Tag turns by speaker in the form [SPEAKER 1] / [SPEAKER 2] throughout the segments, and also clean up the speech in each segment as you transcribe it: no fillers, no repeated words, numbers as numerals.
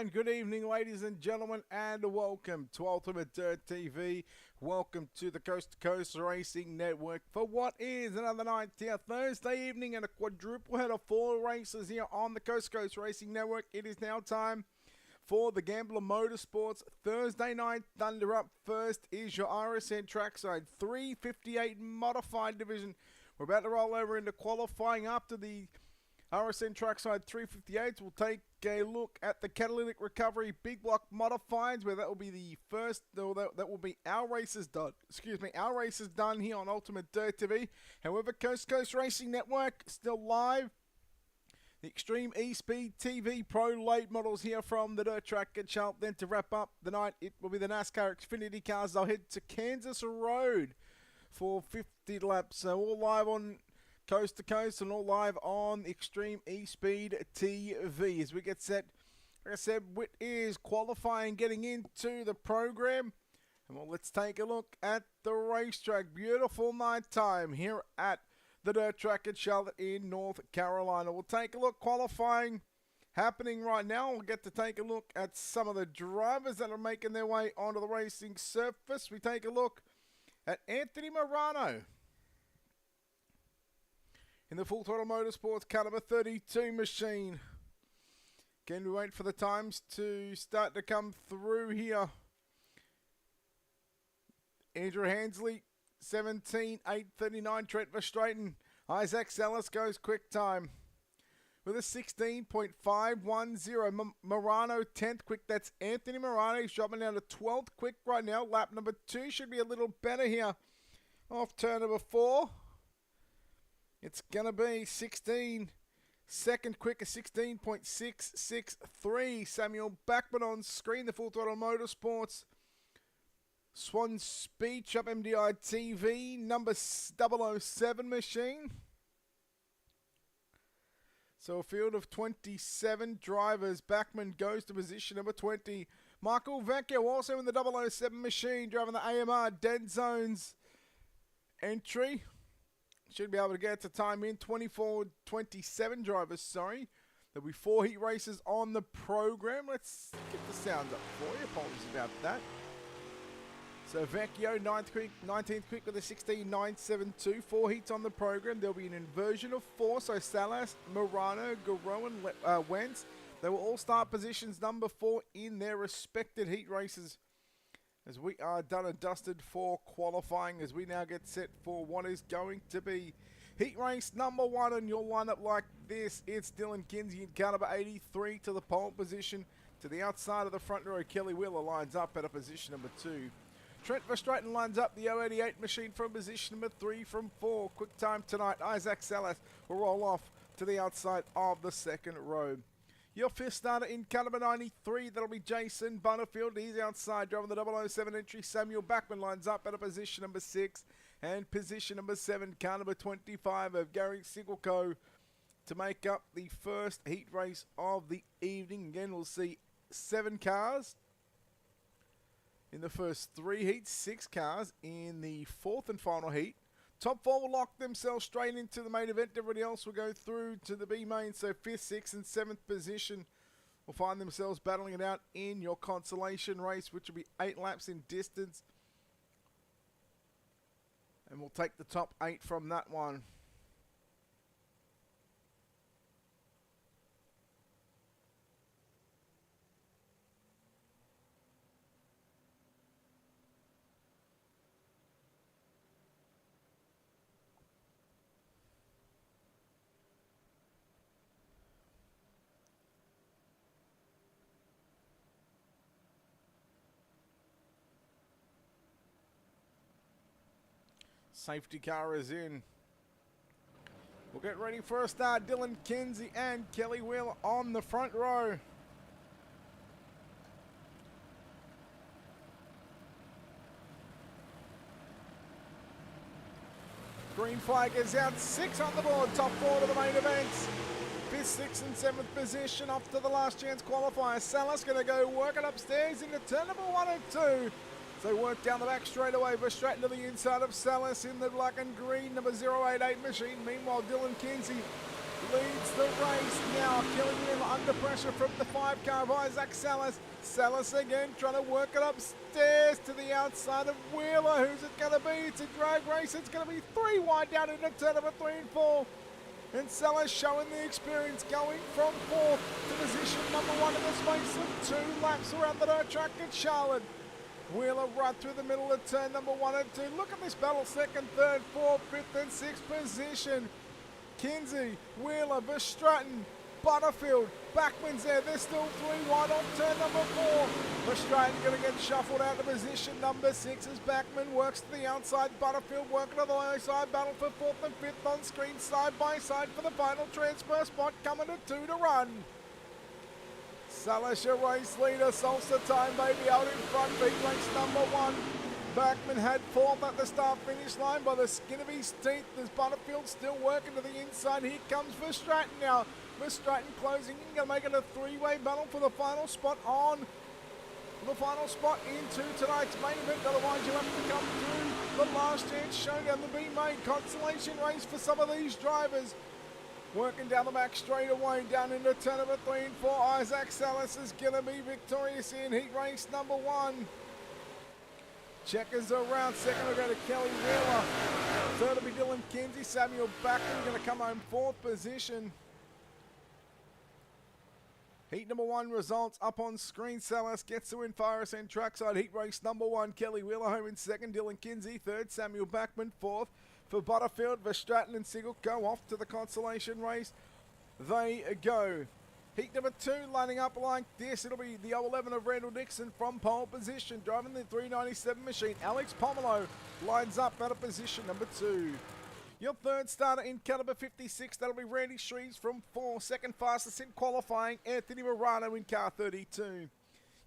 [SPEAKER 1] And good evening, ladies and gentlemen, and welcome to Ultimate Dirt TV. Welcome to the Coast to Coast Racing Network for what is another night here, Thursday evening, and a quadruple head of 4 races here on the Coast to Coast Racing Network. It is now time for the Gambler Motorsports Thursday night Thunder Up. First is your RSN Trackside 358 Modified Division. We're about to roll over into qualifying after the RSN Trackside 358. We'll take a look at the Catalytic Recovery Big Block Modifieds, where that will be the first, that will be our races done. Our races done here on Ultimate Dirt TV. However, Coast to Coast Racing Network still live. The Extreme E-Speed TV Pro late models here from the dirt track at Charlotte. Then to wrap up the night, it will be the NASCAR Xfinity cars. They'll head to Kansas Road for 50 laps. So all live on Coast to Coast and all live on Extreme E-Speed TV as we get set. Like I said, Whit is qualifying, getting into the program. And well, let's take a look at the racetrack. Beautiful night time here at the dirt track at Charlotte in North Carolina. We'll take a look. Qualifying happening right now. We'll get to take a look at some of the drivers that are making their way onto the racing surface. We take a look at Anthony Morano in the Full Throttle Motorsports car number 32 machine. Again, we wait for the times to start to come through here. Andrew Hansley, 17.839. Trent Verstraeten. Isaac Salas goes quick time with a 16.510. Morano 10th quick. That's Anthony Morano. He's dropping down to 12th quick right now. Lap number 2 should be a little better here. Off turn number 4. It's going to be 16. Second quick, a 16.663. Samuel Backman on screen. The Full Throttle Motorsports Swan Speech up MDI TV. Number 007 machine. So a field of 27 drivers. Backman goes to position number 20. Michael Vecchio also in the 007 machine, driving the AMR Dead Zones entry. Should be able to get to time in 24-27 drivers, sorry. There'll be 4 heat races on the program. Let's get the sound up for you. Apologies about that. So Vecchio, 19th quick with a 16.972. 4 heats on the program. There'll be an inversion of 4. So Salas, Morano, Garou, and Wentz. They will all start positions number 4 in their respected heat races. As we are done and dusted for qualifying, as we now get set for what is going to be heat race number 1, and you'll line up like this. It's Dylan Kinsey in car number 83 to the pole position. To the outside of the front row, Kelly Wheeler lines up at a position number 2. Trent Verstraeten lines up the 088 machine from position number 3 from 4. Quick time tonight. Isaac Salas will roll off to the outside of the second row. Your 5th starter in car number 93, that'll be Jason Butterfield. He's outside, driving the 007 entry. Samuel Backman lines up at a position number 6. And position number 7, car number 25 of Gary Sigelco to make up the first heat race of the evening. Again, we'll see 7 cars in the first 3 heats, 6 cars in the 4th and final heat. Top 4 will lock themselves straight into the main event. Everybody else will go through to the B main. So 5th, 6th, and 7th position will find themselves battling it out in your Consolation race, which will be 8 laps in distance. And we'll take the top 8 from that one. Safety car is in. We'll get ready for a start. Dylan Kinsey and Kelly Wheeler on the front row. Green flag is out. 6 on the board. Top 4 to the main events. 5th, 6th, and 7th position off to the last chance qualifier. Salas going to go working upstairs into turn number 1 and 2. So work down the back straight away. Verstraeten to the inside of Salas in the black and green number 088 machine. Meanwhile, Dylan Kinsey leads the race now, killing him under pressure from the 5 car of Isaac Salas. Salas again trying to work it upstairs to the outside of Wheeler. Who's it going to be? It's a drag race. It's going to be 3 wide down into turn number 3 and 4. And Salas showing the experience, going from 4th to position number 1 in the space of 2 laps around the dirt track at Charlotte. Wheeler right through the middle of turn number 1 and 2. Look at this battle, 2nd, 3rd, 4th, 5th and 6th position. Kinsey, Wheeler, Verstraeten, Butterfield, Backman's there. They're still 3 wide on turn number 4. Verstraeten going to get shuffled out to position number 6 as Backman works to the outside. Butterfield working on the low side. Battle for 4th and 5th on screen, side by side for the final transfer spot. Coming to 2 to run. Salas, your race leader. Salsa time, baby, out in front. Beat race number 1. Backman had 4th at the start-finish line by the skin of his teeth. There's Butterfield still working to the inside. Here comes Verstraeten now. Verstraeten closing in, going to make it a 3-way battle for the final spot into tonight's main event. Otherwise, you'll have to come through the last chance showdown to be made. Consolation race for some of these drivers. Working down the back straight away, down into turn number 3 and 4. Isaac Salas is going to be victorious in heat race number 1. Checkers around, 2nd will go to Kelly Wheeler. 3rd will be Dylan Kinsey. Samuel Backman going to come home 4th position. Heat number 1 results up on screen. Salas gets to win Forest and trackside. Heat race number 1. Kelly Wheeler home in 2nd. Dylan Kinsey 3rd. Samuel Backman 4th. For Butterfield, Verstraeten and Sigel go off to the consolation race. They go. Heat number 2 lining up like this. It'll be the 011 of Randall Dixon from pole position. Driving the 397 machine. Alex Pomelo lines up out of position number 2. Your 3rd starter in caliber 56. That'll be Randy Shreves from 4. 2nd fastest in qualifying. Anthony Morano in car 32.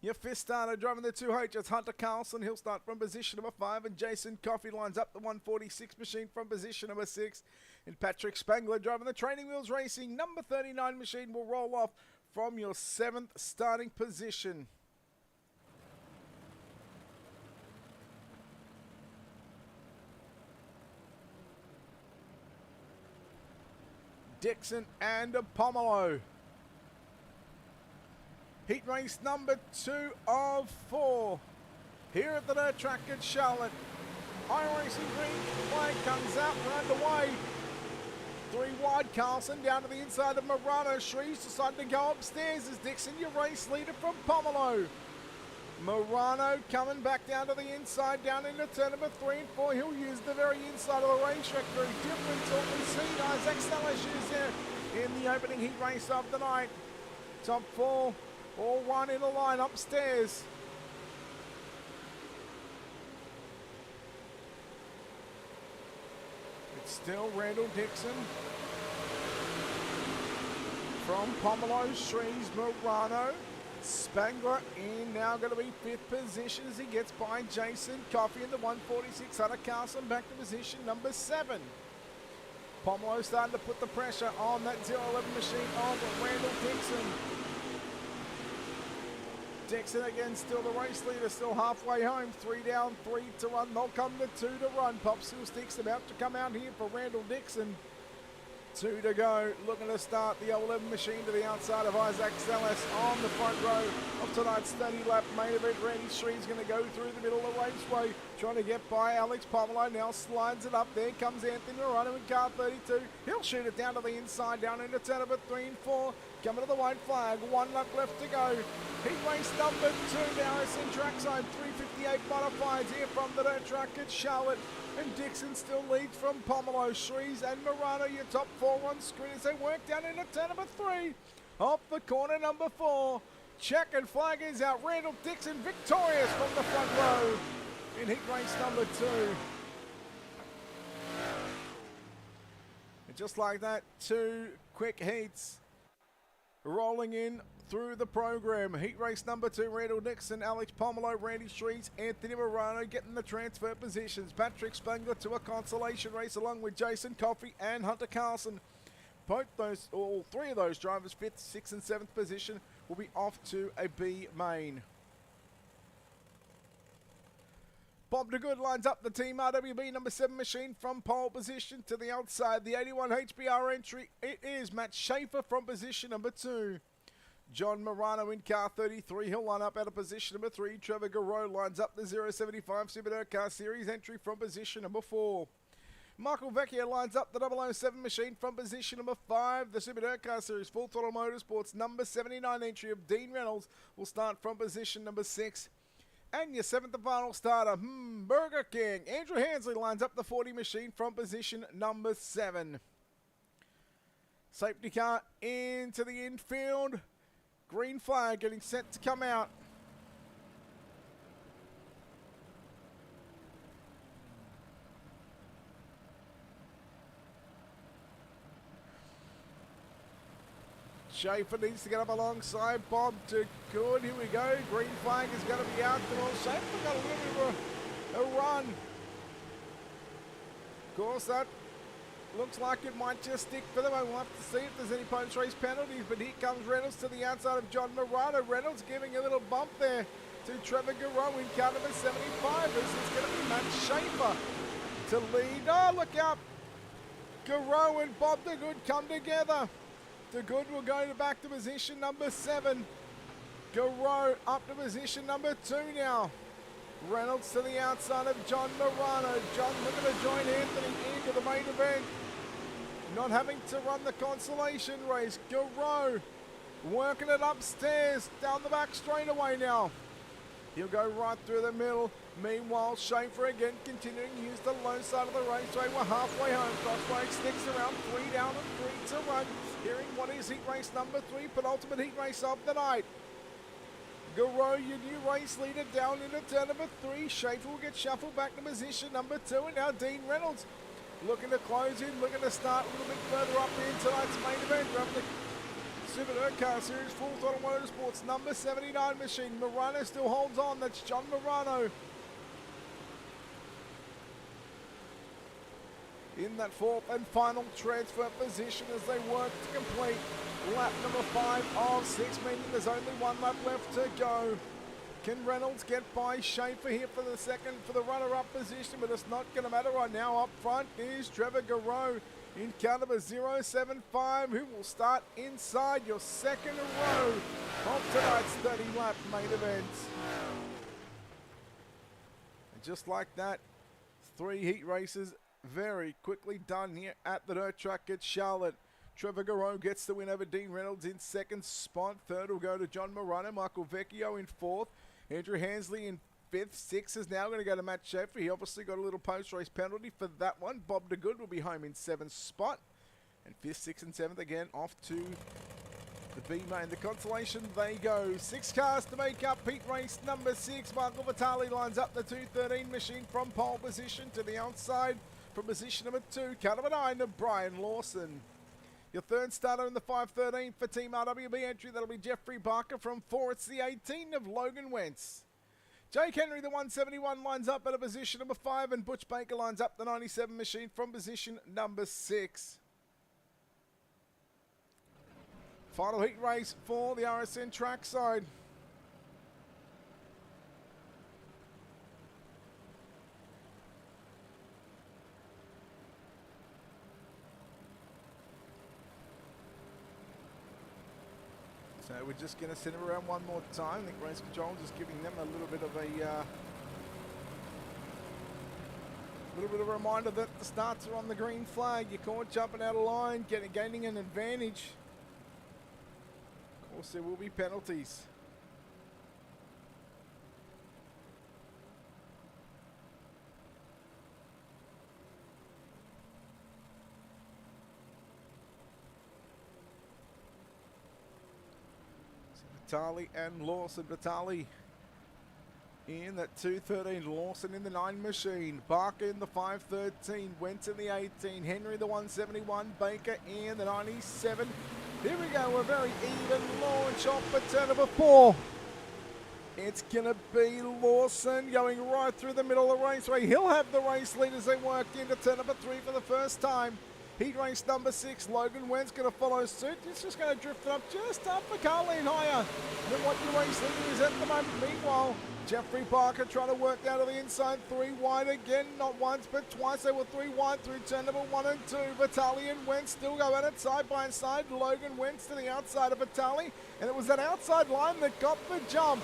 [SPEAKER 1] Your 5th starter driving the 2H. Hunter Carlson. He'll start from position number 5. And Jason Coffey lines up the 146 machine from position number 6. And Patrick Spangler driving the Training Wheels Racing number 39 machine will roll off from your 7th starting position. Dixon and Pomelo. Heat race number 2 of 4 here at the dirt track at Charlotte. iRacing green flag comes out, we're underway. 3 wide, Carlson down to the inside of Morano. Shreves decided to go upstairs as Dixon, your race leader from Pomelo. Morano coming back down to the inside, down into turn number 3 and 4. He'll use the very inside of the racetrack. Very different to what we've seen Isaac Salas use there in the opening heat race of the night. Top 4, all 1 in a line upstairs. It's still Randall Dixon from Pomelo, Shreves, Morano. Spangler in now going to be 5th position as he gets by Jason Coffey in the 146. Hunter Carlson back to position number 7. Pomelo starting to put the pressure on that 011 machine of Randall Dixon. Dixon again still the race leader, still halfway home. 3 down, 3 to run. They'll come to 2 to run. Popsicle Sticks about to come out here for Randall Dixon. 2 to go, looking to start the 011 machine to the outside of Isaac Salas on the front row of tonight's 30-lap main event. Randy Shreves going to go through the middle of the raceway, trying to get by Alex Pomelo. Now slides it up. There comes Anthony Morano in car 32. He'll shoot it down to the inside, down into turn number 3 and 4. Coming to the white flag, 1 lap left to go. Heat race number 2 now is in trackside, 358 modifieds here from the dirt track at Charlotte. And Dixon still leads from Pomelo. Shreves and Morano, your top 4 on screen as they work down into turn number 3. Off the corner number 4. Checkered flag is out. Randall Dixon victorious from the front row in heat race number 2. And just like that, 2 quick heats rolling in through the program. Heat race number 2, Randall Dixon, Alex Pomelo, Randy Shreves, Anthony Morano getting the transfer positions. Patrick Spangler to a consolation race along with Jason Coffey and Hunter Carlson. All 3 of those drivers, 5th, 6th and 7th position, will be off to a B main. Bob DeGood lines up the Team RWB number 7 machine from pole position to the outside. The 81 HBR entry, it is Matt Schaefer from position number 2. John Morano in car 33. He'll line up out of position number 3. Trevor Garreau lines up the 075 Super Dirt Car Series entry from position number 4. Michael Vecchio lines up the 007 machine from position number 5. The Super Dirt Car Series Full Throttle Motorsports number 79 entry of Dean Reynolds will start from position number 6. And your 7th and final starter, Burger King. Andrew Hansley lines up the 40 machine from position number 7. Safety car into the infield. Green flag getting set to come out. Schaefer needs to get up alongside Bob DeGood. Here we go. Green flag is going to be out. Schaefer got a little bit of a run. Of course, that looks like it might just stick for them. We'll have to see if there's any post-race penalties. But here comes Reynolds to the outside of John Morano. Reynolds giving a little bump there to Trevor Garreau in car number 75. This is going to be Matt Schaefer to lead. Oh, look out. Garreau and Bob DeGood come together. DeGood will go back to position number 7. Garreau up to position number 2 now. Reynolds to the outside of John Morano. John looking to join Anthony into the main event. Not having to run the consolation race. Garreau working it upstairs down the back straightaway now. He'll go right through the middle. Meanwhile, Schaefer again continuing to use the low side of the raceway. We're halfway home. Crossbreak sticks around 3 down and 3 to run. Hearing what is heat race number 3, penultimate heat race of the night. Garreau, your new race leader, down into turn number 3. Schaefer will get shuffled back to position number 2. And now Dean Reynolds looking to close in, looking to start a little bit further up in tonight's main event. Driving the Super Dirt Car Series Full Throttle Motorsports number 79 machine. Morano still holds on. That's John Morano. In that 4th and final transfer position as they work to complete lap number 5 of 6, meaning there's only 1 lap left to go. Can Reynolds get by Schaefer here for the runner-up position? But it's not going to matter right now. Up front is Trevor Garreau in car number 075, who will start inside your second row of tonight's 30-lap main event. And just like that, 3 heat races very quickly done here at the dirt track at Charlotte. Trevor Garreau gets the win over Dean Reynolds in 2nd spot. 3rd will go to John Morano. Michael Vecchio in 4th. Andrew Hansley in 5th. 6th is now going to go to Matt Schaefer. He obviously got a little post-race penalty for that one. Bob DeGood will be home in 7th spot. And 5th, 6th and 7th again off to the B-main. The Consolation, they go. 6 cars to make up heat race number 6. Michael Vitale lines up the 213 machine from pole position to the outside. From position number 2, car number 9 of Brian Lawson. Your 3rd starter in the 513 for Team RWB entry, that'll be Jeffrey Barker. From 4, it's the 18 of Logan Wentz. Jake Henry, the 171, lines up at a position number 5, and Butch Baker lines up the 97 machine from position number 6. Final heat race for the RSN trackside. So we're just going to send it around one more time. I think race control just giving them a little bit of a reminder that the starts are on the green flag. You're caught jumping out of line, gaining an advantage. Of course, there will be penalties. Vitale and Lawson. Vitale in that 213, Lawson in the 9 machine, Barker in the 513, Wentz in the 18, Henry the 171, Baker in the 97. Here we go, a very even launch off for turn number 4. It's going to be Lawson going right through the middle of the raceway. He'll have the race lead as they work into turn number 3 for the first time. Heat race number 6, Logan Wentz going to follow suit. It's just going to drift it up just up for Carleen higher than what your race leader is at the moment. Meanwhile, Jeffrey Barker trying to work down to the inside, 3 wide again, not once but twice. They were 3 wide through turn number 1 and 2. Vitali and Wentz still go at it side by side. Logan Wentz to the outside of Vitali, and it was that outside line that got the jump.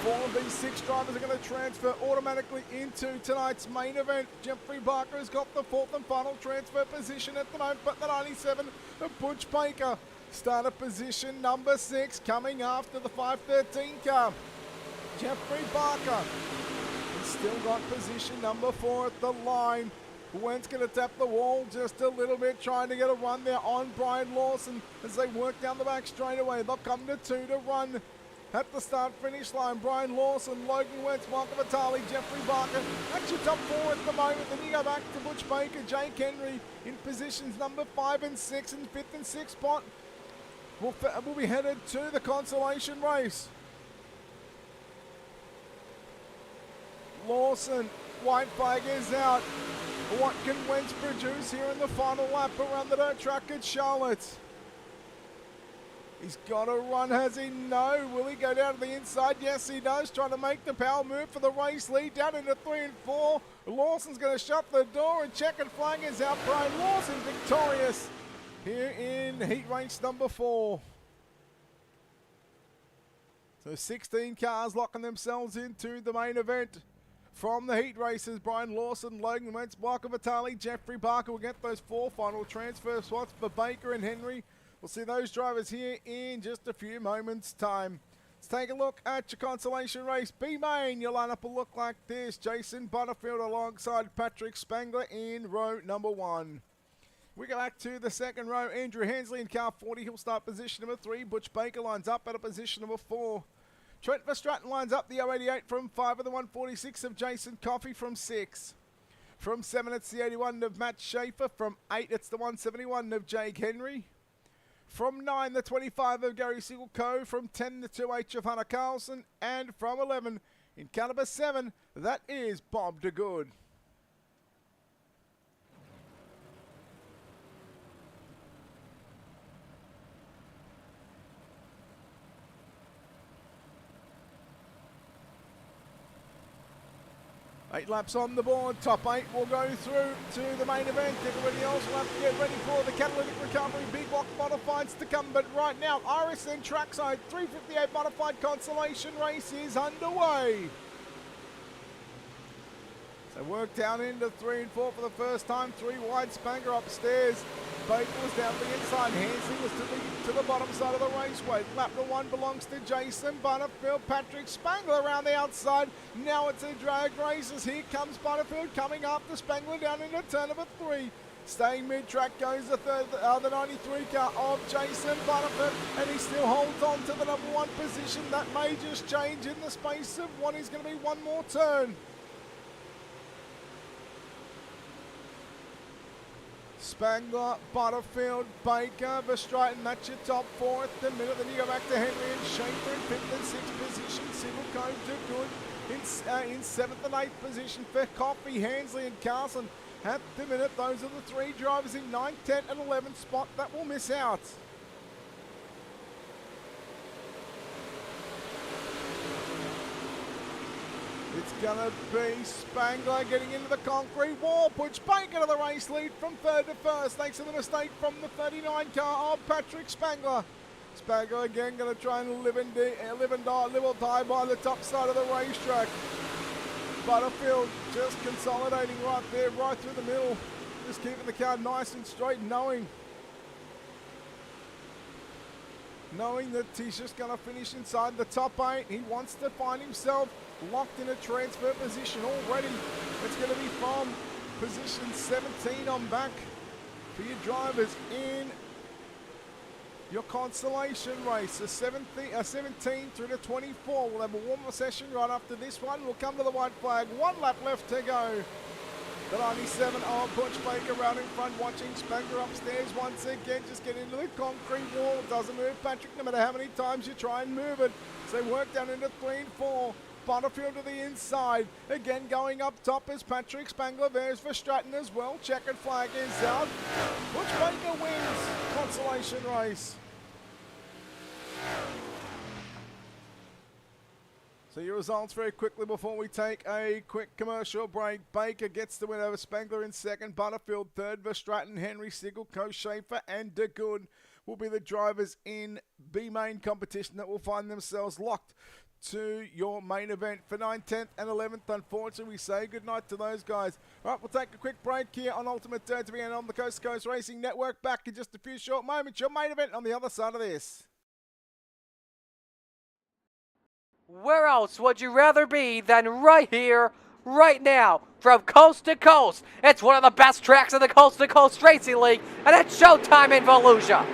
[SPEAKER 1] 4 of these 6 drivers are going to transfer automatically into tonight's main event. Jeffrey Barker has got the 4th and final transfer position at the moment, but the 97 of Butch Baker. Starter position number 6 coming after the 513 car. Jeffrey Barker has still got position number 4 at the line. Wentz going to tap the wall just a little bit, trying to get a run there on Brian Lawson as they work down the back straightaway. They'll come to 2 to run at the start-finish line. Brian Lawson, Logan Wentz, Marco Vitali, Jeffrey Barker. That's your top 4 at the moment. Then you go back to Butch Baker, Jake Henry in positions number 5 and 6 and 5th and 6th spot. We'll be headed to the consolation race. Lawson, white flag is out. What can Wentz produce here in the final lap around the dirt track at Charlotte? He's got a run, has he? No. Will he go down to the inside? Yes, he does. Trying to make the power move for the race lead down into 3 and 4. Lawson's going to shut the door and checkered flag is out. Brian Lawson victorious here in heat race number 4. So 16 cars locking themselves into the main event. From the heat races, Brian Lawson, Logan Wentz, Marco Vitali, Jeffrey Barker will get those 4 final transfer spots for Baker and Henry. We'll see those drivers here in just a few moments' time. Let's take a look at your consolation race. B-Main, your lineup will look like this. Jason Butterfield alongside Patrick Spangler in row number 1. We go back to the second row. Andrew Hensley in car 40. He'll start position number 3. Butch Baker lines up at a position number 4. Trent Verstraeten lines up the 088 from 5 of the 146 of Jason Coffey from 6. From 7, it's the 81 of Matt Schaefer. From 8, it's the 171 of Jake Henry. From 9, the 25 of Gary Siegel-Coe. From 10, the 2H of Hunter Carlson. And from 11, in car number 7, that is Bob DeGood. Eight laps on the board. Top 8 will go through to the main event. Everybody else will have to get ready for the catalytic recovery. Big block modifieds to come. But right now, RSN Trackside 358 modified consolation race is underway. So work down into 3 and 4 for the first time. 3 wide, Spanger upstairs. Baker was down the inside. Hansley was to the bottom side of the raceway. Lap number 1 belongs to Jason Butterfield. Patrick Spangler around the outside. Now it's a drag races. Here comes Butterfield coming after Spangler down into turn number 3. Staying mid-track goes the 93 car of Jason Butterfield, and he still holds on to the number 1 position. That may just change in the space of what is going to be one more turn. Spangler, Butterfield, Baker, Verstraeten, that's your top 4 at the minute. Then you go back to Henry and Schaefer in 5th and 6th position. Siegel-Coe to good in 7th and 8th position for Coffey, Hansley and Carlson. At the minute, those are the 3 drivers in 9th, 10th and 11th spot that will miss out. It's going to be Spangler getting into the concrete wall. Butch Baker to the race lead from 3rd to 1st. Thanks to the mistake from the 39 car of Patrick Spangler. Spangler again going to try and live or die by the top side of the racetrack. Butterfield just consolidating right there, right through the middle. Just keeping the car nice and straight, knowing that he's just going to finish inside the top 8. He wants to find himself locked in a transfer position already. It's going to be from position 17 on back for your drivers in your consolation race. A 17 through to 24. We'll have a warm session right after this one. We'll come to the white flag. 1 lap left to go. The 97 of Butch Baker round in front, watching Spangler upstairs once again. Just get into the concrete wall. Doesn't move, Patrick, no matter how many times you try and move it. So work down into 3 and 4. Butterfield to the inside. Again going up top is Patrick Spangler. There's Verstraeten as well. Checkered flag is out. Butch Baker wins consolation race. So your results very quickly before we take a quick commercial break. Baker gets the win over Spangler in second. Butterfield third. Verstraeten, Henry, Sigel, Schaefer and De Good will be the drivers in B main competition that will find themselves locked to your main event for 9th, 10th and 11th. Unfortunately, we say goodnight to those guys. All right, we'll take a quick break here on Ultimate Derby and on the Coast to Coast Racing Network. Back in just a few short moments. Your main event on the other side of this.
[SPEAKER 2] Where else would you rather be than right here, right now, from coast to coast? It's one of the best tracks in the Coast to Coast Racing League, and it's showtime in Volusia.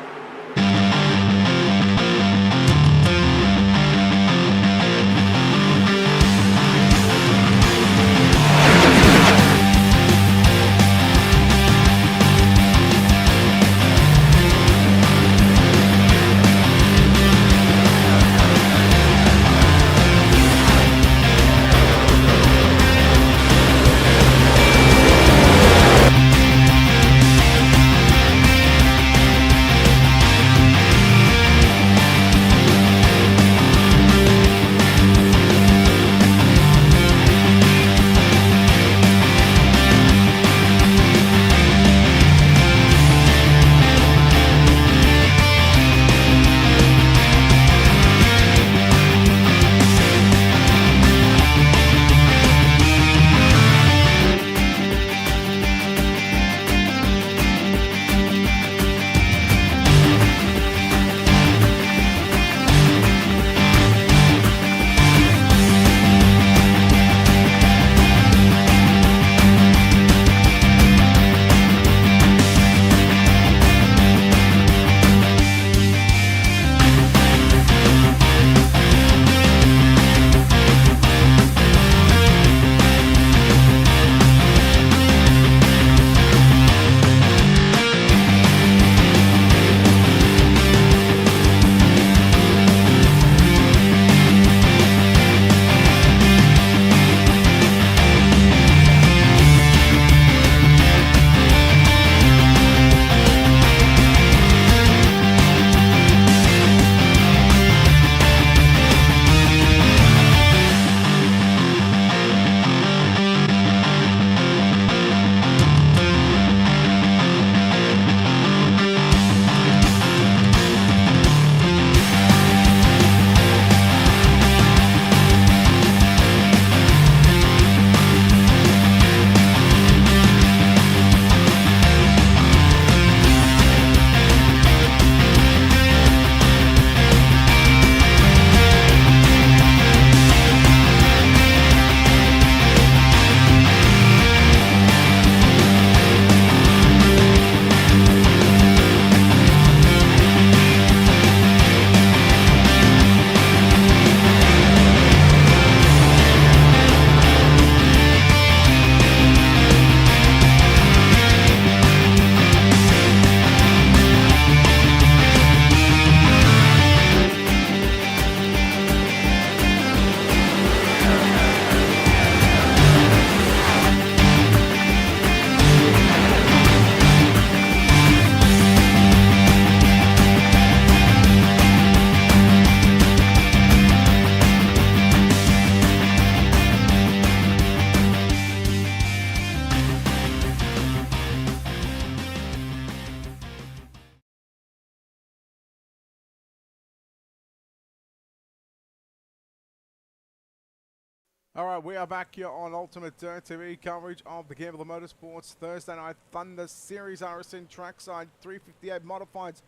[SPEAKER 1] All right, we are back here on Ultimate Dirt TV coverage of the Gambler Motorsports Thursday Night Thunder Series RSN Trackside 358 Modifieds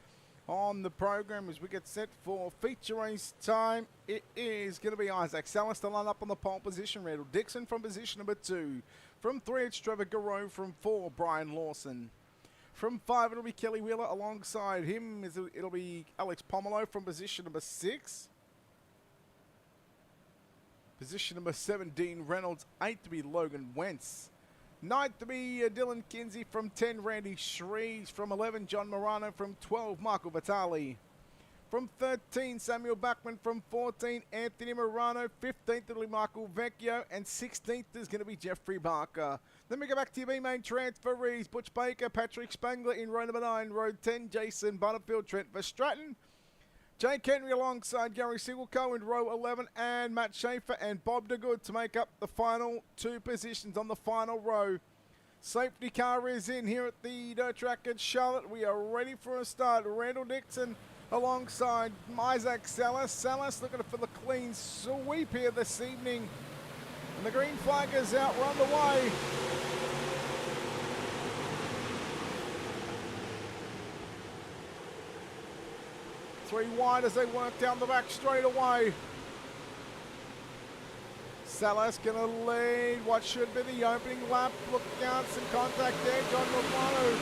[SPEAKER 1] on the program as we get set for feature race time. It is going to be Isaac Salas to line up on the pole position. Randall Dixon from position number 2. From 3, it's Trevor Garreau. From 4, Brian Lawson. From 5, it'll be Kelly Wheeler. Alongside him, it'll be Alex Pomelo from position number 6. Position number 7, Dean Reynolds. 8 to be Logan Wentz. 9 to be Dylan Kinsey. From 10, Randy Shreves. From 11, John Morano. From 12, Michael Vitale. From 13, Samuel Bachman. From 14, Anthony Morano. 15th, it'll be Michael Vecchio. And 16th is going to be Jeffrey Barker. Then we go back to your B-main transferees. Butch Baker, Patrick Spangler in row number 9. Row 10, Jason Butterfield, Trent Verstraeten. Jake Henry alongside Gary Sigwell in row 11, and Matt Schaefer and Bob DeGood to make up the final two positions on the final row. Safety car is in here at the dirt track at Charlotte. We are ready for a start. Randall Dixon alongside Isaac Salas. Salas looking for the clean sweep here this evening. And the green flag is out. We're underway. Three wide as they work down the back straight away. Salas going to lead what should be the opening lap. Look out, some contact there. John Romano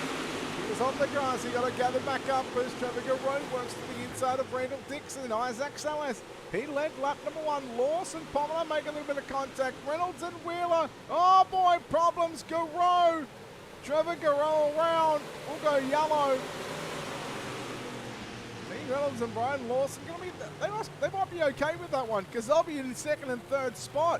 [SPEAKER 1] is on the grass. He got to gather back up as Trevor Garone works to the inside of Randall Dixon. Isaac Salas, he led lap number one. Lawson Pomela making a little bit of contact. Reynolds and Wheeler. Oh boy, problems. Garone. Trevor Garone around. We'll go yellow. Reynolds and Brian Lawson going to be, they might be okay with that one because they'll be in second and third spot.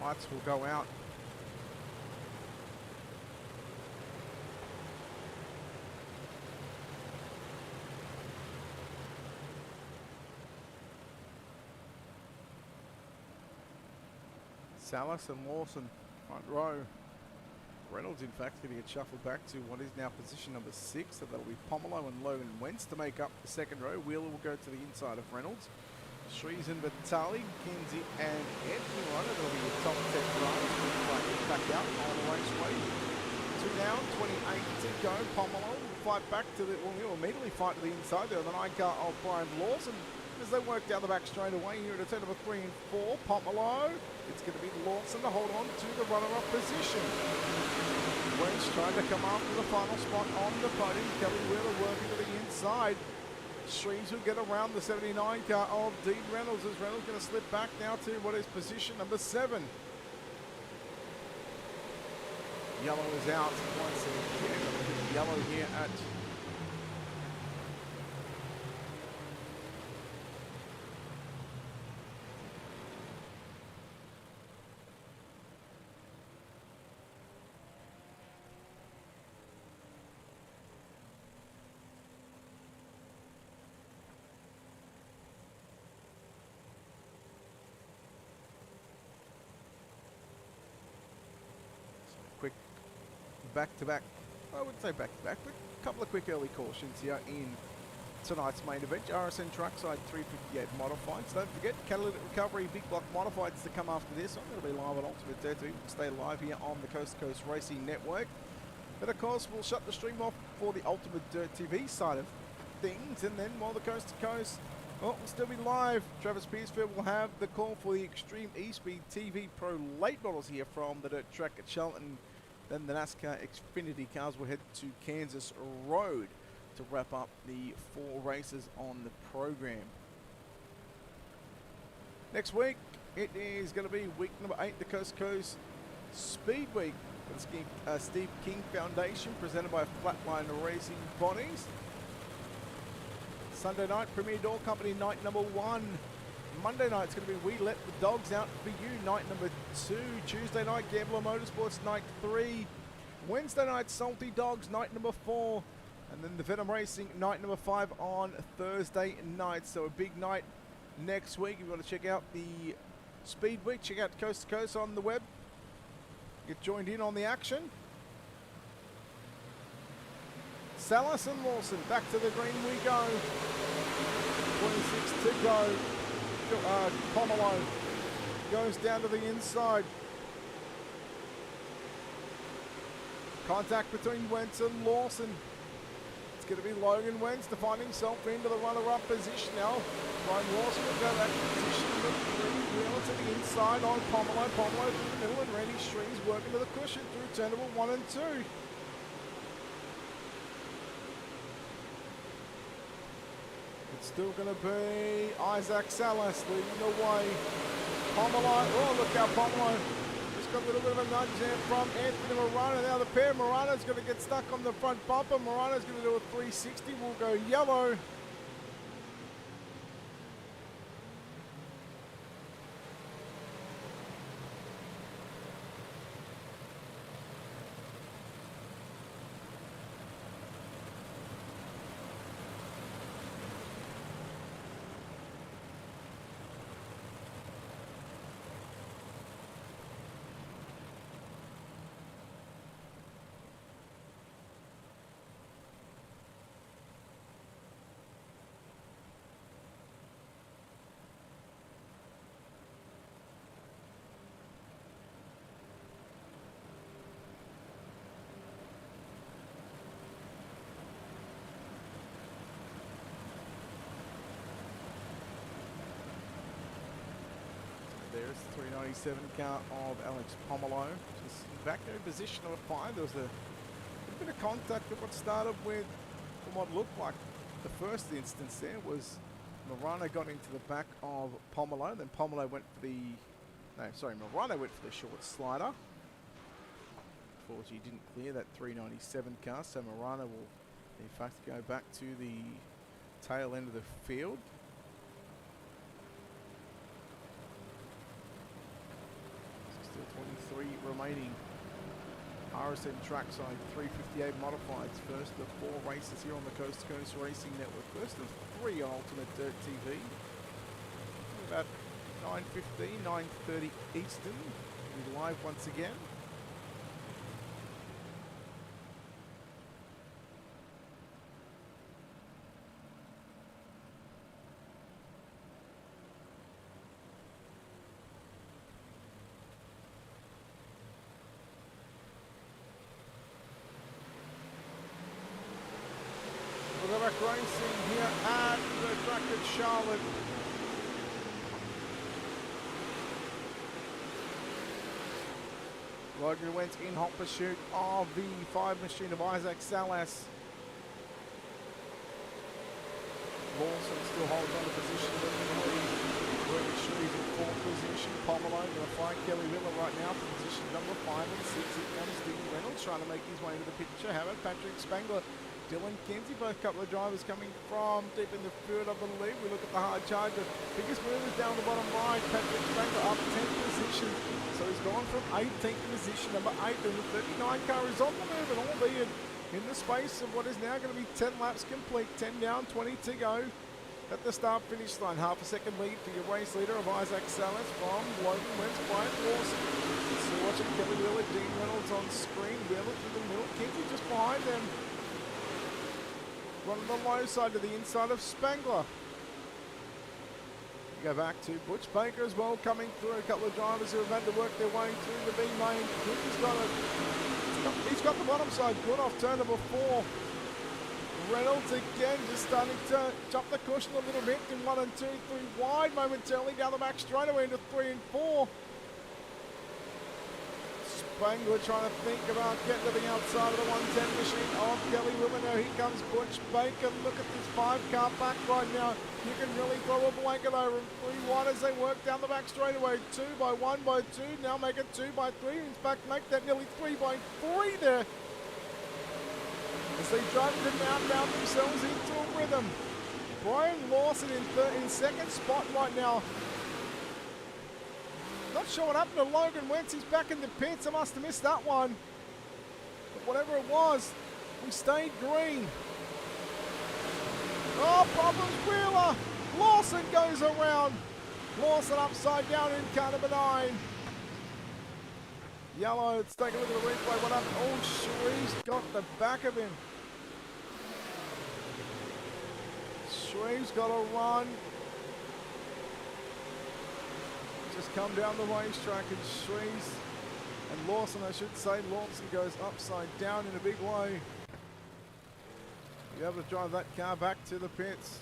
[SPEAKER 1] Lights will go out. Salas and Lawson front row. Reynolds, in fact, going to get shuffled back to what is now position number 6. So that'll be Pomelo and Logan Wentz to make up the second row. Wheeler will go to the inside of Reynolds. Shrees and Vitali, Kinsey and Ed. That'll be your top 10 drivers. We'll back out on the raceway. 2 down, 28 to go. Pomelo will fight back to the, well, he'll immediately fight to the inside there. The 9 car of Brian Lawson as they work down the back straight away here at turn number 3 and 4. Pomelo, it's going to be Lawson to hold on to the runner-up position. Wentz trying to come after the final spot on the podium. Kelly Wheeler working to the inside. Shrees will get around the 79 car of Dean Reynolds as Reynolds going to slip back now to what is position number 7. Yellow is out once again. Yellow here at quick back-to-back, I wouldn't say back-to-back, but a couple of quick early cautions here in tonight's main event. RSN Trackside 358 Modifieds. Don't forget, Catalytic Recovery Big Block Modifieds to come after this. I'm going to be live on Ultimate Dare 2. Stay live here on the Coast to Coast Racing Network. But of course, we'll shut the stream off for the Ultimate Dirt TV side of things. And then while the Coast to Coast, well, we'll still be live. Travis Pearsfield will have the call for the Extreme E-Speed TV Pro late models here from the dirt track at Shelton. Then the NASCAR Xfinity cars will head to Kansas Road to wrap up the 4 races on the program. Next week, it is going to be week number 8, the Coast to Coast Speed Week for the Steve King Foundation, presented by Flatline Racing Bodies. Sunday night, Premier Door Company night number 1. Monday night, it's going to be We Let the Dogs Out for You, night number 2. Tuesday night, Gambler Motorsports, night 3. Wednesday night, Salty Dogs, night number 4. And then the Venom Racing, night number 5 on Thursday night. So a big night next week. If you want to check out the Speed Week, check out Coast to Coast on the web. Get joined in on the action. Salas and Lawson, back to the green we go. 26 to go. Pomelo goes down to the inside. Contact between Wentz and Lawson. It's going to be Logan Wentz to find himself into the runner-up position now. Ryan Lawson will go back to position. Wheeler to the inside on Pomelo. Pomelo through the middle, and Randy Strings working to the cushion through turn number 1 and 2. It's still going to be Isaac Salas leading the way. Pomelo, oh look how Pomelo just got a little bit of a nudge there from Anthony Morano. Now the pair, Morano's going to get stuck on the front bumper. Morano's going to do a 360, will go yellow. There's the 397 car of Alex Pomelo. Just back there in position number 5. There was a bit of contact at what started with what looked like the first instance there was Morano got into the back of Pomelo. Then Pomelo went for the... No, sorry, Morano went for the short slider. Unfortunately, he didn't clear that 397 car, so Morano will in fact go back to the tail end of the field. Still 23 remaining. RSM Trackside 358 Modifieds, first of 4 races here on the Coast to Coast Racing Network. First of 3 on Ultimate Dirt TV. About 9:15, 9:30 Eastern. We'll be live once again. Racing here at the track at Charlotte. Logan Wentz in hot pursuit of the 5 machine of Isaac Salas. Lawson still holds on to position in the lead. Working Shoes in 4th position. Pomelo going to fight Kelly Miller right now for position number 5 and 6. Here comes Dean Reynolds trying to make his way into the picture. How about Patrick Spangler? Dylan Kinsey, both couple of drivers coming from deep in the field, I believe. We look at the hard charger. Biggest movers down the bottom right. Patrick Spangler up 10th position. So he's gone from 18th position, number 8. And the 39 car is on the move, and albeit in the space of what is now going to be 10 laps complete. 10 down, 20 to go at the start-finish line. Half a second lead for your race leader of Isaac Salas from Logan Wentz, Brian Lawson. So watching Kelly Wheeler, Dean Reynolds on screen. Wheeler through the middle. Kinsey just behind them. Running the low side to the inside of Spangler. You go back to Butch Baker as well, coming through. A couple of drivers who have had to work their way through the B main. He's got the bottom side good off turn number 4. Reynolds again just starting to jump the cushion a little bit in 1 and 2, 3 wide momentarily down the back straightaway into 3 and 4. Spangler trying to think about getting to the outside of the 110 machine of Kelly Wheeler. Now here comes Butch Baker. Look at this 5 car back right now. You can really throw a blanket over him. 3 wide as they work down the back straightaway. 2 by 1 by 2. Now make it 2 by 3. In fact, make that nearly 3 by 3 there. As they drive to outbound themselves into a rhythm. Brian Lawson in second spot right now. Not sure what happened to Logan Wentz. He's back in the pits. I must have missed that one. But whatever it was, we stayed green. Oh, problems, Wheeler. Lawson goes around. Lawson upside down in car number 9. Yellow, let's take a look at the replay. What happened? Oh, Cherie's got the back of him. Shreve's got a run. Just come down the racetrack and Shreves and Lawson, I should say. Lawson goes upside down in a big way. Be able to drive that car back to the pits.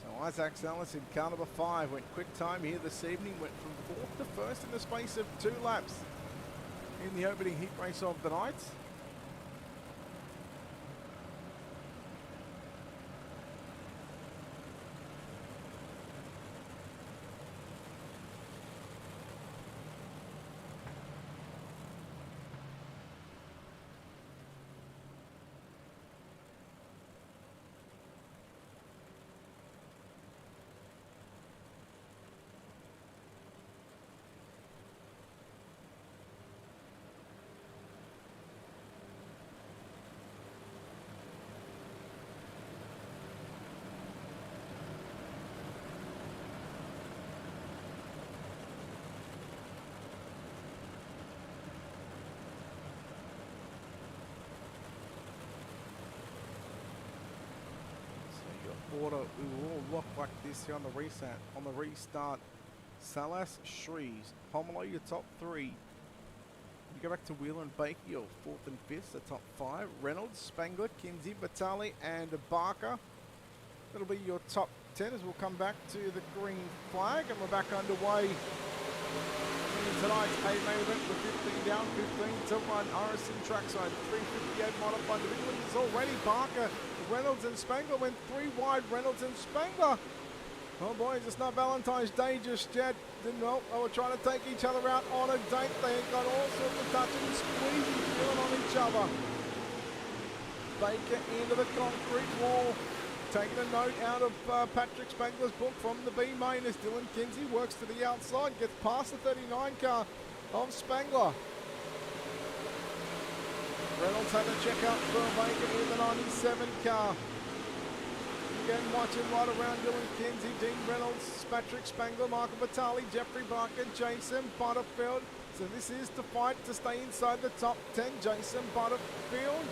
[SPEAKER 1] So Isaac Ellis in car number 5 went quick time here this evening, went from 4th to 1st in the space of 2 laps in the opening heat race of the night. Order we will look like this here on the reset. On the restart, Salas, Shreves, Pomelo, your top 3. You go back to Wheeler and Baker, your 4th and 5th, the top 5. Reynolds, Spangler, Kinsey, Batali, and Barker. That'll be your top 10 as we'll come back to the green flag, and we're back underway in tonight's main event with 15 down, 15 to 1. RSN trackside, 358 modified division is already Barker. Reynolds and Spangler went 3 wide. Reynolds and Spangler. Oh boy, it's not Valentine's Day just yet. Didn't know. They were trying to take each other out on a date. They got all sorts of touching and squeezing, feeling on each other. Baker into the concrete wall. Taking a note out of Patrick Spangler's book from the B main as Dylan Kinsey works to the outside, gets past the 39 car of Spangler. Reynolds had to check out for Baker in the 97 car. Again, watching right around Dylan Kinsey, Dean Reynolds, Patrick Spangler, Michael Batali, Jeffrey Barker, Jason Butterfield. So this is to fight to stay inside the top 10. Jason Butterfield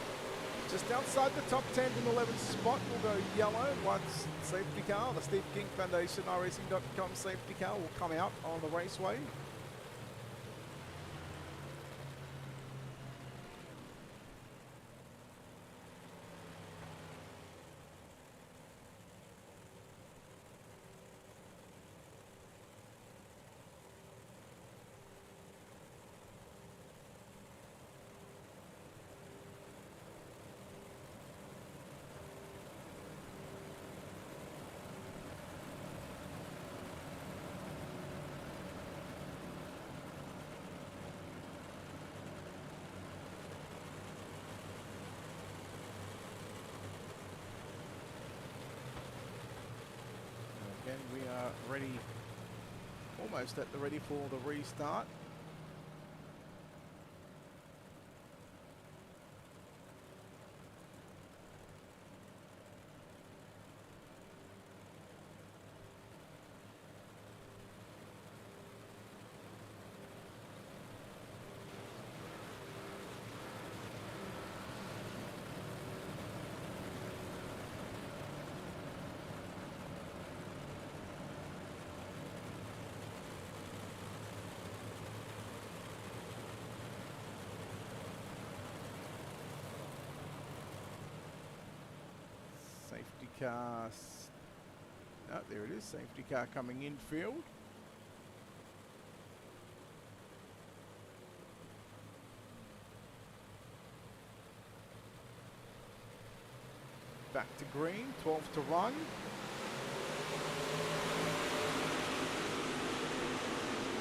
[SPEAKER 1] just outside the top 10 in the 11th spot will go yellow. Once safety car, the Steve King Foundation, racing.com safety car will come out on the raceway. We are ready, almost at the ready for the restart. Safety car, no, there it is, safety car coming in field. Back to green, 12 to run.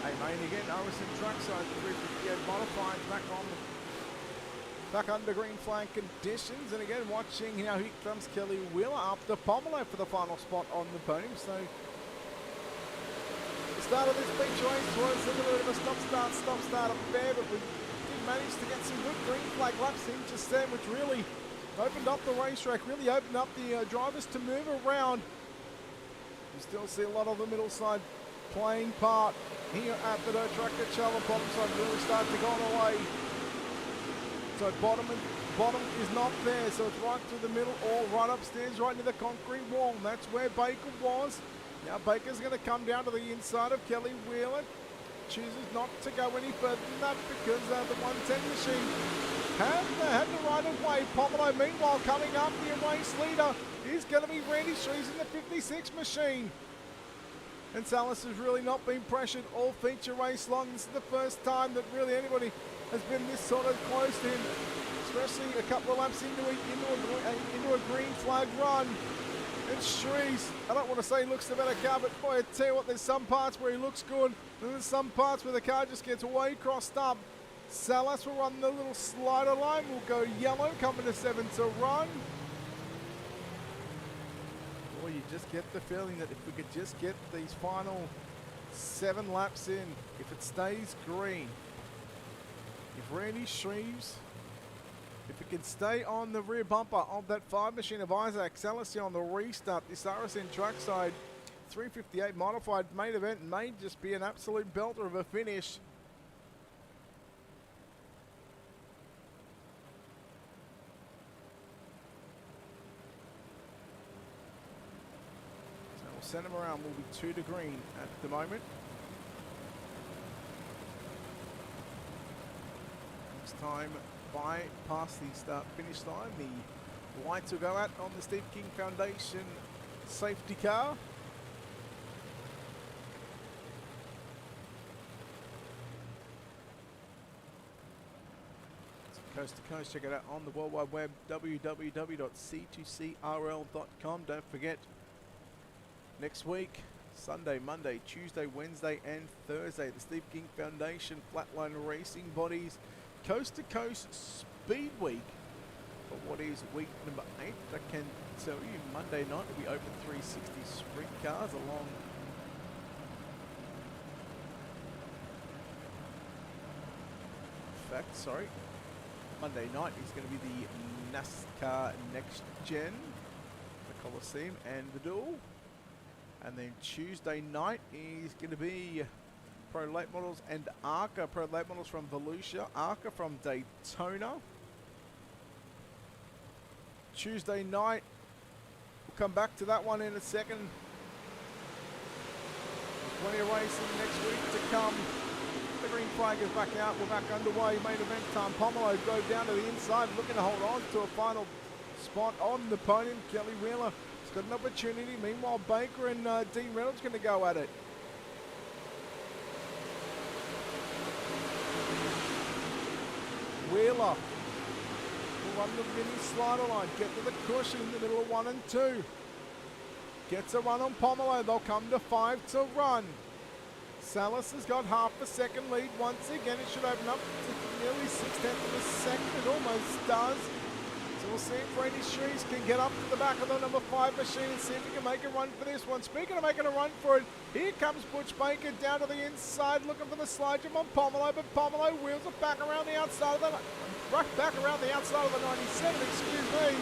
[SPEAKER 1] Hey, main again, RSN trackside, 358 modified, back under green flag conditions, and again watching how here comes Kelly Wheeler after Pomelo for the final spot on the podium. So the start of this beach race was a little bit of a stop-start affair, but we did manage to get some good green flag laps in just then, which really Opened up the racetrack, really opened up the drivers to move around. You still see a lot of the middle side playing part here at the dirt track at Charlotte. Bottom side really starting to go away. So bottom is not there, so it's right through the middle or right upstairs, right into the concrete wall. And that's where Baker was. Now Baker's going to come down to the inside of Kelly Wheeler. Chooses not to go any further than that because the 110 machine had the right of way. Pomelo, meanwhile, coming up, the race leader is going to be Randy Shrees in the 56 machine. And Salas has really not been pressured all feature race long. This is the first time that really anybody has been this sort of close to him, especially a couple of laps into a green flag run. And Shrees, I don't want to say he looks the better car, but boy, I tell you what, there's some parts where he looks good, and there's some parts where the car just gets way crossed up. Salas will run the little slider line, will go yellow, coming to 7 to run. Boy, you just get the feeling that if we could just get these final 7 laps in, if it stays green, if Randy Shreves, if it can stay on the rear bumper of that 5 machine of Isaac Salas on the restart, this RSN trackside 358 modified main event may just be an absolute belter of a finish. So we'll send him around. We'll be 2 to green at the moment. Next time bypass the start finish line, the lights will go out on the Steve King Foundation safety car. So coast to coast, check it out on the World Wide Web, www.c2crl.com. Don't forget, next week, Sunday, Monday, Tuesday, Wednesday and Thursday, the Steve King Foundation Flatline Racing Bodies Coast to Coast Speed Week. For what is week number 8, I can tell you Monday night will be open 360 sprint cars along Monday night is going to be the NASCAR Next Gen, the Coliseum and the Duel. And then Tuesday night is going to be Pro Late Models and ARCA. Pro Late Models from Volusia, ARCA from Daytona. Tuesday night, we'll come back to that one in a second. Plenty of racing next week to come. The green flag is back out, we're back underway. Main event time, Pomelo drove down to the inside, looking to hold on to a final spot on the podium. Kelly Wheeler has got an opportunity. Meanwhile, Baker and Dean Reynolds going to go at it. Wheeler will run the mini slider line, get to the cushion in the middle of 1 and 2. Gets a run on Pomelo, they'll come to 5 to run. Salas has got half a second lead once again. It should open up to nearly 6/10 of a second. It almost does. So we'll see if Randy Shrees can get up to the back of the number 5 machine and see if he can make a run for this one. Speaking of making a run for it, here comes Butch Baker down to the inside looking for the slide jump on Pomelo, but Pomelo wheels it back around the outside of the 97, excuse me.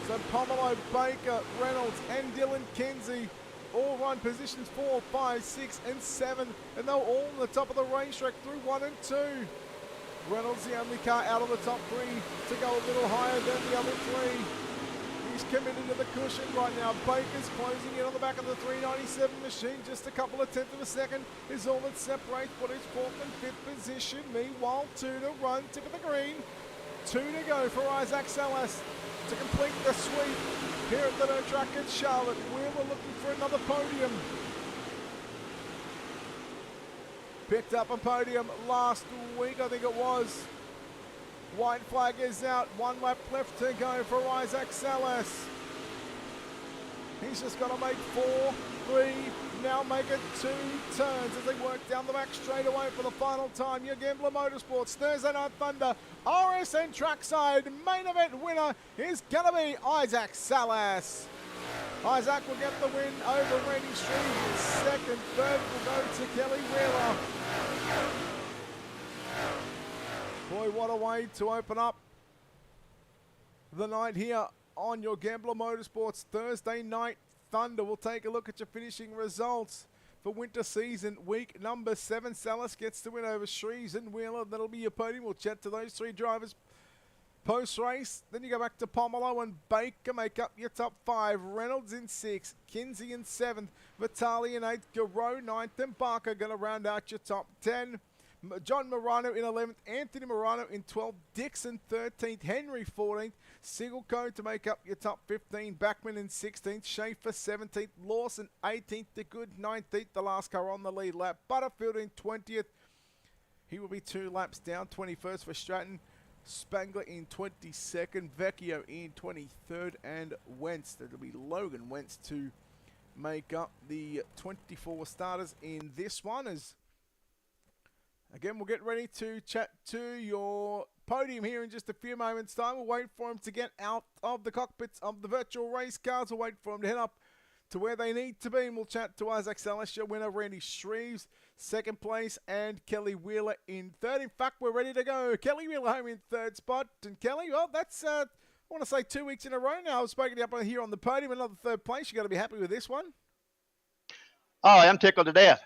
[SPEAKER 1] So Pomelo, Baker, Reynolds and Dylan Kinsey all run positions 4, 5, 6 and 7, and they're all on the top of the racetrack through 1 and 2. Reynolds the only car out of the top 3 to go a little higher than the other 3. He's committed to the cushion right now. Baker's closing in on the back of the 397 machine. Just a couple of tenths of a second is all that separates what is 4th and 5th position. Meanwhile, 2 to run, tip of the green. 2 to go for Isaac Salas to complete the sweep here at the dirt track at Charlotte. Wheeler looking for another podium. Picked up a podium last week, I think it was. White flag is out, 1 lap left to go for Isaac Salas. He's just got to make 4, 3, now make it 2 turns as they work down the back straight away for the final time. Your Gambler Motorsports Thursday Night Thunder RSN Trackside main event winner is going to be Isaac Salas. Isaac will get the win over Randy Shreves. Second, third will go to Kelly Wheeler. Boy, what a way to open up the night here on your Gambler Motorsports Thursday Night Thunder. We'll take a look at your finishing results for winter season week number 7. Salas gets the win over Shreves and Wheeler. That'll be your podium. We'll chat to those three drivers post-race. Then you go back to Pomelo and Baker make up your top 5. Reynolds in 6, Kinsey in 7th, Vitali in 8th, Garreau 9th, and Barker going to round out your top 10. John Morano in 11th, Anthony Morano in 12th, Dixon 13th, Henry 14th, Sigelco to make up your top 15, Backman in 16th, Schaefer 17th, Lawson 18th, the good 19th, the last car on the lead lap, Butterfield in 20th, he will be 2 laps down, 21st for Stratton, Spangler in 22nd, Vecchio in 23rd, and Wentz, that'll be Logan Wentz to make up the 24 starters in this one. As again, we'll get ready to chat to your podium here in just a few moments' time. We'll wait for them to get out of the cockpits of the virtual race cars. We'll wait for them to head up to where they need to be. And we'll chat to Isaac Salasha, winner Randy Shreves, 2nd place, and Kelly Wheeler in 3rd. In fact, we're ready to go. Kelly Wheeler home in 3rd spot. And Kelly, well, that's, I want to say 2 weeks in a row now. I've spoken to you up here on the podium. Another 3rd place. You got to be happy with this one.
[SPEAKER 3] Oh, I'm tickled to death.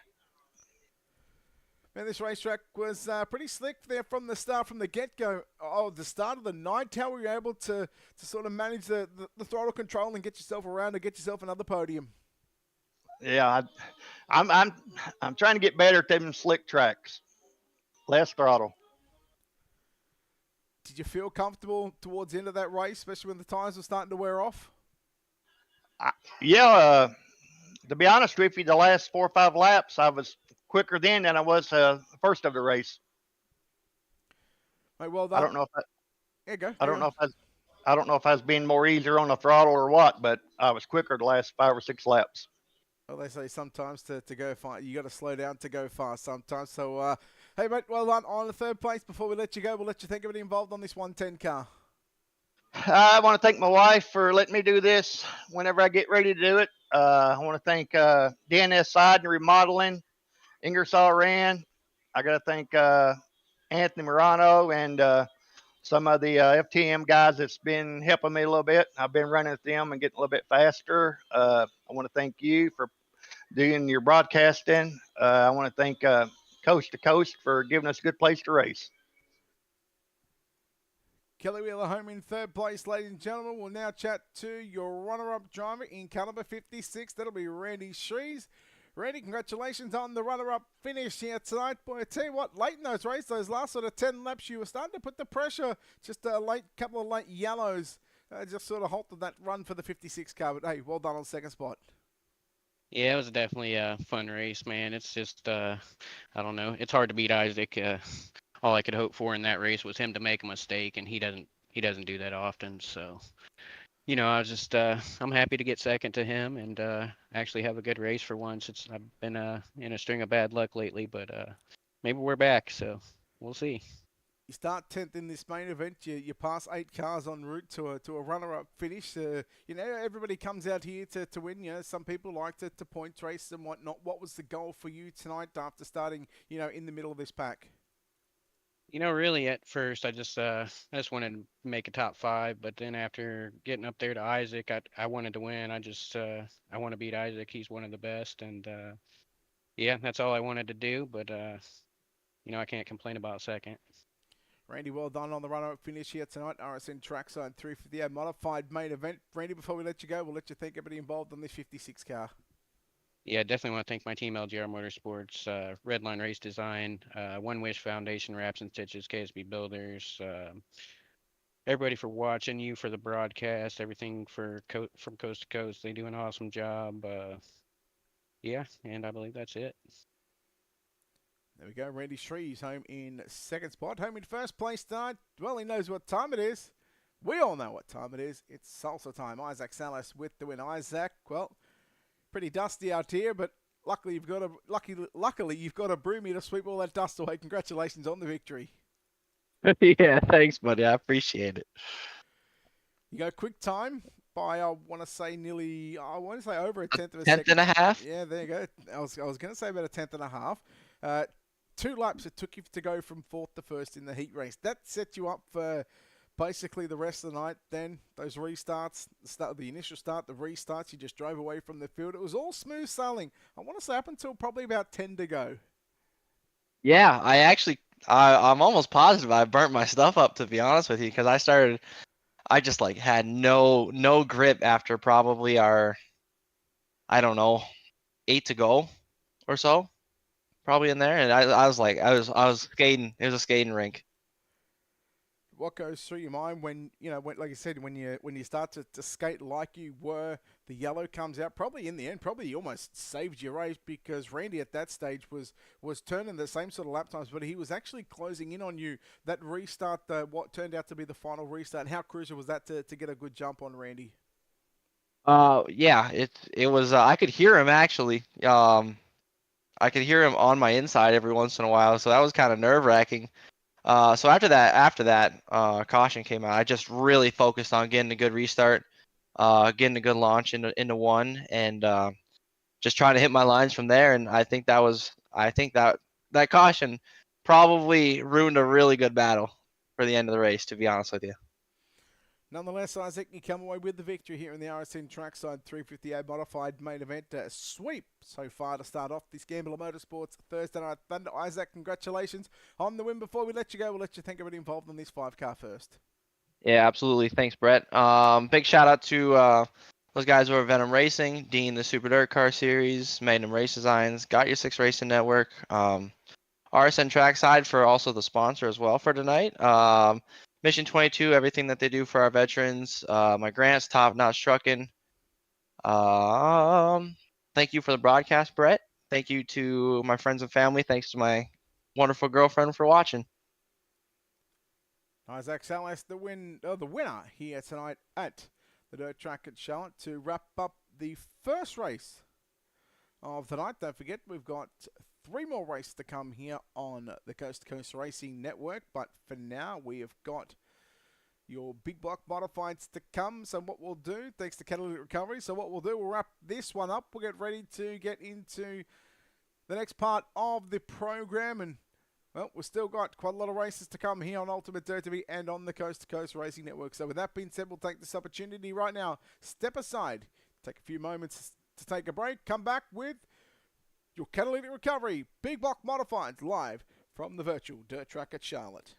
[SPEAKER 1] Man, this racetrack was pretty slick there from the start, from the get-go. Oh, the start of the night, how were you able to sort of manage the throttle control and get yourself around and get yourself another podium?
[SPEAKER 3] Yeah, I'm trying to get better at them slick tracks. Less throttle.
[SPEAKER 1] Did you feel comfortable towards the end of that race, especially when the tires were starting to wear off?
[SPEAKER 3] Yeah, to be honest with you, the last 4 or 5 laps, I was quicker then than I was the first of the race.
[SPEAKER 1] Mate, well done.
[SPEAKER 3] I don't know if I don't know if I was being more easier on the throttle or what, but I was quicker the last 5 or 6 laps.
[SPEAKER 1] Well, they say sometimes to go fast, you got to slow down to go fast sometimes. So, hey, mate, well done on the 3rd place. Before we let you go, we'll let you think of it involved on this 110 car.
[SPEAKER 3] I want to thank my wife for letting me do this whenever I get ready to do it. I want to thank DNS Side and Remodeling, Ingersoll Rand. I got to thank Anthony Morano and some of the FTM guys that's been helping me a little bit. I've been running with them and getting a little bit faster. I want to thank you for doing your broadcasting. I want to thank Coast to Coast for giving us a good place to race.
[SPEAKER 1] Kelly Wheeler home in 3rd place, ladies and gentlemen. We'll now chat to your runner-up driver in car number 56. That'll be Randy Shreves. Randy, congratulations on the runner-up finish here tonight. Boy, I tell you what, late in those races, those last sort of 10 laps, you were starting to put the pressure. Just a couple of late yellows just sort of halted that run for the 56 car. But hey, well done on 2nd spot.
[SPEAKER 4] Yeah, it was definitely a fun race, man. It's just, I don't know. It's hard to beat Isaac. All I could hope for in that race was him to make a mistake, and he doesn't do that often. So, I was just, I'm happy to get second to him and actually have a good race for once. I've been in a string of bad luck lately, but maybe we're back. So we'll see.
[SPEAKER 1] You start 10th in this main event. You pass 8 cars en route to a runner-up finish. Everybody comes out here to win. Some people like to point race and whatnot. What was the goal for you tonight after starting, in the middle of this pack?
[SPEAKER 4] Really at first I just wanted to make a top 5, but then after getting up there to Isaac, I wanted to win. I want to beat Isaac. He's one of the best, and yeah, that's all I wanted to do. But I can't complain about second.
[SPEAKER 1] Randy, well done on the runner-up finish here tonight. RSN Trackside 3 for the modified main event. Randy, before we let you go, we'll let you thank everybody involved on this 56 car.
[SPEAKER 4] Yeah, definitely want to thank my team, LGR Motorsports, Redline Race Design, One Wish Foundation, Wraps and Stitches, KSB Builders, everybody for watching, you for the broadcast, everything from coast to coast. They do an awesome job. Yeah, and I believe that's it.
[SPEAKER 1] There we go. Randy Shreves home in 2nd spot. Home in 1st place tonight. Well, he knows what time it is. We all know what time it is. It's salsa time. Isaac Salas with the win. Isaac, well, pretty dusty out here, but luckily you've got a broomie to sweep all that dust away. Congratulations on the victory.
[SPEAKER 5] Yeah, thanks, buddy. I appreciate it.
[SPEAKER 1] You go quick time by I want to say over a tenth of a
[SPEAKER 5] Tenth
[SPEAKER 1] second.
[SPEAKER 5] and a half.
[SPEAKER 1] Yeah, there you go. I was going to say about a tenth and a half. 2 laps it took you to go from 4th to 1st in the heat race. That set you up for basically the rest of the night. Then those restarts, the initial start, the restarts, you just drove away from the field. It was all smooth sailing. I want to say up until probably about 10 to go.
[SPEAKER 5] Yeah, I'm almost positive I burnt my stuff up, to be honest with you, because I just like had no grip after probably our, I don't know, 8 to go or so, probably in there, and I was like, I was skating. It was a skating rink.
[SPEAKER 1] What goes through your mind when, like I said, when you start to skate like you were, the yellow comes out. Probably in the end, probably you almost saved your race, because Randy at that stage was turning the same sort of lap times, but he was actually closing in on you. That restart, what turned out to be the final restart, how crucial was that to get a good jump on Randy?
[SPEAKER 5] Yeah, it was. I could hear him actually. I could hear him on my inside every once in a while, so that was kind of nerve-wracking. So after that, caution came out. I just really focused on getting a good restart, getting a good launch into one, and just trying to hit my lines from there. And I think that caution probably ruined a really good battle for the end of the race, to be honest with you.
[SPEAKER 1] Nonetheless, Isaac, you come away with the victory here in the RSN Trackside 350A Modified Main Event. Sweep so far to start off this Gambler Motorsports Thursday Night Thunder. Isaac, congratulations on the win. Before we let you go, we'll let you thank everybody involved in this 5-car first.
[SPEAKER 5] Yeah, absolutely. Thanks, Brett. Big shout out to those guys over at Venom Racing, Dean, the Super Dirt Car Series, Magnum Race Designs, Got Your 6 Racing Network, RSN Trackside for also the sponsor as well for tonight. Mission 22, everything that they do for our veterans. My grants, Top Notch Trucking. Thank you for the broadcast, Brett. Thank you to my friends and family. Thanks to my wonderful girlfriend for watching.
[SPEAKER 1] Isaac Salas, the winner here tonight at the Dirt Track at Charlotte to wrap up the first race of the night. Don't forget, we've got 3 more races to come here on the Coast to Coast Racing Network, but for now we have got your big block modifieds to come. So what we'll do, thanks to Catalytic Recovery, we'll wrap this one up. We'll get ready to get into the next part of the program, and well, we've still got quite a lot of races to come here on Ultimate Dirt TV and on the Coast to Coast Racing Network. So with that being said, we'll take this opportunity right now, step aside, take a few moments to take a break, come back with your Catalytic Recovery Big Block Modifieds live from the virtual Dirt Track at Charlotte.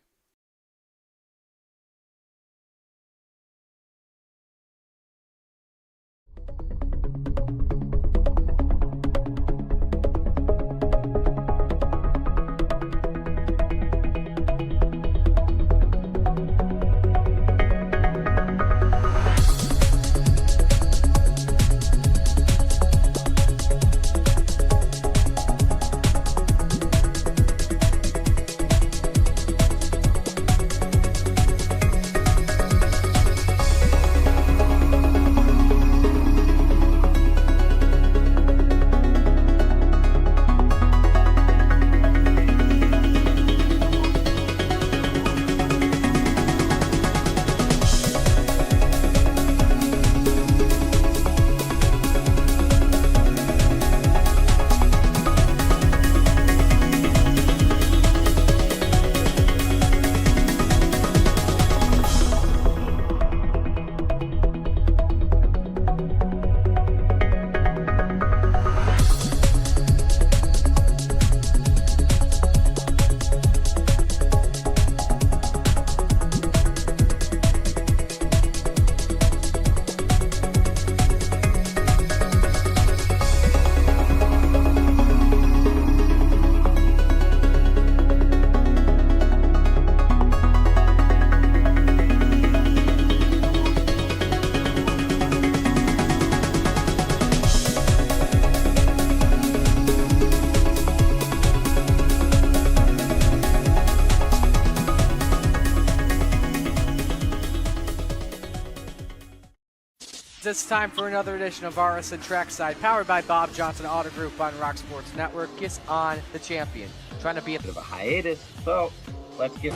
[SPEAKER 2] It's time for another edition of RSN Trackside, powered by Bob Johnson Auto Group on Rock Sports Network. Kiss on the champion. Trying to be a bit of a hiatus, so let's get.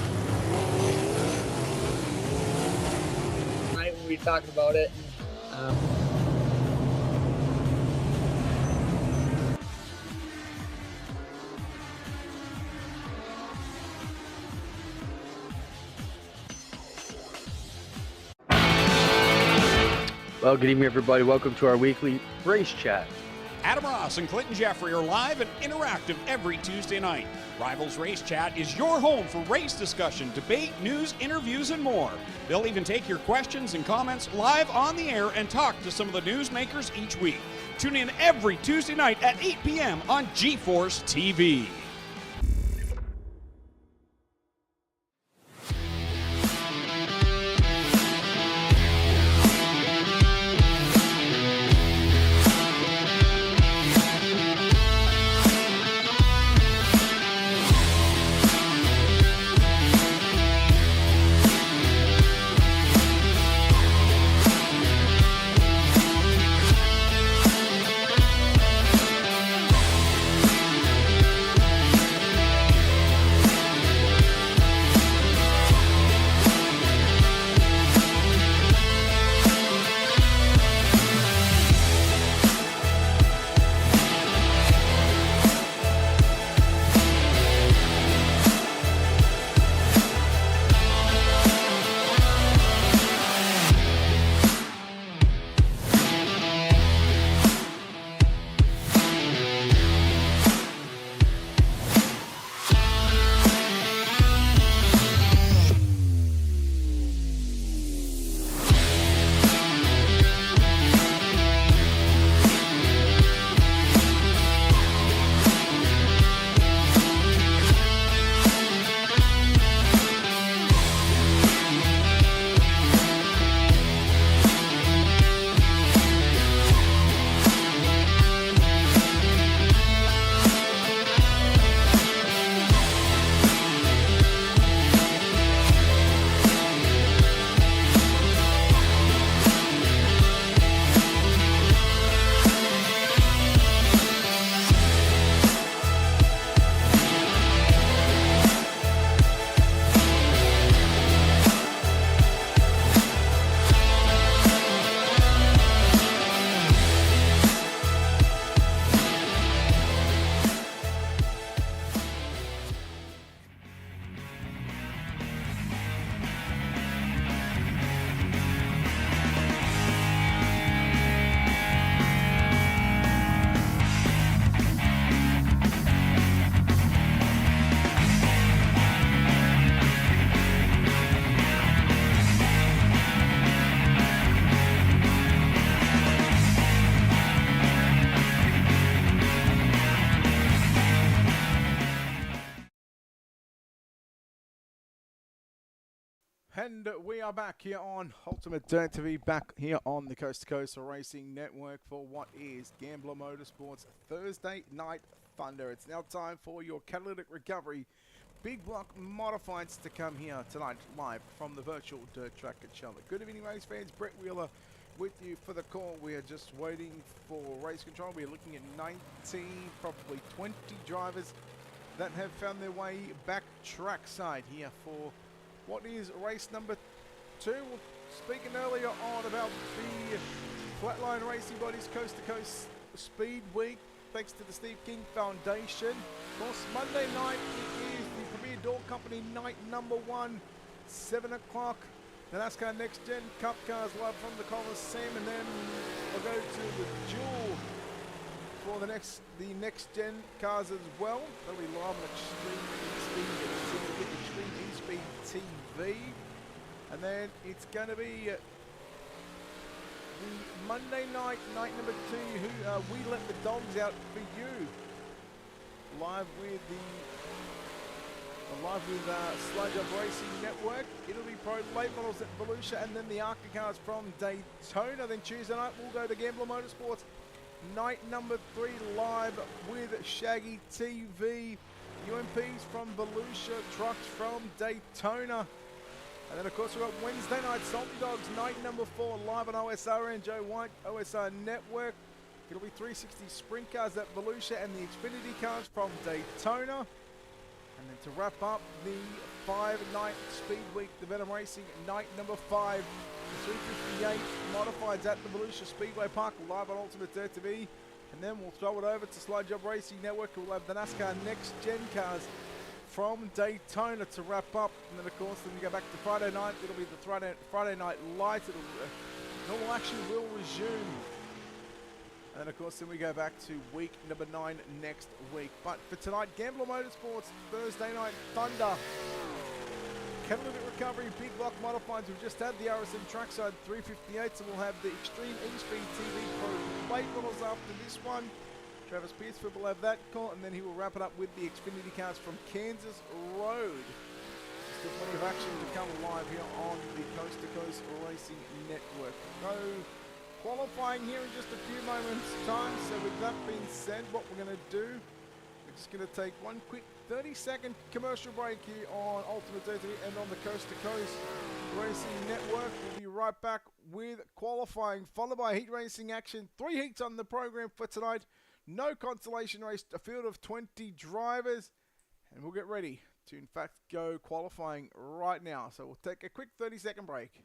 [SPEAKER 2] Right, we'll be talking about it.
[SPEAKER 6] Well, good evening, everybody. Welcome to our weekly race chat.
[SPEAKER 7] Adam Ross and Clinton Jeffrey are live and interactive every Tuesday night. Rivals Race Chat is your home for race discussion, debate, news, interviews, and more. They'll even take your questions and comments live on the air and talk to some of the newsmakers each week. Tune in every Tuesday night at 8 p.m. on GeForce TV.
[SPEAKER 1] And we are back here on Ultimate Dirt TV, back here on the Coast to Coast Racing Network for what is Gambler Motorsports Thursday Night Thunder. It's now time for your catalytic recovery big block modifieds to come here tonight live from the virtual dirt track at Charlotte. Good evening, race fans. Brett Wheeler with you for the call. We are just waiting for race control. We are looking at 19, probably 20 drivers that have found their way back trackside here for what is race number 2. Well, speaking earlier on about the Flatline Racing Bodies Coast to Coast Speed Week, thanks to the Steve King Foundation. Of course, Monday night it is the Premier Door Company night number 1, 7 o'clock. The NASCAR Next Gen Cup Cars live from the Coliseum, and then we'll go to the Jewel for the next gen cars as well. That'll be live on Extreme E-Speed TV. And then it's going to be the Monday night number 2, who We Let the Dogs Out for You. Live with Sludge Up Racing Network. It'll be pro late models at Volusia, and then the ARCA cars from Daytona. Then Tuesday night we'll go to Gambler Motorsports night number 3 live with Shaggy TV. UMPs from Volusia, trucks from Daytona. And then of course we've got Wednesday night Salty Dogs night number 4 live on OSR and Joe White OSR Network. It'll be 360 sprint cars at Volusia and the Xfinity cars from Daytona. And then to wrap up the 5-night Speed Week, the Venom Racing night number 5, the 358 modifieds at the Volusia Speedway Park live on Ultimate Dirt TV. And then we'll throw it over to Slide Job Racing Network. We'll have the NASCAR Next Gen cars from Daytona to wrap up. And then of course, then we go back to Friday night. It'll be the Friday Night Lights. It'll Normal action will resume. And of course, then we go back to week number 9 next week. But for tonight, Gambler Motorsports, Thursday Night Thunder. Catalytic Recovery, Big Block Modifieds. We've just had the RSM Trackside 358, so we'll have the Extreme E-Speed TV Pro late models after this one. Travis Pierceford will have that call, and then he will wrap it up with the Xfinity cars from Kansas Road. Still plenty of action to come live here on the Coast to Coast Racing Network. No qualifying here in just a few moments' time. So with that being said, what we're going to do, we're just going to take one quick 30-second commercial break here on Ultimate TV and on the Coast to Coast Racing Network. We'll be right back with qualifying, followed by heat racing action. 3 heats on the program for tonight. No consolation race, a field of 20 drivers, and we'll get ready to, in fact, go qualifying right now. So we'll take a quick 30-second break.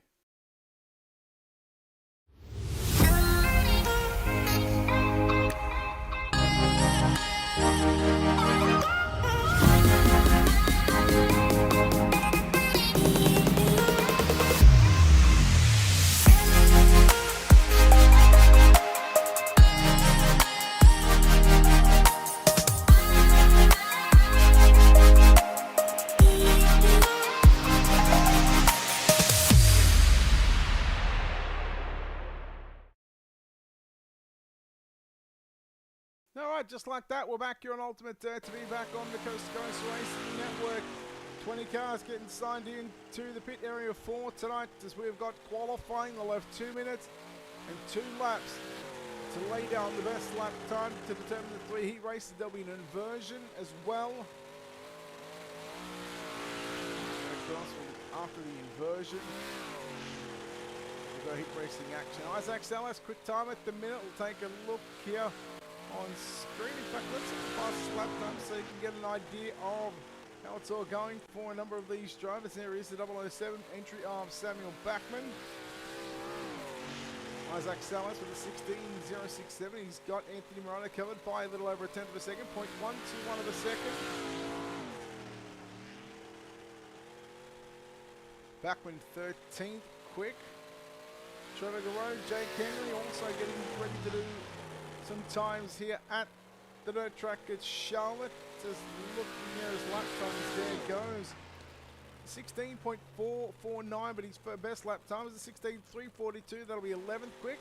[SPEAKER 1] Alright, just like that, we're back here on Ultimate TV, back on the Coast to Coast Racing Network. 20 cars getting signed in to the pit area for tonight as we've got qualifying. They'll have 2 minutes and 2 laps to lay down the best lap time to determine the 3 heat races. There'll be an inversion as well. Of course, after the inversion, we've got heat racing action. Isaac Salas, quick time at the minute. We'll take a look here on screen. In fact, let's see the fastest lap time so you can get an idea of how it's all going for a number of these drivers. There is the 007 entry of Samuel Backman. Isaac Salas with a 16.067. He's got Anthony Morano covered by a little over a tenth of a second, 0.121 of a second. Backman 13th, quick. Trevor Garone, Jake Henry also getting ready to do some times here at the dirt track at Charlotte. Just looking there as lap times, there goes 16.449, but his best lap time is a 16.342. That'll be 11th quick.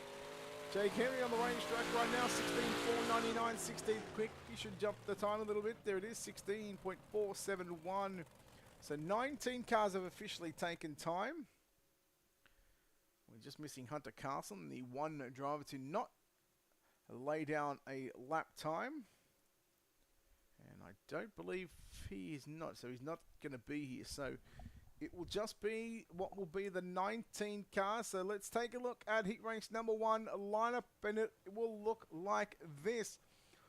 [SPEAKER 1] Jake Henry on the racetrack right now, 16.499, 16th quick. He should jump the time a little bit. There it is, 16.471. So 19 cars have officially taken time. We're just missing Hunter Carlson, the one driver to not lay down a lap time. And I don't believe he is not, so he's not going to be here. So it will just be what will be the 19 cars. So let's take a look at heat race number 1 lineup, and it will look like this.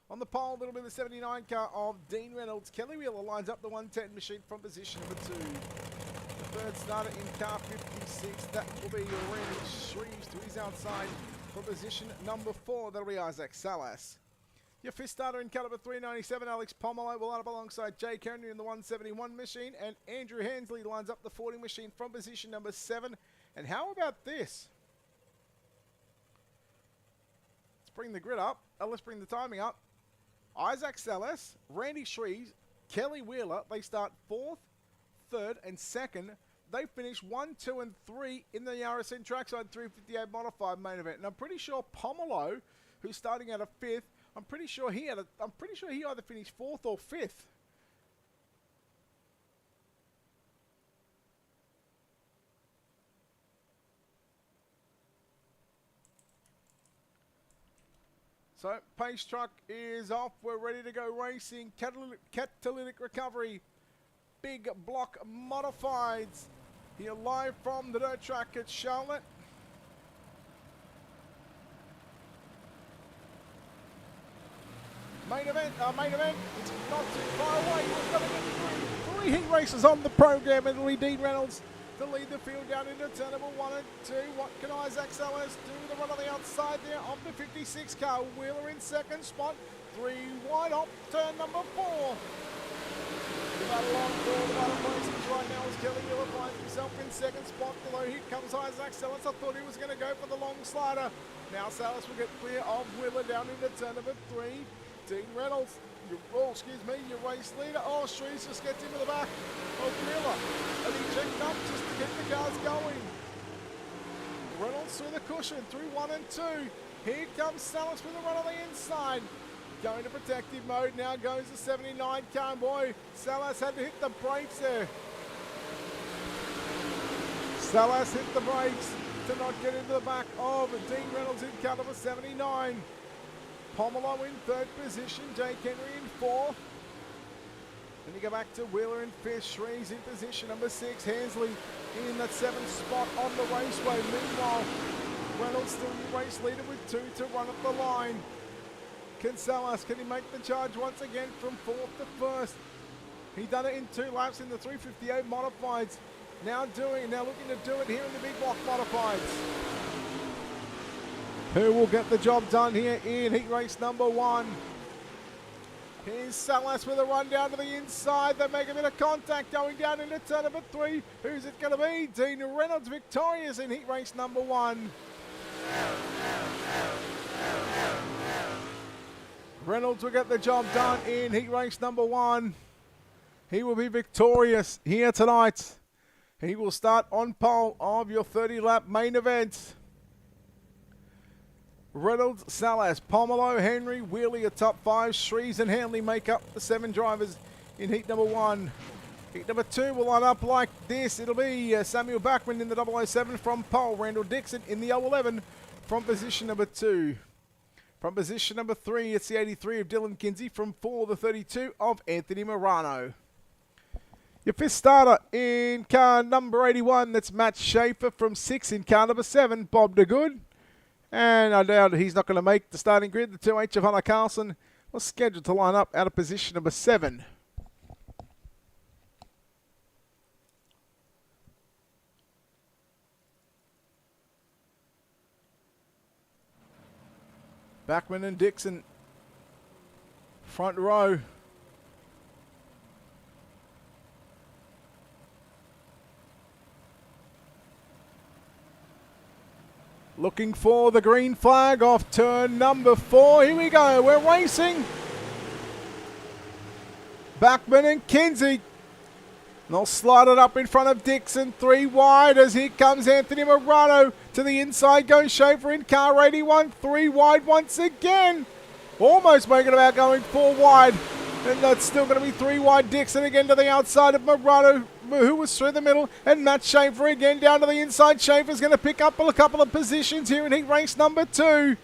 [SPEAKER 1] On the pole, it'll be the 79 car of Dean Reynolds. Kelly Wheeler lines up the 110 machine from position number 2. The third starter in car 56, that will be Randy Shreves to his outside for position number 4. That'll be Isaac Salas. Your fifth starter in car number 397, Alex Pomelo, will line up alongside Jake Henry in the 171 machine, and Andrew Hensley lines up the 40 machine from position number 7. And how about this? Let's bring the grid up. Let's bring the timing up. Isaac Salas, Randy Shreves, Kelly Wheeler, they start 4th, 3rd, and 2nd. They finish 1, 2, and 3 in the RSN Trackside 358 Modified main event. And I'm pretty sure Pomelo, who's starting at a 5th, I'm pretty sure he either finished 4th or 5th. So, pace truck is off. We're ready to go racing. Catalytic recovery. Big block modifieds. Here live from the dirt track at Charlotte. Main event. It's not too far away. We're going to get through 3 heat races on the program. It'll be Dean Reynolds to lead the field down into turn number 1 and 2. What can Isaac Salas do with the run on the outside there of the 56 car? Wheeler in 2nd spot. 3 wide off turn number 4. Battle on for the bottom places right now as Kelly Miller finds himself in second spot. Below here comes Isaac Salas. I thought he was going to go for the long slider. Now Salas will get clear of Wheeler down into turn number 3. Dean Reynolds, your race leader. Oh, Shreves just gets into the back of Wheeler. And he checked up just to get the cars going. Reynolds through the cushion, through 1 and 2. Here comes Salas with a run on the inside. Going to protective mode, now goes the 79 car. And boy, Salas had to hit the brakes there. Salas hit the brakes to not get into the back of Dean Reynolds in car number 79. Pomelo in 3rd position, Jake Henry in 4th. Then you go back to Wheeler and Fish. Shreves in position number 6. Hansley in that 7th spot on the raceway. Meanwhile, Reynolds still your race leader with 2 to run up the line. Consolation, can he make the charge once again from 4th to 1st? He done it in 2 laps in the 358 modifieds. Now looking to do it here in the big block modifieds. Who will get the job done here in heat race number 1? Here's Salas with a run down to the inside. They make a bit of contact going down into turn number 3. Who's it going to be? Dean Reynolds victorious in heat race number 1. Reynolds will get the job done in heat race number 1. He will be victorious here tonight. He will start on pole of your 30-lap main event. Reynolds, Salas, Pomelo, Henry, Wheeler, your top 5. Shreves and Hanley make up the 7 drivers in heat number 1. Heat number 2 will line up like this. It'll be Samuel Bachman in the 007 from pole. Randall Dixon in the 011 from position number 2. From position number 3, it's the 83 of Dylan Kinsey. From 4, the 32 of Anthony Morano. Your 5th starter in car number 81, that's Matt Schaefer. From 6 in car number 7, Bob DeGood. And I doubt he's not going to make the starting grid. The 2H of Hunter Carlson was scheduled to line up out of position number 7. Bachman and Dixon, front row. Looking for the green flag off turn number 4. Here we go. We're racing. Bachman and Kinsey. They'll slide it up in front of Dixon. 3 wide as here comes Anthony Morano. To the inside goes Schaefer in car 81. 3 wide once again. Almost making about going 4 wide. And that's still going to be 3 wide. Dixon again to the outside of Morano, who was through the middle, and Matt Schaefer again down to the inside. Schaefer's going to pick up a couple of positions here in heat race number 2.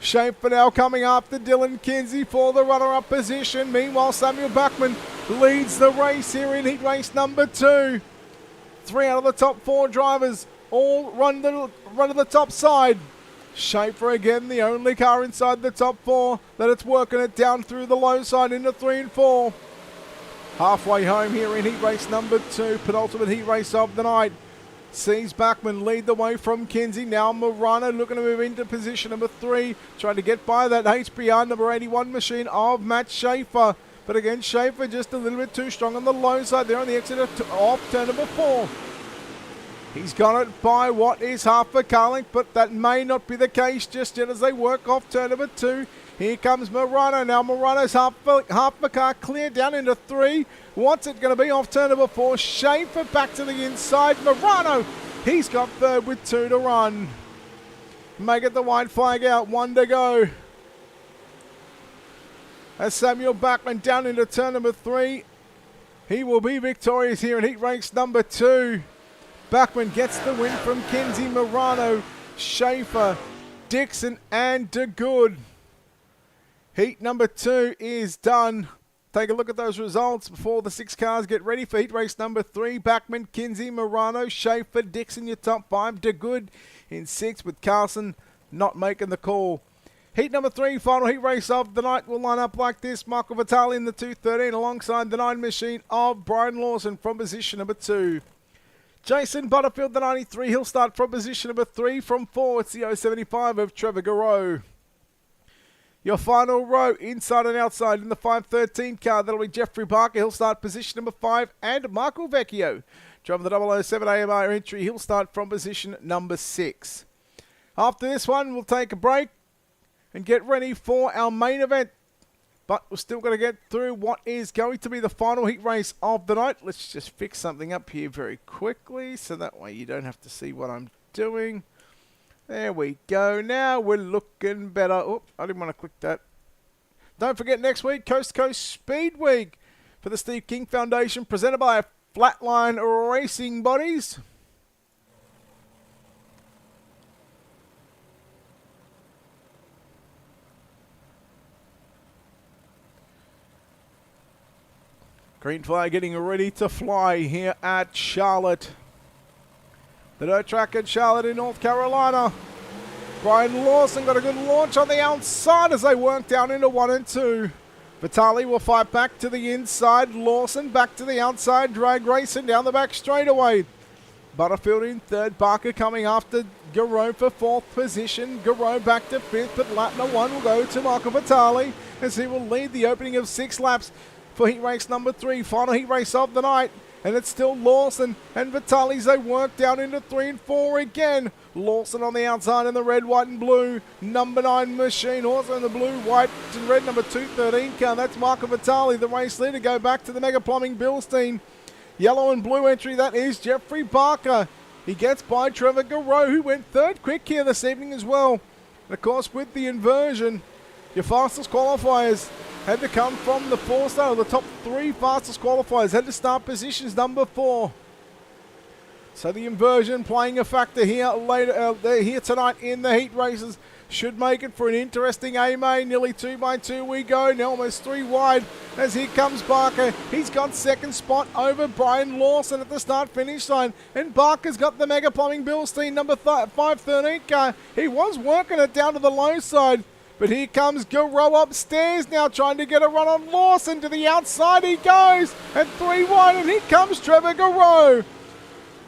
[SPEAKER 1] Schaefer now coming after Dylan Kinsey for the runner-up position. Meanwhile, Samuel Bachman leads the race here in heat race number 2. 3 out of the top 4 drivers all run to the top side. Schaefer again, the only car inside the top 4 that it's working it down through the low side into 3 and 4. Halfway home here in heat race number 2, penultimate heat race of the night. Sees Bachman lead the way from Kinsey. Now Morano looking to move into position number 3, trying to get by that HBR number 81 machine of Matt Schaefer. But again, Schaefer just a little bit too strong on the low side there on the exit off turn number 4. He's got it by what is half a car length, but that may not be the case just yet as they work off turn number 2. Here comes Morano. Now Morano's half a car clear down into 3. What's it going to be off turn number 4? Schaefer back to the inside. Morano, he's got 3rd with 2 to run. Make it the white flag out. 1 to go. As Samuel Bachman down into turn number 3. He will be victorious here in heat race number 2. Bachman gets the win from Kinsey, Morano, Schaefer, Dixon and DeGood. Heat number 2 is done. Take a look at those results before the 6 cars get ready for heat race number 3. Bachman, Kinsey, Morano, Schaefer, Dixon, your top 5. DeGood in 6th with Carlson not making the call. Heat number 3, final heat race of the night will line up like this. Michael Vitale in the 213 alongside the 9 machine of Brian Lawson from position number 2. Jason Butterfield, the 93, he'll start from position number 3. From 4, it's the 075 of Trevor Garreau. Your final row, inside and outside in the 513 car. That'll be Jeffrey Barker. He'll start position number 5. And Michael Vecchio, driving the 007 AMR entry. He'll start from position number 6. After this one, we'll take a break and get ready for our main event. But we're still going to get through what is going to be the final heat race of the night. Let's just fix something up here very quickly so that way you don't have to see what I'm doing. There we go. Now we're looking better. Oh, I didn't want to click that. Don't forget next week, Coast to Coast Speed Week for the Steve King Foundation, presented by Flatline Racing Bodies. Green flag getting ready to fly here at Charlotte. The dirt track at Charlotte in North Carolina. Brian Lawson got a good launch on the outside as they work down into 1 and 2. Vitali will fight back to the inside. Lawson back to the outside. Drag racing down the back straightaway. Butterfield in third. Barker coming after Garreau for 4th position. Garreau back to 5th, but lap number 1 will go to Michael Vitali as he will lead the opening of 6 laps for heat race number 3, final heat race of the night. And it's still Lawson and Vitali as they work down into 3 and 4 again. Lawson on the outside in the red, white and blue. Number 9 Machine, also in the blue, white and red number 213 car. That's Michael Vitali, the race leader. Go back to the Mega Plumbing Bilstein. Yellow and blue entry, that is Jeffrey Barker. He gets by Trevor Garreau, who went 3rd quick here this evening as well. And of course, with the inversion, your fastest qualifiers had to come from the 4-star. The top 3 fastest qualifiers had to start positions number 4. So the inversion playing a factor here here tonight in the heat races should make it for an interesting AMA. Nearly 2x2 we go. Now almost 3 wide as here comes Barker. He's got 2nd spot over Brian Lawson at the start-finish line. And Barker's got the Mega Plumbing Bilstein number 513 car. He was working it down to the low side. But here comes Garreau upstairs now, trying to get a run on Lawson. To the outside he goes, and 3 wide, and here comes Trevor Garreau.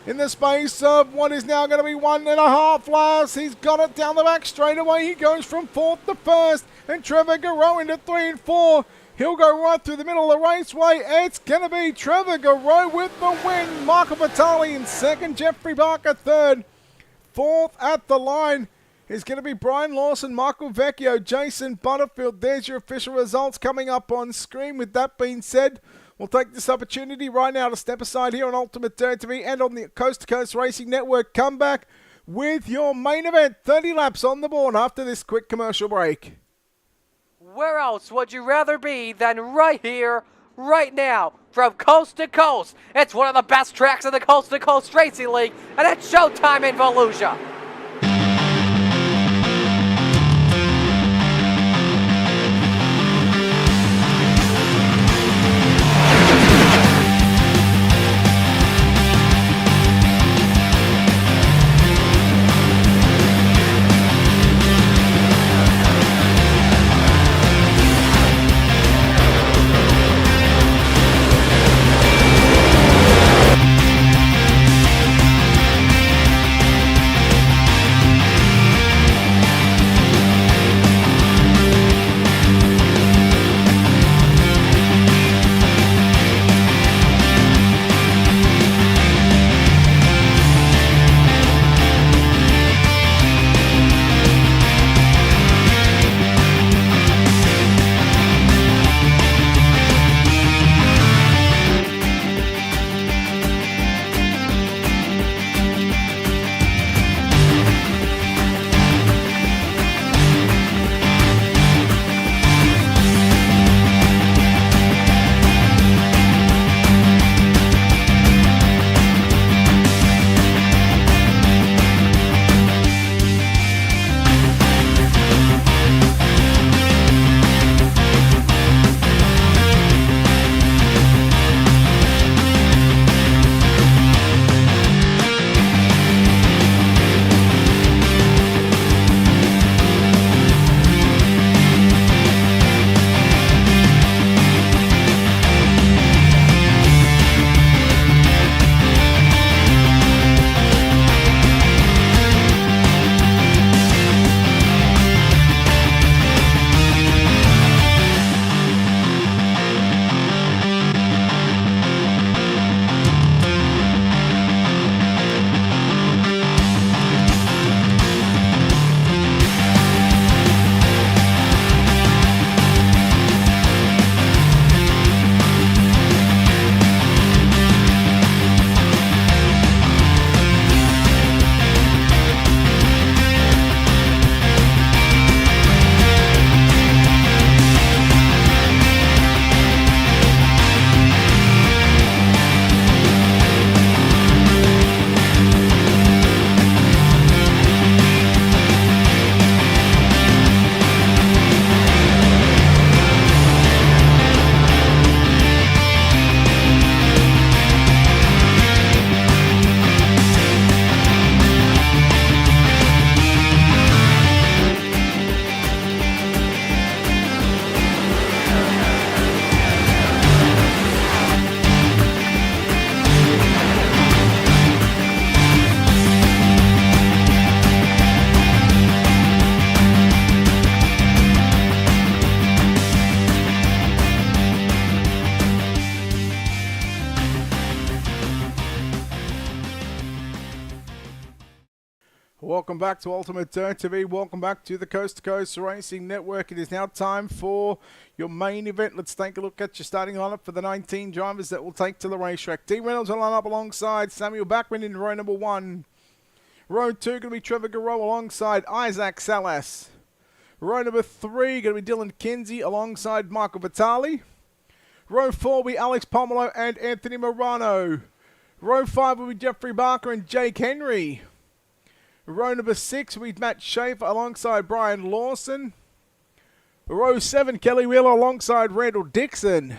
[SPEAKER 1] In the space of what is now going to be 1.5 laps, he's got it down the back straight away. He goes from 4th to 1st, and Trevor Garreau into 3 and 4. He'll go right through the middle of the raceway. It's going to be Trevor Garreau with the win. Michael Vitali in 2nd, Jeffrey Barker 3rd. 4th at the line is going to be Brian Lawson, Michael Vecchio, Jason Butterfield. There's your official results coming up on screen. With that being said, we'll take this opportunity right now to step aside here on Ultimate Dirt TV and on the Coast to Coast Racing Network. Come back with your main event. 30 laps on the board after this quick commercial break.
[SPEAKER 2] Where else would you rather be than right here, right now, from coast to coast? It's one of the best tracks in the Coast to Coast Racing League, and it's showtime in Volusia.
[SPEAKER 1] Welcome back to Ultimate Dirt TV. Welcome back to the Coast to Coast Racing Network. It is now time for your main event. Let's take a look at your starting lineup for the 19 drivers that will take to the racetrack. Dean Reynolds will line up alongside Samuel Backman in row number 1. Row 2 going to be Trevor Garreau alongside Isaac Salas. Row number 3 going to be Dylan Kinsey alongside Michael Vitale. Row 4 will be Alex Pomelo and Anthony Morano. Row 5 will be Jeffrey Barker and Jake Henry. Row number 6 will be Matt Schaefer alongside Brian Lawson. Row 7, Kelly Wheeler alongside Randall Dixon.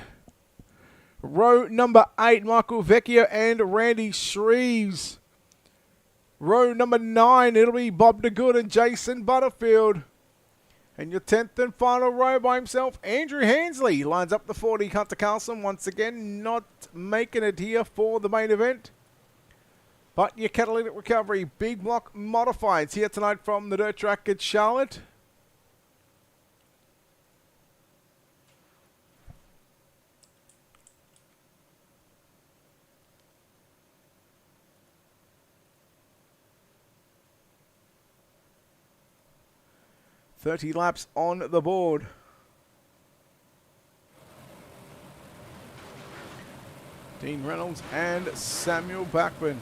[SPEAKER 1] Row number 8, Michael Vecchio and Randy Shreves. Row number 9, it'll be Bob DeGood and Jason Butterfield. And your 10th and final row by himself, Andrew Hansley lines up the 40. Hunter Carlson once again not making it here for the main event. But your catalytic recovery, big block modifieds here tonight from the dirt track at Charlotte. .30 laps on the board. Dean Reynolds and Samuel Backman.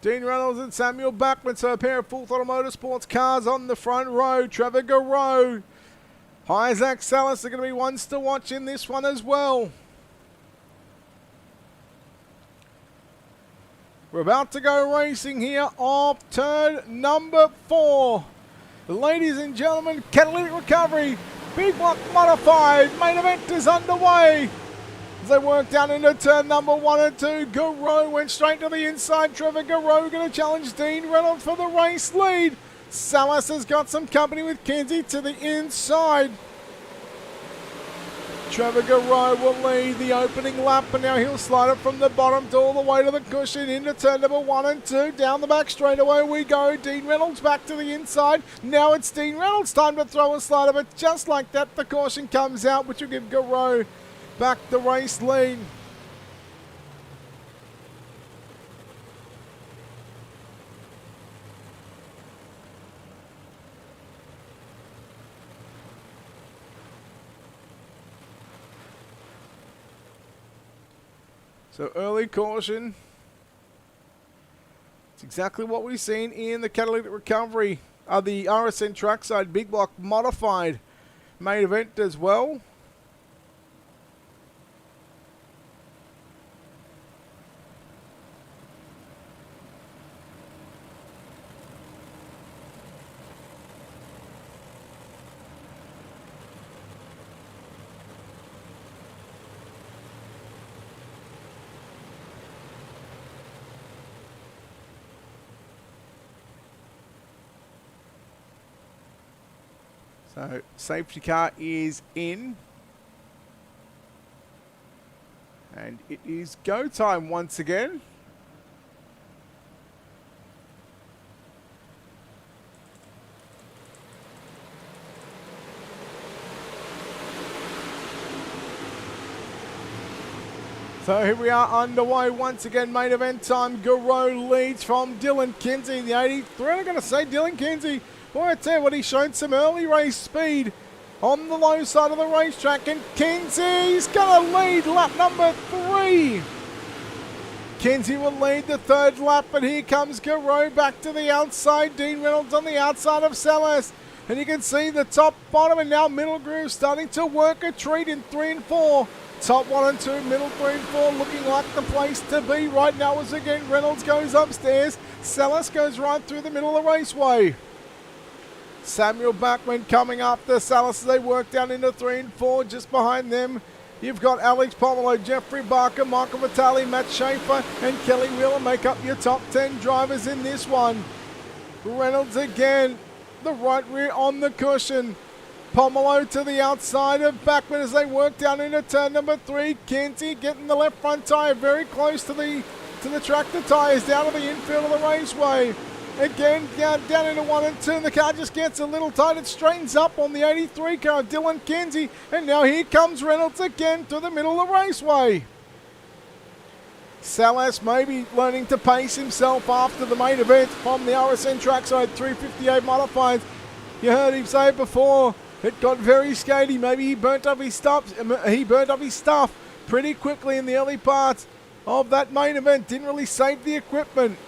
[SPEAKER 1] Dean Reynolds and Samuel Backman, so a pair of Full Throttle Motorsports cars on the front row. Trevor Garreau, Isaac Salas are going to be ones to watch in this one as well. We're about to go racing here off turn number 4. Ladies and gentlemen, catalytic recovery, big block modified, main event is underway. As they work down into turn number 1 and 2, Garreau went straight to the inside. Trevor Garreau going to challenge Dean Reynolds for the race lead. Salas has got some company with Kinsey to the inside. Trevor Garreau will lead the opening lap, and now he'll slide it from the bottom to all the way to the cushion into turn number 1 and 2. Down the back straightaway we go. Dean Reynolds back to the inside. Now it's Dean Reynolds' time to throw and slide it, but just like that, the caution comes out, which will give Garreau back the race lead. So early caution. It's exactly what we've seen in the catalytic recovery of the RSN trackside big block modified main event as well. So safety car is in. And it is go time once again. So here we are underway once again, main event time. Garreau leads from Dylan Kinsey, the 83. I'm going to say Dylan Kinsey. Boy, I tell you what, he's shown some early race speed on the low side of the racetrack, and Kinsey's going to lead lap number 3. Kinsey will lead the 3rd lap, and here comes Garreau back to the outside. Dean Reynolds on the outside of Salas, and you can see the top, bottom, and now middle groove starting to work a treat in 3 and 4. Top 1 and 2, middle 3 and 4 looking like the place to be right now as again Reynolds goes upstairs. Salas goes right through the middle of the raceway. Samuel Backman coming after Salas as they work down into 3 and 4. Just behind them, you've got Alex Pomelo, Jeffrey Barker, Michael Vitale, Matt Schaefer, and Kelly Wheeler make up your top 10 drivers in this one. Reynolds again, the right rear on the cushion. Pomelo to the outside of Backman as they work down into turn number 3. Kinsey getting the left front tyre very close to the tractor tyres down to the infield of the raceway. Again, down into 1 and 2, and the car just gets a little tight. It straightens up on the 83 car, Dylan Kinsey, and now here comes Reynolds again to the middle of the raceway. Salas maybe learning to pace himself after the main event from the RSN trackside 358 modifieds. You heard him say it before. It got very skaty. Maybe he burnt up his stuff. Pretty quickly in the early parts of that main event. Didn't really save the equipment.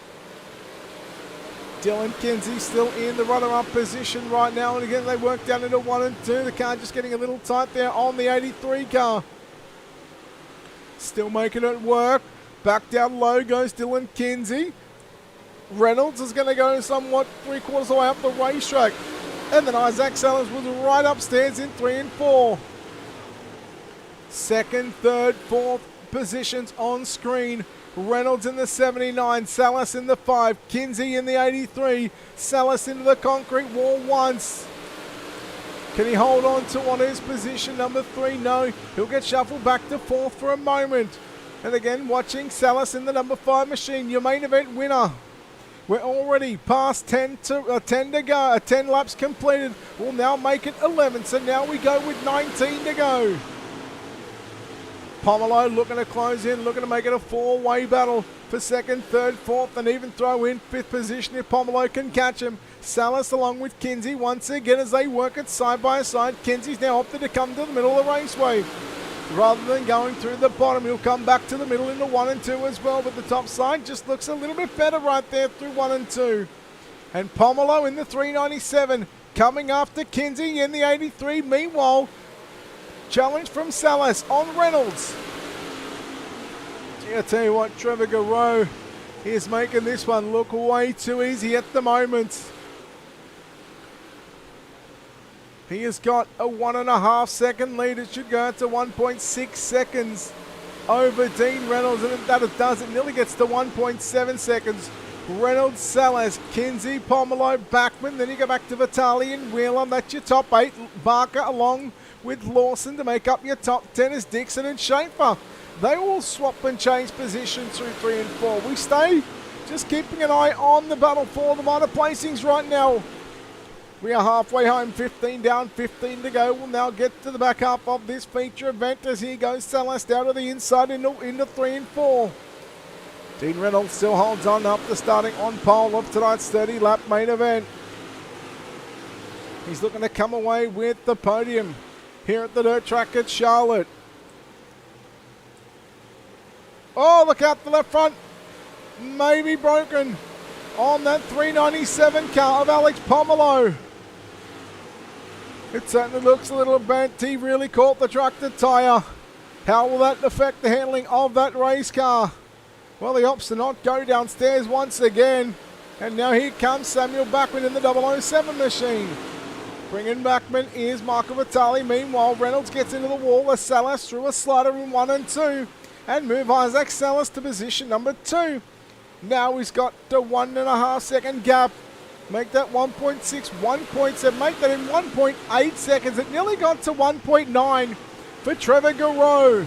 [SPEAKER 1] Dylan Kinsey still in the runner-up position right now, and again they work down into 1 and 2. The car just getting a little tight there on the 83 car. Still making it work. Back down low goes Dylan Kinsey. Reynolds is going to go somewhat 3/4 of the way up the racetrack. And then Isaac Sellers was right upstairs in 3 and 4. Second, third, fourth positions on screen. Reynolds in the 79, Salas in the 5, Kinsey in the 83, Salas into the concrete wall once. Can he hold on to his position, number 3? No, he'll get shuffled back to 4th for a moment. And again, watching Salas in the number 5 machine, your main event winner. We're already past 10 to go, 10 laps completed. We'll now make it 11, so now we go with 19 to go. Pomelo looking to close in, looking to make it a 4-way battle for 2nd, 3rd, 4th, and even throw in 5th position if Pomelo can catch him. Salas along with Kinsey once again as they work it side by side. Kinsey's now opted to come to the middle of the raceway. Rather than going through the bottom, he'll come back to the middle into 1 and 2 as well, but the top side just looks a little bit better right there through 1 and 2. And Pomelo in the 397 coming after Kinsey in the 83. Meanwhile, challenge from Salas on Reynolds. Gee, I tell you what, Trevor Garreau is making this one look way too easy at the moment. He has got a 1.5 second lead. It should go out to 1.6 seconds over Dean Reynolds, and that it does. It nearly gets to 1.7 seconds. Reynolds, Salas, Kinsey, Pomelo, Backman. Then you go back to Vitali and Wheeler. That's your top 8. Barker along with Lawson to make up your top 10 is Dixon and Schaefer. They will swap and change positions through 3 and 4. We stay just keeping an eye on the battle for the minor placings right now. We are halfway home, 15 down, 15 to go. We'll now get to the back half of this feature event as here goes Salas down to the inside into 3 and 4. Dean Reynolds still holds on up to starting on pole of tonight's 30-lap main event. He's looking to come away with the podium here at the dirt track at Charlotte. Oh, look out the left front. Maybe broken on that 397 car of Alex Pomelo. It certainly looks a little bent. He really caught the tractor tyre. How will that affect the handling of that race car? Well, he opts to not go downstairs once again. And now here comes Samuel Backman in the 007 machine. Bringing Backman is Marco Vitali. Meanwhile, Reynolds gets into the wall as Salas through a slider in 1 and 2. And move Isaac Salas to position number 2. Now he's got a 1.5 second gap. Make that 1.6, 1.7, make that in 1.8 seconds. It nearly got to 1.9 for Trevor Garreau.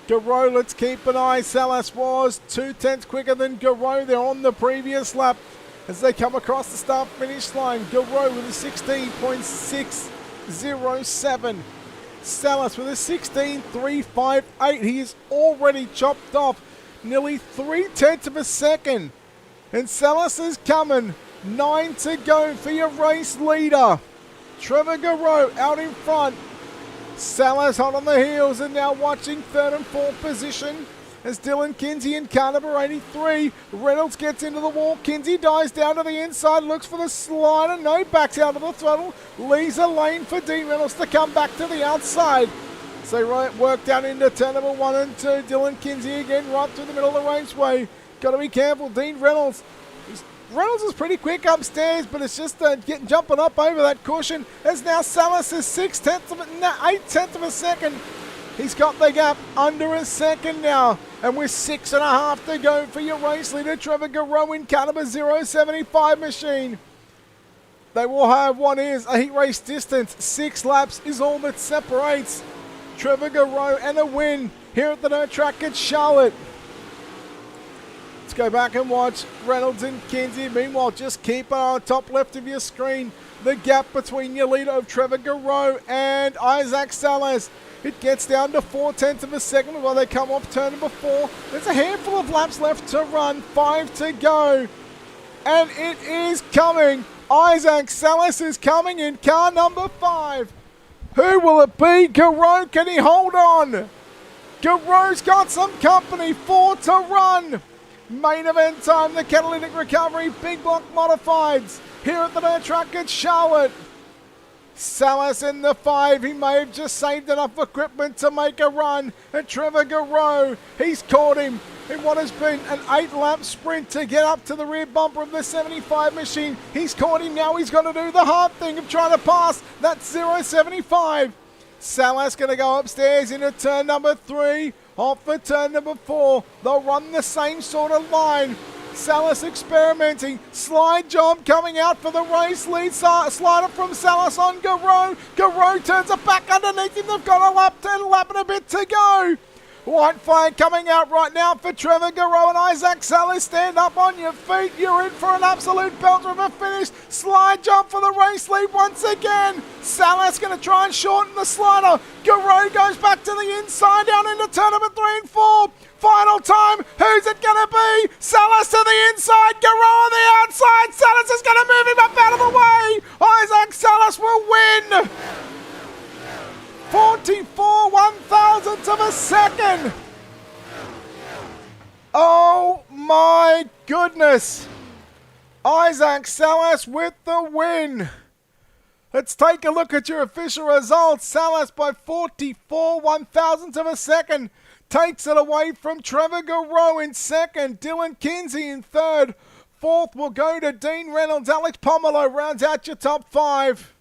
[SPEAKER 1] Garreau, let's keep an eye. Salas was 2/10 quicker than Garreau there on the previous lap as they come across the start-finish line. Garreau with a 16.607. Salas with a 16.358. He is already chopped off nearly 3/10 of a second. And Salas is coming. 9 to go for your race leader. Trevor Garreau out in front. Salas hot on the heels and now watching 3rd and 4th position as Dylan Kinsey in car number 83. Reynolds gets into the wall. Kinsey dives down to the inside, looks for the slider. No, backs out of the throttle. Leaves a lane for Dean Reynolds to come back to the outside. So right, work down into turn number 1 and 2. Dylan Kinsey again right through the middle of the raceway. Got to be careful. Dean Reynolds. Reynolds is pretty quick upstairs, but it's just jumping up over that cushion. As now Salas is 8/10 of a second. He's got the gap under a second now. And with 6.5 to go for your race leader, Trevor Garreau in car number 075 machine. They will have what is a heat race distance. 6 laps is all that separates Trevor Garreau and a win here at the dirt track at Charlotte. It's go back and watch Reynolds and Kinsey. Meanwhile, just keep an eye on top left of your screen. The gap between your leader of Trevor Garreau and Isaac Salas. It gets down to 0.4 of a second while they come off turn number 4. There's a handful of laps left to run, 5 to go. And it is coming. Isaac Salas is coming in car number 5. Who will it be? Garreau, can he hold on? Garreau's got some company, 4 to run. Main event time, the catalytic recovery, big block modifieds. Here at the dirt track at Charlotte. Salas in the 5. He may have just saved enough equipment to make a run. And Trevor Garreau, he's caught him in what has been an 8-lap sprint to get up to the rear bumper of the 75 machine. He's caught him now. He's got to do the hard thing of trying to pass that 0.75. Salas going to go upstairs into turn number 3. Off for turn number 4. They'll run the same sort of line. Salas experimenting. Slide job coming out for the race lead. Slider from Salas on Garreau. Garreau turns it back underneath him. They've got a lap and a bit to go. White flag coming out right now for Trevor Garreau and Isaac Salas. Stand up on your feet. You're in for an absolute belter of a finish. Slide jump for the race lead once again. Salas going to try and shorten the slider. Garreau goes back to the inside down into turn number 3 and 4. Final time. Who's it going to be? Salas to the inside. Garreau on the outside. Salas is going to move him up out of the way. Isaac Salas will win. 44 1,000ths of a second. Oh my goodness. Isaac Salas with the win. Let's take a look at your official results. Salas by 44 1,000ths of a second takes it away from Trevor Garreau in second. Dylan Kinsey in third. Fourth will go to Dean Reynolds. Alex Pomelo rounds out your top 5.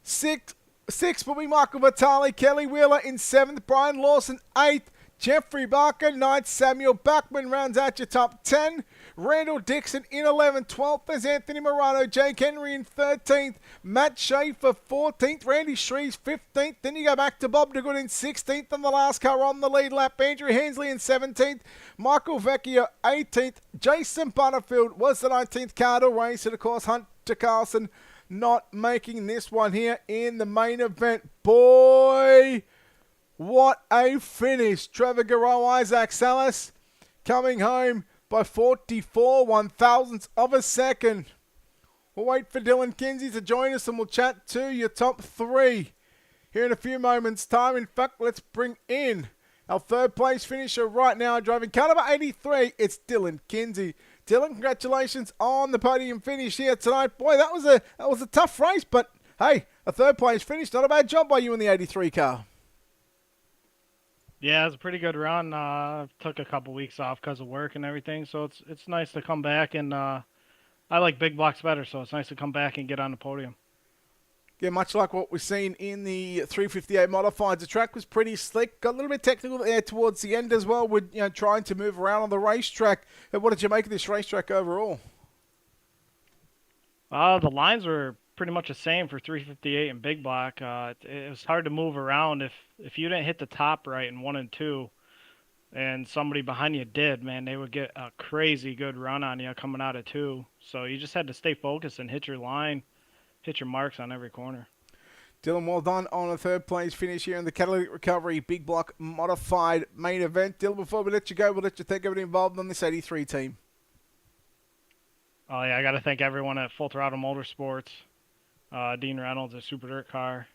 [SPEAKER 1] Sixth will be Michael Vitale. Kelly Wheeler in 7th. Brian Lawson 8th. Jeffrey Barker 9th. Samuel Bachman rounds out your top 10. Randall Dixon in 11th. 12th is Anthony Morano. Jake Henry in 13th. Matt Schaefer 14th. Randy Shreves 15th. Then you go back to Bob DeGood in 16th. And the last car on the lead lap, Andrew Hensley in 17th. Michael Vecchio 18th. Jason Butterfield was the 19th car to race. And of course, Hunter Carlson not making this one here in the main event. Boy, what a finish. Trevor Garreau, Isaac Salas coming home by 44 1,000ths of a second. We'll wait for Dylan Kinsey to join us and we'll chat to your top 3 here in a few moments' time. In fact, let's bring in our third place finisher right now, driving car number 83. It's Dylan Kinsey. Dylan, congratulations on the podium finish here tonight. Boy, that was a tough race, but hey, a third place finish, not a bad job by you in the 83 car.
[SPEAKER 8] Yeah, it was a pretty good run. Took a couple weeks off because of work and everything, so it's nice to come back, and I like big blocks better, so it's nice to come back and get on the podium.
[SPEAKER 1] Yeah, much like what we've seen in the 358 modifieds, the track was pretty slick. Got a little bit technical there towards the end as well, with trying to move around on the racetrack. What did you make of this racetrack overall?
[SPEAKER 8] The lines were pretty much the same for 358 and big block. It was hard to move around if you didn't hit the top right in 1 and 2, and somebody behind you did, man, they would get a crazy good run on you coming out of 2. So you just had to stay focused and hit your line. Hit your marks on every corner.
[SPEAKER 1] Dylan, well done on a third place finish here in the Catalytic Recovery Big Block Modified main event. Dylan, before we let you go, we'll let you thank everybody involved on this 83 team.
[SPEAKER 8] Oh, yeah, I got to thank everyone at Full Throttle Motorsports, Dean Reynolds at Super Dirt Car,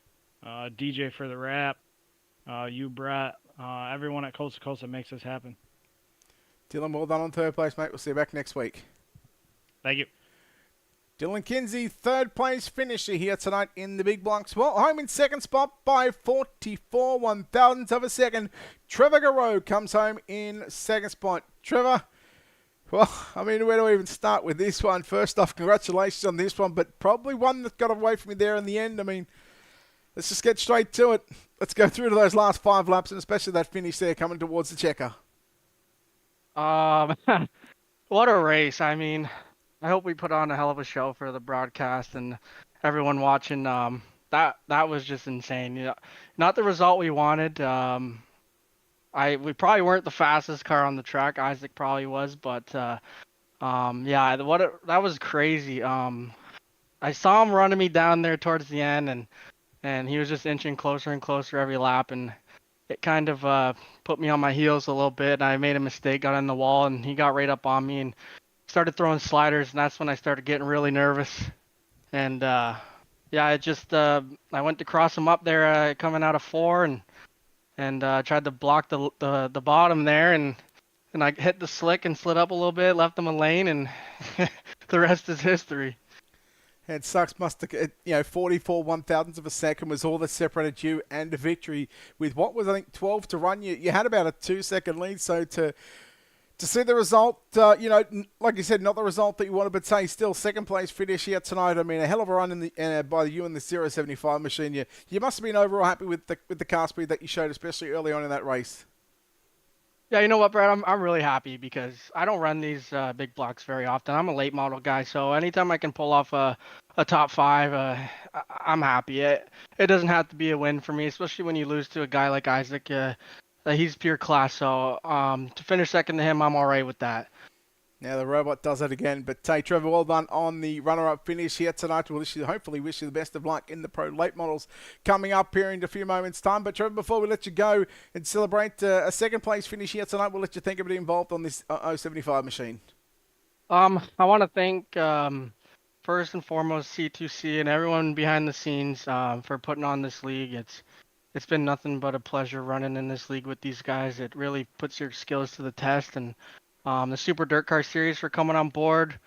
[SPEAKER 8] DJ for the Rap, you, Brett, everyone at Coast to Coast that makes this happen.
[SPEAKER 1] Dylan, well done on third place, mate. We'll see you back next week.
[SPEAKER 8] Thank you.
[SPEAKER 1] Dylan Kinsey, third place finisher here tonight in the big blocks. Well, home in second spot by 44 1,000ths of a second. Trevor Garreau comes home in second spot. Trevor, well, I mean, where do we even start with this one? First off, congratulations on this one, but probably one that got away from me there in the end. I mean, let's just get straight to it. Let's go through to those last 5 laps, and especially that finish there coming towards the checker.
[SPEAKER 9] What a race. I mean, I hope we put on a hell of a show for the broadcast and everyone watching. That was just insane. Not the result we wanted. we probably weren't the fastest car on the track. Isaac probably was, but yeah, that was crazy. I saw him running me down there towards the end, and he was just inching closer and closer every lap, and it kind of put me on my heels a little bit. I made a mistake, got in the wall, and he got right up on me and started throwing sliders, and that's when I started getting really nervous. And yeah, I went to cross him up there coming out of four, and tried to block the bottom there, and I hit the slick and slid up a little bit, left him a lane, and the rest is history.
[SPEAKER 1] And sucks must have, 44 one-thousandths of a second was all that separated you and a victory with what was, I think, 12 to run. You had about a 2-second lead, so to see the result, like you said, not the result that you wanted, but say still second place finish here tonight. I mean, a hell of a run by you in the 075 machine. You must have been overall happy with the car speed that you showed, especially early on in that race.
[SPEAKER 9] Yeah, you know what, Brad? I'm really happy because I don't run these big blocks very often. I'm a late model guy, so anytime I can pull off a top five, I'm happy. It doesn't have to be a win for me, especially when you lose to a guy like Isaac. He's pure class, so to finish second to him, I'm all right with that.
[SPEAKER 1] Now the robot does it again, but hey, Trevor, well done on the runner-up finish here tonight. We'll hopefully wish you the best of luck in the Pro Late Models coming up here in a few moments' time. But Trevor, before we let you go and celebrate a second-place finish here tonight, we'll let you think of it involved on this 075 machine.
[SPEAKER 9] I want to thank first and foremost C2C and everyone behind the scenes for putting on this league. It's been nothing but a pleasure running in this league with these guys. It really puts your skills to the test, and the Super Dirt Car Series for coming on board,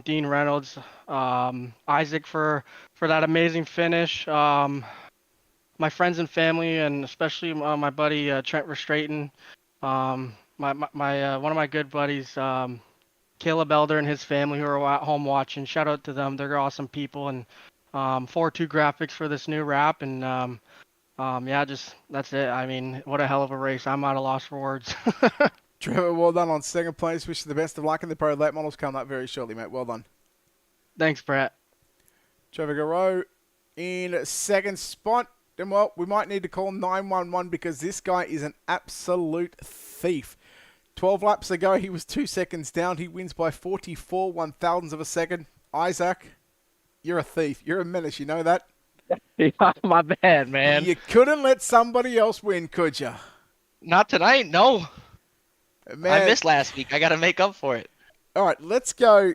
[SPEAKER 9] Dean Reynolds, Isaac for that amazing finish, my friends and family, and especially my buddy Trent Verstraeten, one of my good buddies, Caleb Elder and his family who are at home watching. Shout out to them; they're awesome people. And 4-2 graphics for this new wrap, and yeah, just that's it. I mean, what a hell of a race! I'm at a loss for words.
[SPEAKER 1] Trevor, well done on second place. Wish you the best of luck in the Pro Late Models coming up very shortly, mate. Well done.
[SPEAKER 9] Thanks, Brett.
[SPEAKER 1] Trevor Garreau in second spot. Then, well, we might need to call 911 because this guy is an absolute thief. 12 laps ago, he was 2 seconds down. He wins by 44 one-thousandths of a second. Isaac, you're a thief. You're a menace. You know that?
[SPEAKER 5] Yeah, my bad, man.
[SPEAKER 1] You couldn't let somebody else win, could you?
[SPEAKER 5] Not tonight, no.
[SPEAKER 1] Man.
[SPEAKER 5] I missed last week. I got to make up for it.
[SPEAKER 1] All right, let's go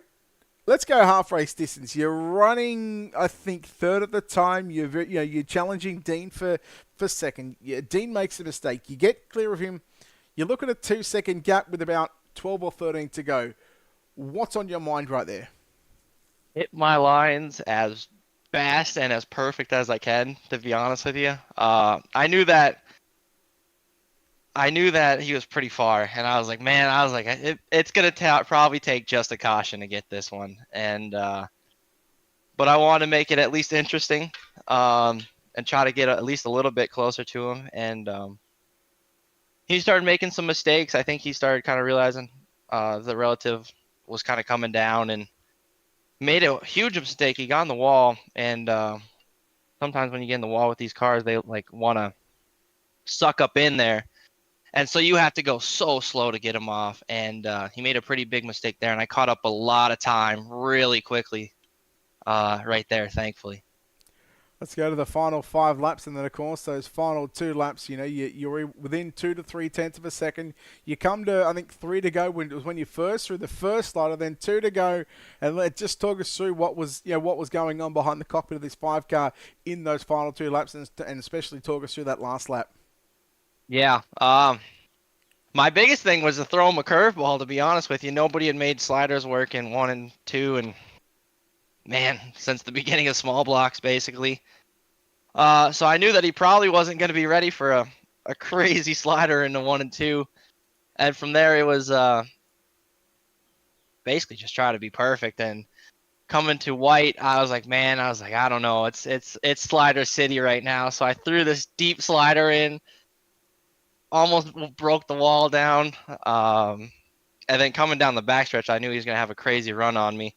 [SPEAKER 1] half race distance. You're running, I think, third at the time. You're challenging Dean for second. Yeah, Dean makes a mistake. You get clear of him. You look at a 2-second gap with about 12 or 13 to go. What's on your mind right there?
[SPEAKER 5] Hit my lines as fast and as perfect as I can, to be honest with you. I knew that he was pretty far, and I was like, it's going to probably take just a caution to get this one. And but I want to make it at least interesting and try to get at least a little bit closer to him. And he started making some mistakes. I think he started kind of realizing the relative was kind of coming down and made a huge mistake. He got on the wall, and sometimes when you get in the wall with these cars, they like want to suck up in there. And so you have to go so slow to get him off. And he made a pretty big mistake there. And I caught up a lot of time really quickly right there, thankfully.
[SPEAKER 1] Let's go to the final 5 laps. And then, of course, those final 2 laps, you're within 2 to 3 tenths of a second. You come to, I think, 3 to go when you first through the first slider, then 2 to go. And just talk us through what was going on behind the cockpit of this 5 car in those final 2 laps, and especially talk us through that last lap.
[SPEAKER 5] Yeah. My biggest thing was to throw him a curveball, to be honest with you. Nobody had made sliders work in 1 and 2, and man, since the beginning of small blocks, basically. So I knew that he probably wasn't going to be ready for a crazy slider in the 1 and 2. And from there, it was basically just try to be perfect. And coming to white, I was like, I don't know. It's slider city right now. So I threw this deep slider in. Almost broke the wall down. And then coming down the backstretch, I knew he was going to have a crazy run on me.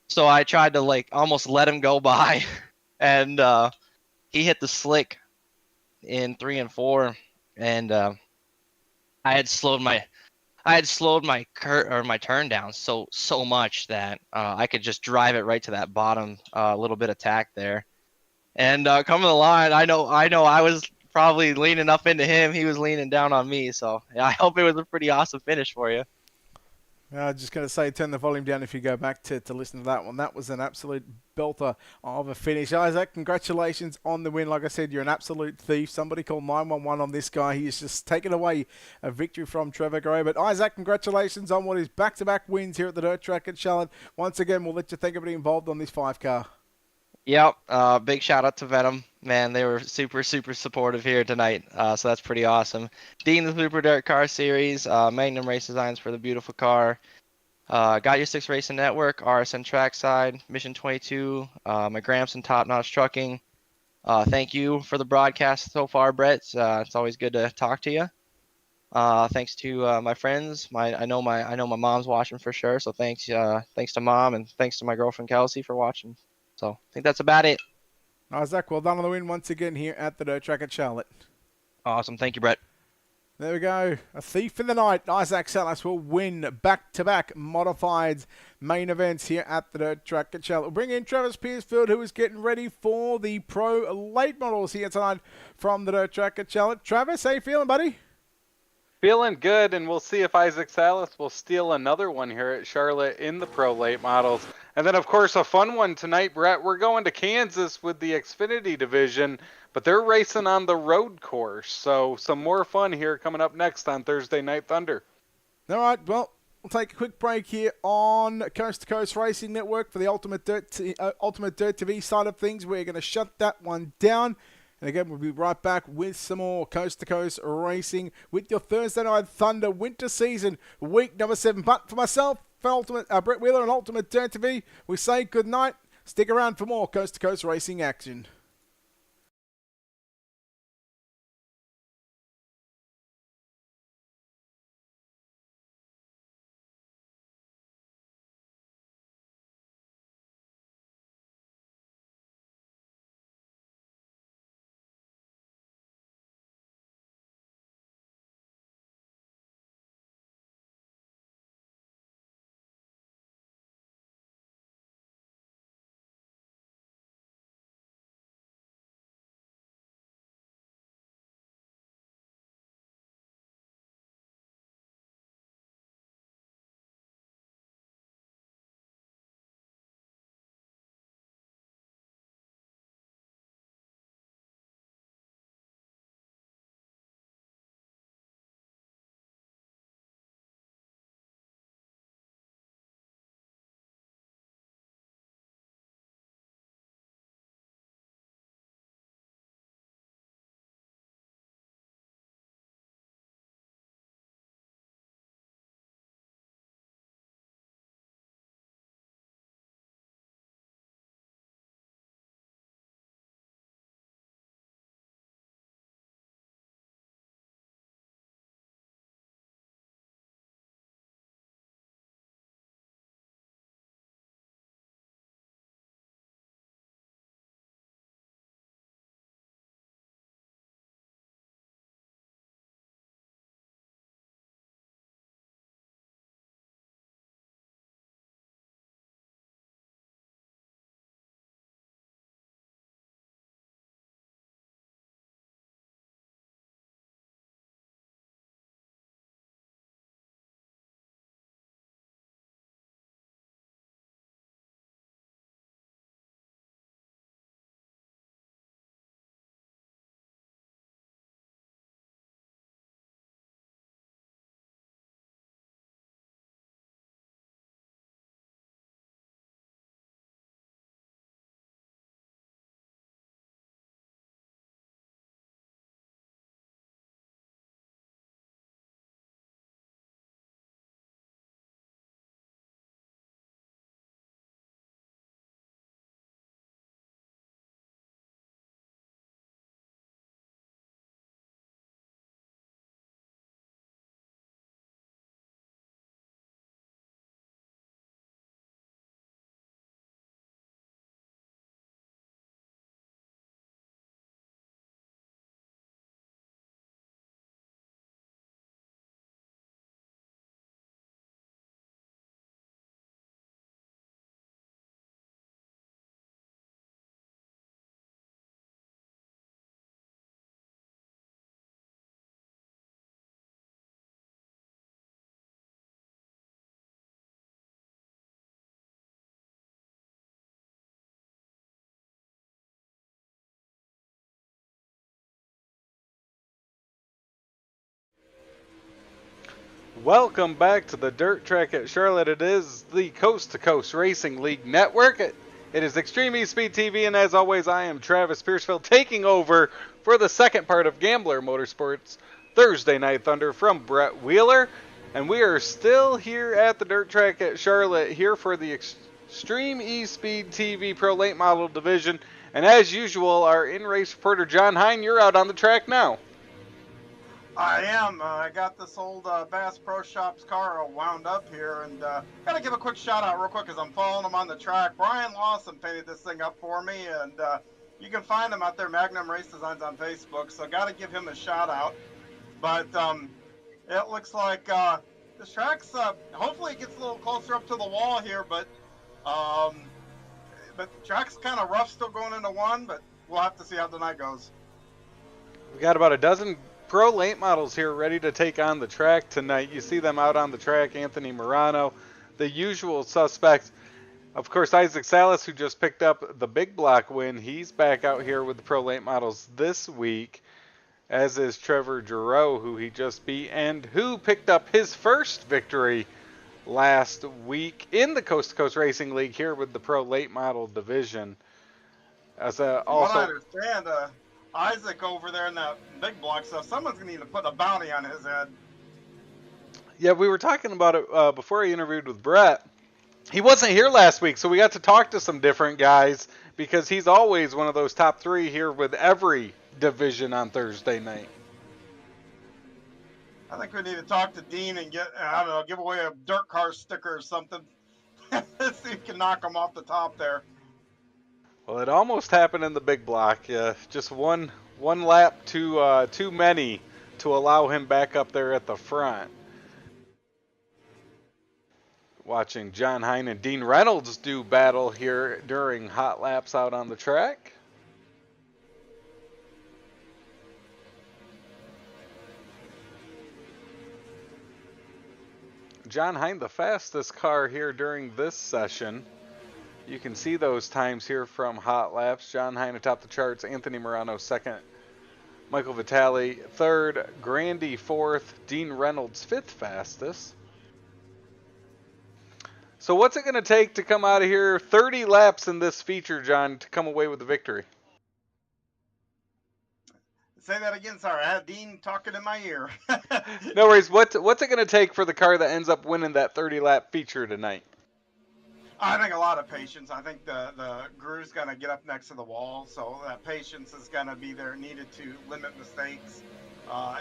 [SPEAKER 5] So I tried to almost let him go by. And he hit the slick in 3 and 4. And I had slowed my my turn down so much that I could just drive it right to that bottom little bit of tack there. And coming to the line, I know I was probably leaning up into him. He was leaning down on me. So yeah, I hope it was a pretty awesome finish for you.
[SPEAKER 1] Just going to say, turn the volume down if you go back to listen to that one. That was an absolute belter of a finish. Isaac, congratulations on the win. Like I said, you're an absolute thief. Somebody called 911 on this guy. He has just taken away a victory from Trevor Gray. But Isaac, congratulations on what is back-to-back wins here at the dirt track at Charlotte. Once again, we'll let you thank everybody involved on this 5-car.
[SPEAKER 5] Yep. Big shout out to Venom. Man, they were super supportive here tonight. So that's pretty awesome. Dean, the Super Dirt Car Series, Magnum Race Designs for the beautiful car. Got Your Six Racing Network, RSN Trackside, Mission 22, my Gramps and Top Notch Trucking. Thank you for the broadcast so far, Brett. It's always good to talk to you. Thanks to my friends. I know my mom's watching for sure. So thanks to mom and thanks to my girlfriend Kelsey for watching. So I think that's about it.
[SPEAKER 1] Isaac, well done on the win once again here at the dirt track at Charlotte.
[SPEAKER 5] Awesome. Thank you, Brett.
[SPEAKER 1] There we go. A thief in the night. Isaac Salas will win back-to-back modified main events here at the dirt track at Charlotte. We'll bring in Travis Piercefield, who is getting ready for the pro late models here tonight from the dirt track at Charlotte. Travis, how you feeling, buddy?
[SPEAKER 10] Feeling good, and we'll see if Isaac Salas will steal another one here at Charlotte in the pro late models. And then, of course, a fun one tonight, Brett. We're going to Kansas with the Xfinity division, but they're racing on the road course. So some more fun here coming up next on Thursday Night Thunder.
[SPEAKER 1] All right, well, we'll take a quick break here on Coast to Coast Racing Network for the Ultimate Dirt TV side of things. We're going to shut that one down. And again, we'll be right back with some more Coast to Coast Racing with your Thursday Night Thunder winter season, week number 7. But for myself, for Brett Wheeler and Ultimate Dirt TV, we say good night. Stick around for more Coast to Coast Racing action.
[SPEAKER 10] Welcome back to the Dirt Track at Charlotte. It is the Coast to Coast Racing League Network. It is Extreme eSpeed TV, and as always, I am Travis Pierceville taking over for the second part of Gambler Motorsports Thursday Night Thunder from Brett Wheeler. And we are still here at the Dirt Track at Charlotte, here for the Extreme eSpeed TV Pro Late Model Division. And as usual, our in-race reporter John Hine, you're out on the track now.
[SPEAKER 11] I am. I got this old Bass Pro Shops car all wound up here, and got to give a quick shout out real quick as I'm following him on the track. Brian Lawson painted this thing up for me, and you can find him out there, Magnum Race Designs on Facebook, so got to give him a shout out. But it looks like this track's, hopefully it gets a little closer up to the wall here, but the track's kind of rough still going into one, but we'll have to see how the night goes.
[SPEAKER 10] We got about a dozen pro late models here ready to take on the track tonight. You see them out on the track, Anthony Morano, the usual suspects. Of course, Isaac Salas, who just picked up the big block win, he's back out here with the pro late models this week, as is Trevor Giroux, who he just beat and who picked up his first victory last week in the Coast to Coast Racing League here with the pro late model division. As
[SPEAKER 11] What I
[SPEAKER 10] also
[SPEAKER 11] understand, Isaac over there in that big block stuff, someone's going to need to put a bounty on his head.
[SPEAKER 10] Yeah, we were talking about it before I interviewed with Brett. He wasn't here last week, so we got to talk to some different guys because he's always one of those top three here with every division on Thursday night.
[SPEAKER 11] I think we need to talk to Dean and get, I don't know, give away a dirt car sticker or something. See if we can knock him off the top there.
[SPEAKER 10] Well, it almost happened in the big block. Just one lap too many to allow him back up there at the front. Watching John Hine and Dean Reynolds do battle here during hot laps out on the track. John Hine, the fastest car here during this session. You can see those times here from hot laps. John Hine atop the charts, Anthony Morano second, Michael Vitale third, Grandy fourth, Dean Reynolds fifth fastest. So what's it going to take to come out of here 30 laps in this feature, John, to come away with the victory?
[SPEAKER 11] Say that again. Sorry, I had Dean talking in my ear.
[SPEAKER 10] No worries. What's it going to take for the car that ends up winning that 30-lap feature tonight?
[SPEAKER 11] I think a lot of patience. I think the grew's going to get up next to the wall, so that patience is going to be there, needed to limit mistakes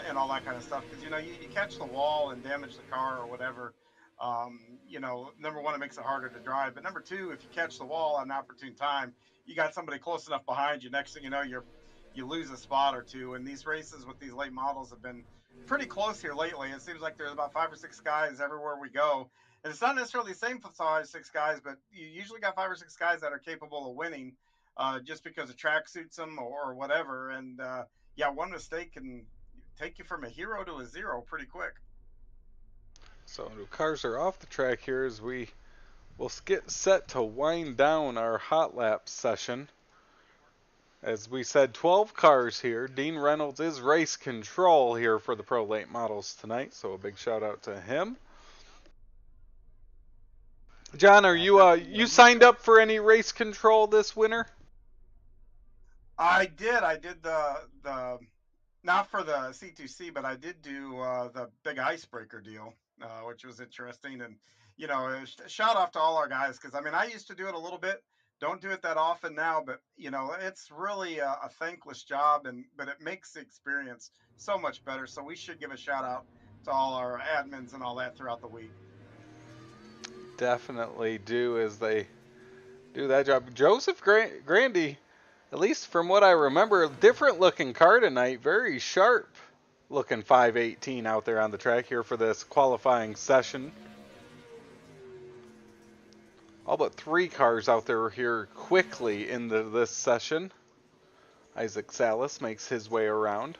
[SPEAKER 11] and all that kind of stuff. Because, you catch the wall and damage the car or whatever. Number one, it makes it harder to drive. But number two, if you catch the wall at an opportune time, you got somebody close enough behind you. Next thing you know, you lose a spot or two. And these races with these late models have been pretty close here lately. It seems like there's about 5 or 6 guys everywhere we go. And it's not necessarily the same 5 6 guys, but you usually got 5 or 6 guys that are capable of winning just because the track suits them or whatever. And one mistake can take you from a hero to a zero pretty quick.
[SPEAKER 10] So the cars are off the track here as we will get set to wind down our hot lap session. As we said, 12 cars here. Dean Reynolds is race control here for the Pro Late Models tonight, so a big shout out to him. John, are you signed up for any race control this winter?
[SPEAKER 11] I did the not for the C2C, but I did do the big icebreaker deal, which was interesting. And, shout out to all our guys, because, I used to do it a little bit. Don't do it that often now, but, it's really a thankless job, but it makes the experience so much better. So we should give a shout out to all our admins and all that throughout the week.
[SPEAKER 10] Definitely do, as they do that job. Joseph Grandy, at least from what I remember, different looking car tonight. Very sharp looking 518 out there on the track here for this qualifying session. All but 3 cars out there here quickly into this session. Isaac Salas makes his way around.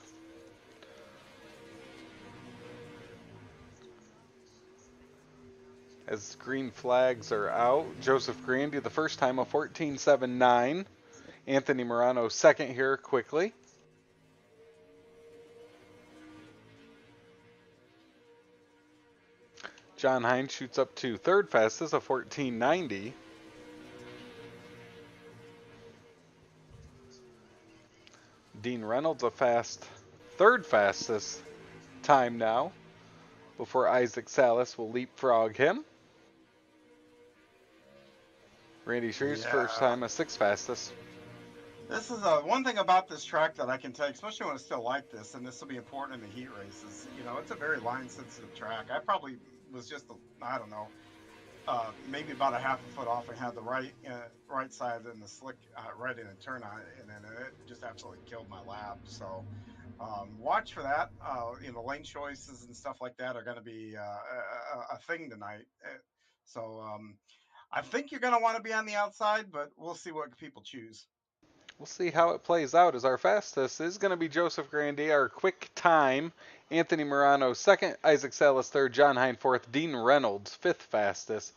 [SPEAKER 10] As green flags are out, Joseph Grandy the first time, a 14.79. Anthony Morano second here quickly. John Hines shoots up to third fastest, a 14.90. Dean Reynolds a fast third fastest time now before Isaac Salas will leapfrog him. Randy Shrews first
[SPEAKER 11] Yeah.
[SPEAKER 10] time a sixth fastest.
[SPEAKER 11] This is one thing about this track that I can take, especially when it's still like this, and this will be important in the heat races. You know, it's a very line sensitive track. I probably was just, I don't know, maybe about a half a foot off and had the right side in the slick right in a turn on it, and then it just absolutely killed my lap. So watch for that. Lane choices and stuff like that are going to be a thing tonight. So I think you're going to want to be on the outside, but we'll see what people choose.
[SPEAKER 10] We'll see how it plays out, as our fastest is going to be Joseph Grandi, our quick time. Anthony Morano second, Isaac Salas third, John Hine fourth, Dean Reynolds fifth fastest,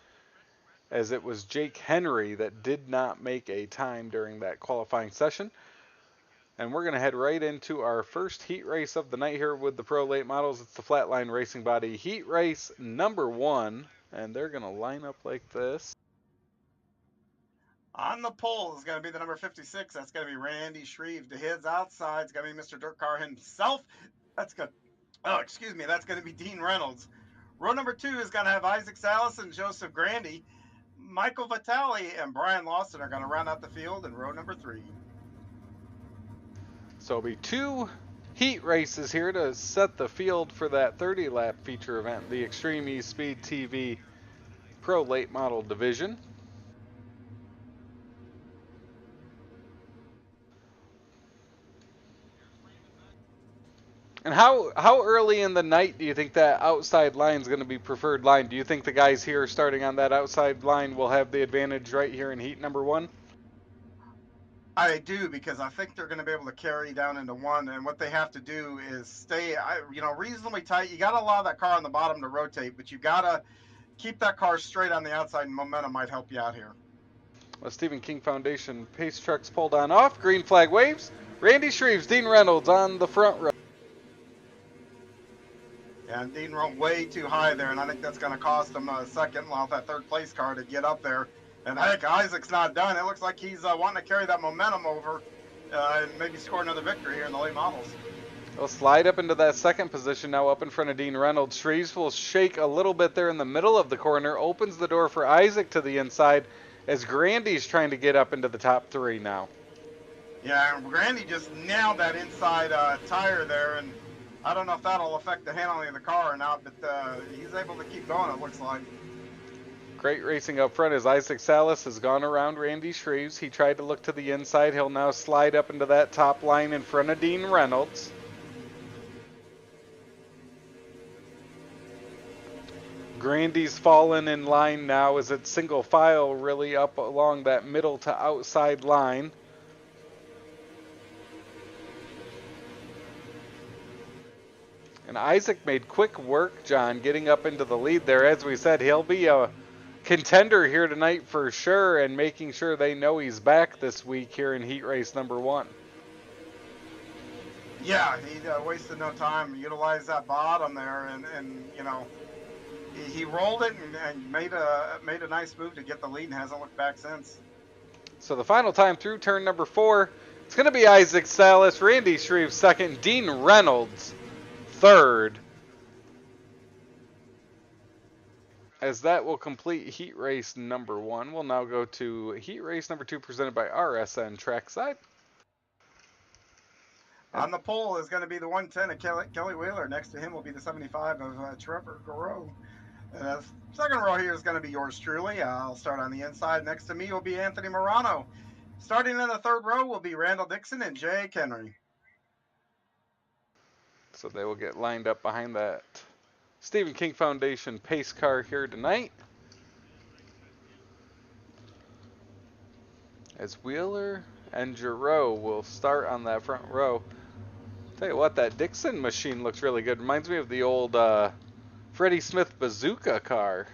[SPEAKER 10] as it was Jake Henry that did not make a time during that qualifying session. And we're going to head right into our first heat race of the night here with the Pro Late Models. It's the Flatline Racing Body Heat Race number 1, and they're going to line up like this.
[SPEAKER 11] On the pole is going to be the number 56. That's going to be Randy Shreve. To his outside is going to be Mr. Dirt Car himself. That's good. Oh, excuse me. That's going to be Dean Reynolds. Row number 2 is going to have Isaac Salas and Joseph Grandi. Michael Vitale and Brian Lawson are going to round out the field in row number 3.
[SPEAKER 10] So it'll be 2 heat races here to set the field for that 30-lap feature event, the Extreme E Speed TV Pro Late Model Division. And how early in the night do you think that outside line is going to be preferred line? Do you think the guys here starting on that outside line will have the advantage right here in heat number 1?
[SPEAKER 11] I do, because I think they're going to be able to carry down into 1, and what they have to do is stay, reasonably tight. You got to allow that car on the bottom to rotate, but you got to keep that car straight on the outside, and momentum might help you out here.
[SPEAKER 10] Well, Stephen King Foundation pace trucks pulled on off. Green flag waves. Randy Shreves, Dean Reynolds on the front row.
[SPEAKER 11] Yeah, and Dean went way too high there, and I think that's going to cost him a second off that third place car to get up there. And heck, Isaac's not done. It looks like he's wanting to carry that momentum over and maybe score another victory here in the late models.
[SPEAKER 10] He'll slide up into that second position now up in front of Dean Reynolds. Shreves will shake a little bit there in the middle of the corner, opens the door for Isaac to the inside as Grandy's trying to get up into the top 3 now.
[SPEAKER 11] Yeah, and Grandy just nailed that inside tire there, and I don't know if that'll affect the handling of the car or not, but he's able to keep going, it looks like.
[SPEAKER 10] Great racing up front as Isaac Salas has gone around Randy Shreves. He tried to look to the inside. He'll now slide up into that top line in front of Dean Reynolds. Grandy's fallen in line now as it's single file really up along that middle to outside line. And Isaac made quick work, John, getting up into the lead there. As we said, he'll be a contender here tonight for sure, and making sure they know he's back this week here in heat race number 1.
[SPEAKER 11] Yeah, he wasted no time. Utilized that bottom there, and he rolled it and made a nice move to get the lead and hasn't looked back since.
[SPEAKER 10] So the final time through turn number 4, it's going to be Isaac Salas, Randy Shreve second, Dean Reynolds third. As that will complete heat race number 1, we'll now go to heat race number 2 presented by RSN Trackside.
[SPEAKER 11] On the pole is going to be the 110 of Kelly Wheeler. Next to him will be the 75 of Trevor Garreau. Second row here is going to be yours truly. I'll start on the inside. Next to me will be Anthony Morano. Starting in the third row will be Randall Dixon and Jake Henry.
[SPEAKER 10] So they will get lined up behind that Stephen King Foundation pace car here tonight. As Wheeler and Giroux will start on that front row. Tell you what, that Dixon machine looks really good. Reminds me of the old Freddie Smith Bazooka car.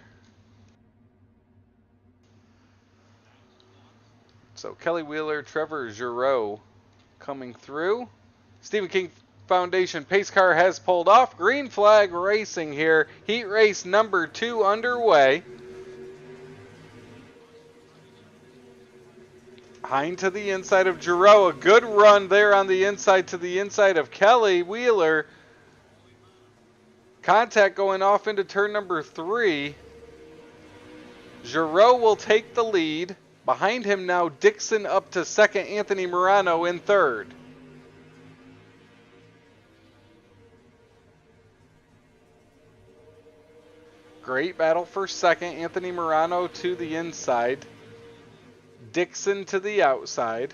[SPEAKER 10] So Kelly Wheeler, Trevor Giroux coming through. Stephen King Foundation pace car has pulled off. Green flag racing here. Heat race number 2 underway. Hine to the inside of Giroux. A good run there on the inside to the inside of Kelly Wheeler. Contact going off into turn number 3. Giroux will take the lead. Behind him now, Dixon up to second. Anthony Morano in third. Great battle for second. Anthony Morano to the inside. Dixon to the outside.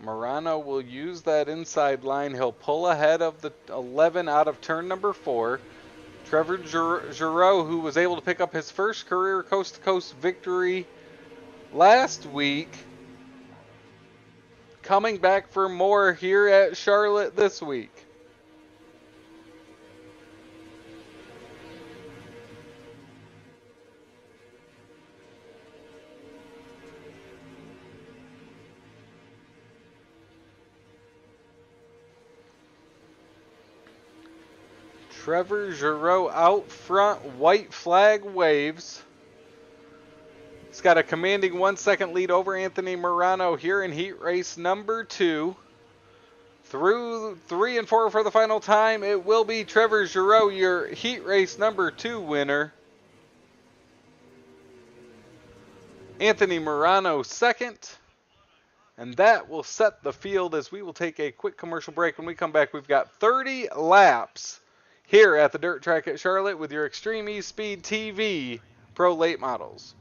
[SPEAKER 10] Morano will use that inside line. He'll pull ahead of the 11 out of turn number 4. Trevor Giroux, who was able to pick up his first career coast-to-coast victory last week, coming back for more here at Charlotte this week. Trevor Giroux out front, white flag waves. He's got a commanding 1 second lead over Anthony Morano here in heat race number 2. Through 3 and 4 for the final time, it will be Trevor Giroux, your heat race number 2 winner. Anthony Morano second. And that will set the field as we will take a quick commercial break. When we come back, we've got 30 laps here at the dirt track at Charlotte with your Extreme E-Speed TV Pro Late Models.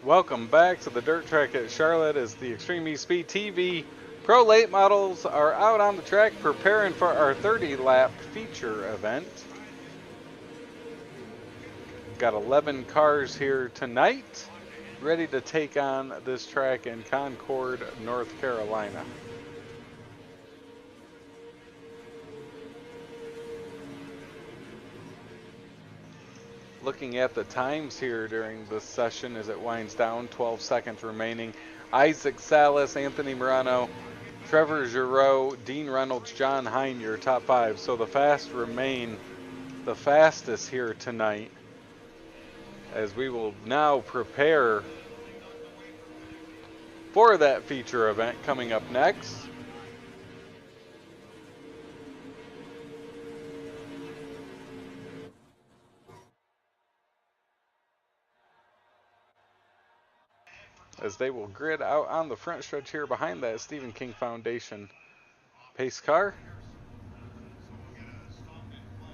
[SPEAKER 10] Welcome back to the dirt track at Charlotte as the Extreme E-Speed TV Pro Late Models are out on the track preparing for our 30-lap feature event. Got 11 cars here tonight, ready to take on this track in Concord, North Carolina. Looking at the times here during this session as it winds down, 12 seconds remaining. Isaac Salas, Anthony Morano, Trevor Giroux, Dean Reynolds, John Hine, your top 5. So the fast remain the fastest here tonight as we will now prepare for that feature event coming up next. as they will grid out on the front stretch here behind that Stephen King Foundation pace car.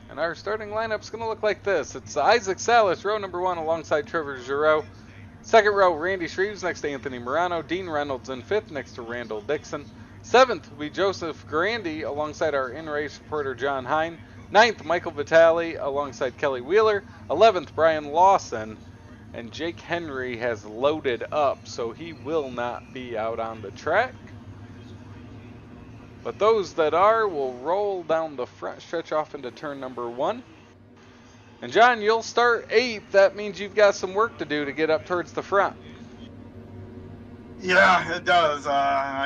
[SPEAKER 10] And our starting lineup's going to look like this. It's Isaac Salas, row number 1, alongside Trevor Giroux. Second row, Randy Shreves next to Anthony Morano. Dean Reynolds in 5th next to Randall Dixon. 7th will be Joseph Grandy alongside our in-race reporter John Hine. 9th, Michael Vitale alongside Kelly Wheeler. 11th, Brian Lawson. And Jake Henry has loaded up, so he will not be out on the track. But those that are will roll down the front stretch off into turn number 1. And John, you'll start 8th. That means you've got some work to do to get up towards the front.
[SPEAKER 11] Yeah, it does.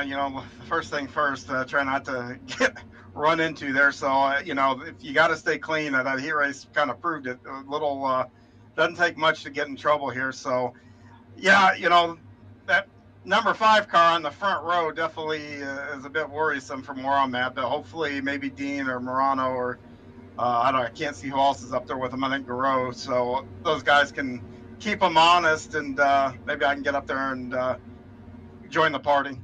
[SPEAKER 11] You know, first thing first, try not to get run into there. So, you know, if you got to stay clean, that heat race kind of proved it. A little, doesn't take much to get in trouble here. So, yeah, you know, that number 5 car on the front row definitely is a bit worrisome from where I'm at. But hopefully, maybe Dean or Morano or I can't see who else is up there with him. I think Garreau. So those guys can keep them honest, and maybe I can get up there and join the party.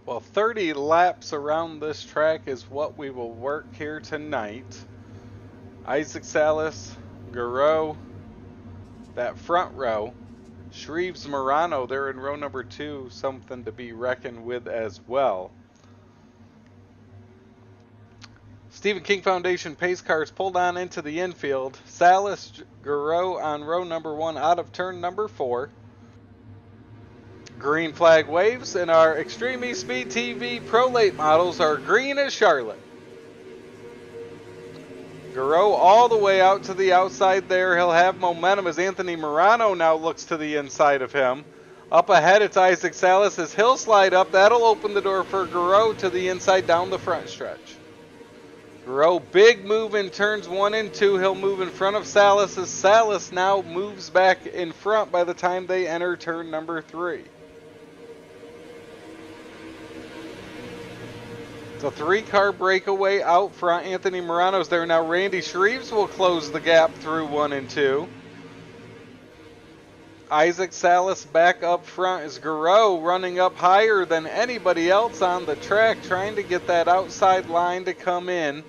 [SPEAKER 10] Well, 30 laps around this track is what we will work here tonight. Isaac Salas, Garreau, that front row. Shreves, Morano, they're in row number 2, something to be reckoned with as well. Stephen King Foundation pace cars pulled on into the infield. Salas, Garreau on row number 1 out of turn number 4. Green flag waves, and our Extreme E-Speed TV Pro Late models are green as Charlotte. Garreau all the way out to the outside there. He'll have momentum as Anthony Morano now looks to the inside of him. Up ahead, it's Isaac Salas as he'll slide up. That'll open the door for Garreau to the inside down the front stretch. Garreau, big move in turns 1 and 2. He'll move in front of Salas as Salas now moves back in front by the time they enter turn number 3. It's a 3-car breakaway out front. Anthony Morano's there now. Randy Shreves will close the gap through 1 and 2. Isaac Salas back up front as Garreau running up higher than anybody else on the track, trying to get that outside line to come in.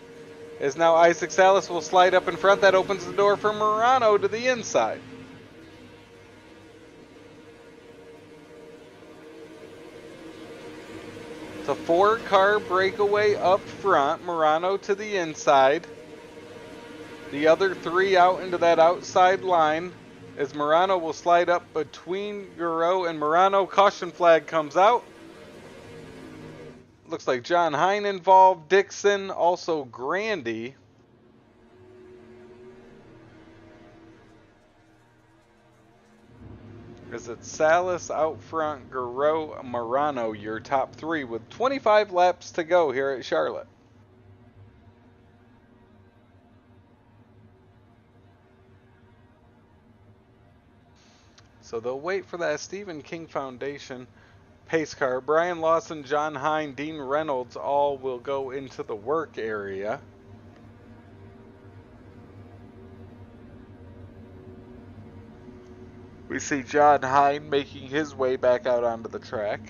[SPEAKER 10] As now Isaac Salas will slide up in front. That opens the door for Morano to the inside. It's a 4-car breakaway up front. Morano to the inside. The other 3 out into that outside line as Morano will slide up between Garreau and Morano. Caution flag comes out. Looks like John Hine involved, Dixon, also Grandy. Is it Salas out front, Garreau, Morano, your top 3 with 25 laps to go here at Charlotte. So they'll wait for that Stephen King Foundation pace car. Brian Lawson, John Hine, Dean Reynolds all will go into the work area. We see John Hine making his way back out onto the track.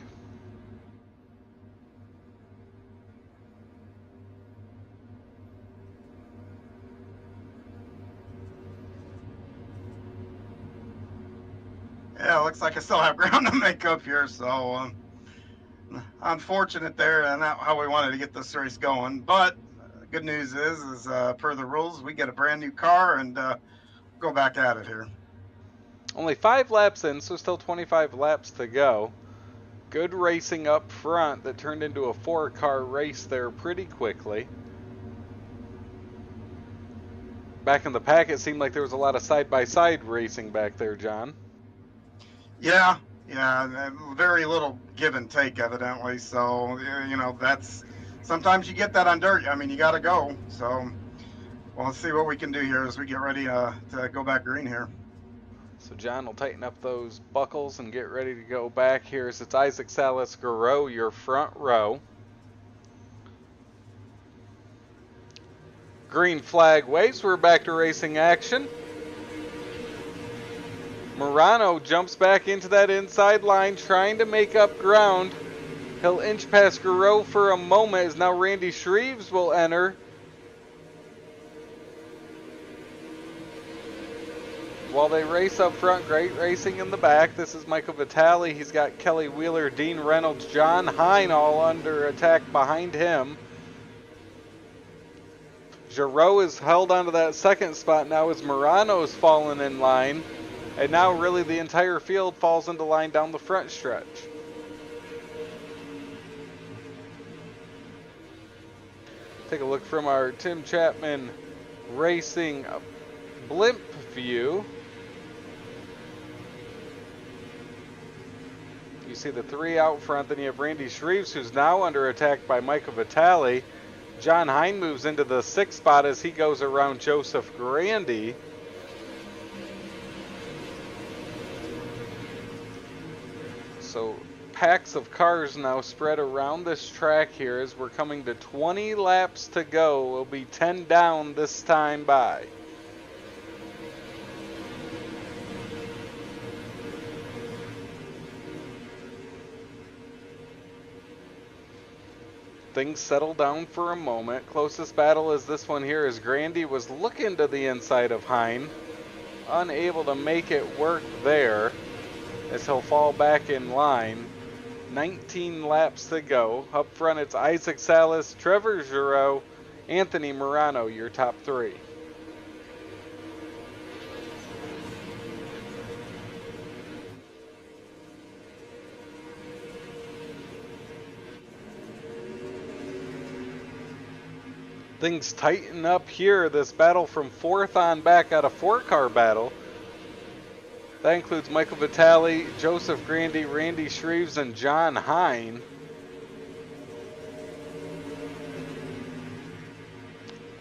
[SPEAKER 11] Yeah, looks like I still have ground to make up here, so unfortunate there, and not how we wanted to get this race going. But good news is per the rules, we get a brand new car and go back at it here.
[SPEAKER 10] Only 5 laps in, so still 25 laps to go. Good racing up front that turned into a 4-car race there pretty quickly. Back in the pack, it seemed like there was a lot of side-by-side racing back there, John.
[SPEAKER 11] Yeah, very little give and take, evidently. So, you know, that's sometimes you get that on dirt. I mean, you got to go. So, well, let's see what we can do here as we get ready to go back green here.
[SPEAKER 10] So John will tighten up those buckles and get ready to go back here. As it's Isaac Salas, Garreau, your front row. Green flag waves. We're back to racing action. Morano jumps back into that inside line, trying to make up ground. He'll inch past Guerreau for a moment, as now Randy Shreves will enter. While they race up front, great racing in the back. This is Michael Vitale. He's got Kelly Wheeler, Dean Reynolds, John Hine all under attack behind him. Giroux is held onto that second spot now as Morano's fallen in line. And now really the entire field falls into line down the front stretch. Take a look from our Tim Chapman Racing blimp view. You see the three out front, then you have Randy Shreves, who's now under attack by Michael Vitale. John Hine moves into the sixth spot as he goes around Joseph Grandy. So packs of cars now spread around this track here as we're coming to 20 laps to go. We'll be 10 down this time by. Things settle down for a moment. Closest battle is this one here as Grandy was looking to the inside of Hine. Unable to make it work there as he'll fall back in line. 19 laps to go. Up front it's Isaac Salas, Trevor Giroux, Anthony Morano, your top three. Things tighten up here. This battle from fourth on back, got a four-car battle. That includes Michael Vitale, Joseph Grandy, Randy Shreves, and John Hine.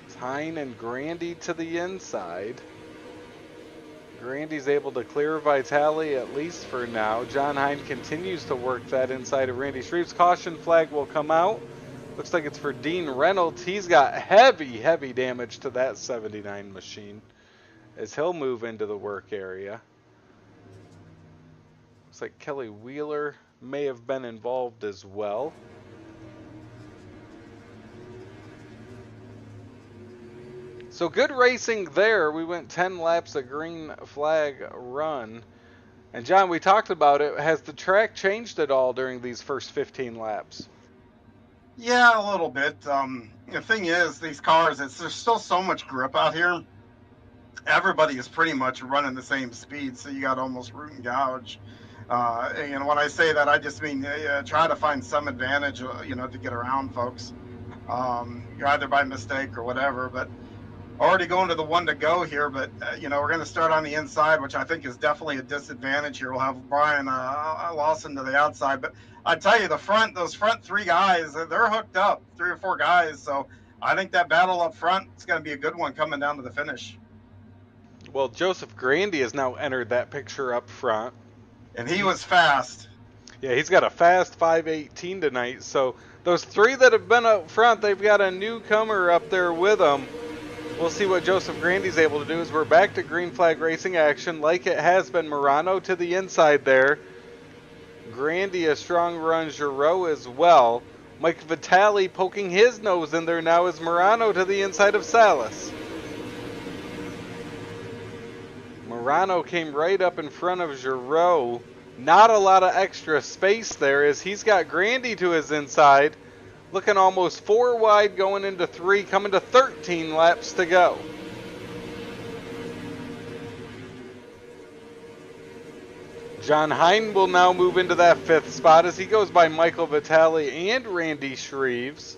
[SPEAKER 10] It's Hine and Grandy to the inside. Grandy's able to clear Vitale at least for now. John Hine continues to work that inside of Randy Shreves. Caution flag will come out. Looks like it's for Dean Reynolds. He's got heavy damage to that 79 machine as he'll move into the work area. Looks like Kelly Wheeler may have been involved as well. So good racing there. We went 10 laps of green flag run. And John, we talked about it. Has the track changed at all during these first 15 laps?
[SPEAKER 11] Yeah, a little bit. The thing is, these cars, there's still so much grip out here. Everybody is pretty much running the same speed, so you got almost root and gouge. And when I say that, I just mean try to find some advantage, to get around folks. Either by mistake or whatever. But already going to the one to go here, but we're going to start on the inside, which I think is definitely a disadvantage here. We'll have Brian Lawson to the outside, but I tell you, those front three guys, they're hooked up, 3 or 4 guys. So I think that battle up front is going to be a good one coming down to the finish.
[SPEAKER 10] Well, Joseph Grandy has now entered that picture up front.
[SPEAKER 11] And he was fast.
[SPEAKER 10] Yeah, he's got a fast 5:18 tonight. So those 3 that have been up front, they've got a newcomer up there with them. We'll see what Joseph Grandy's able to do as we're back to green flag racing action like it has been. Morano to the inside there. Grandy a strong run, Giroux as well. Mike Vitale poking his nose in there now as Morano to the inside of Salas. Morano came right up in front of Giroux. Not a lot of extra space there as he's got Grandy to his inside. Looking almost 4 wide going into 3, coming to 13 laps to go. John Hine will now move into that 5th spot as he goes by Michael Vitale and Randy Shreves.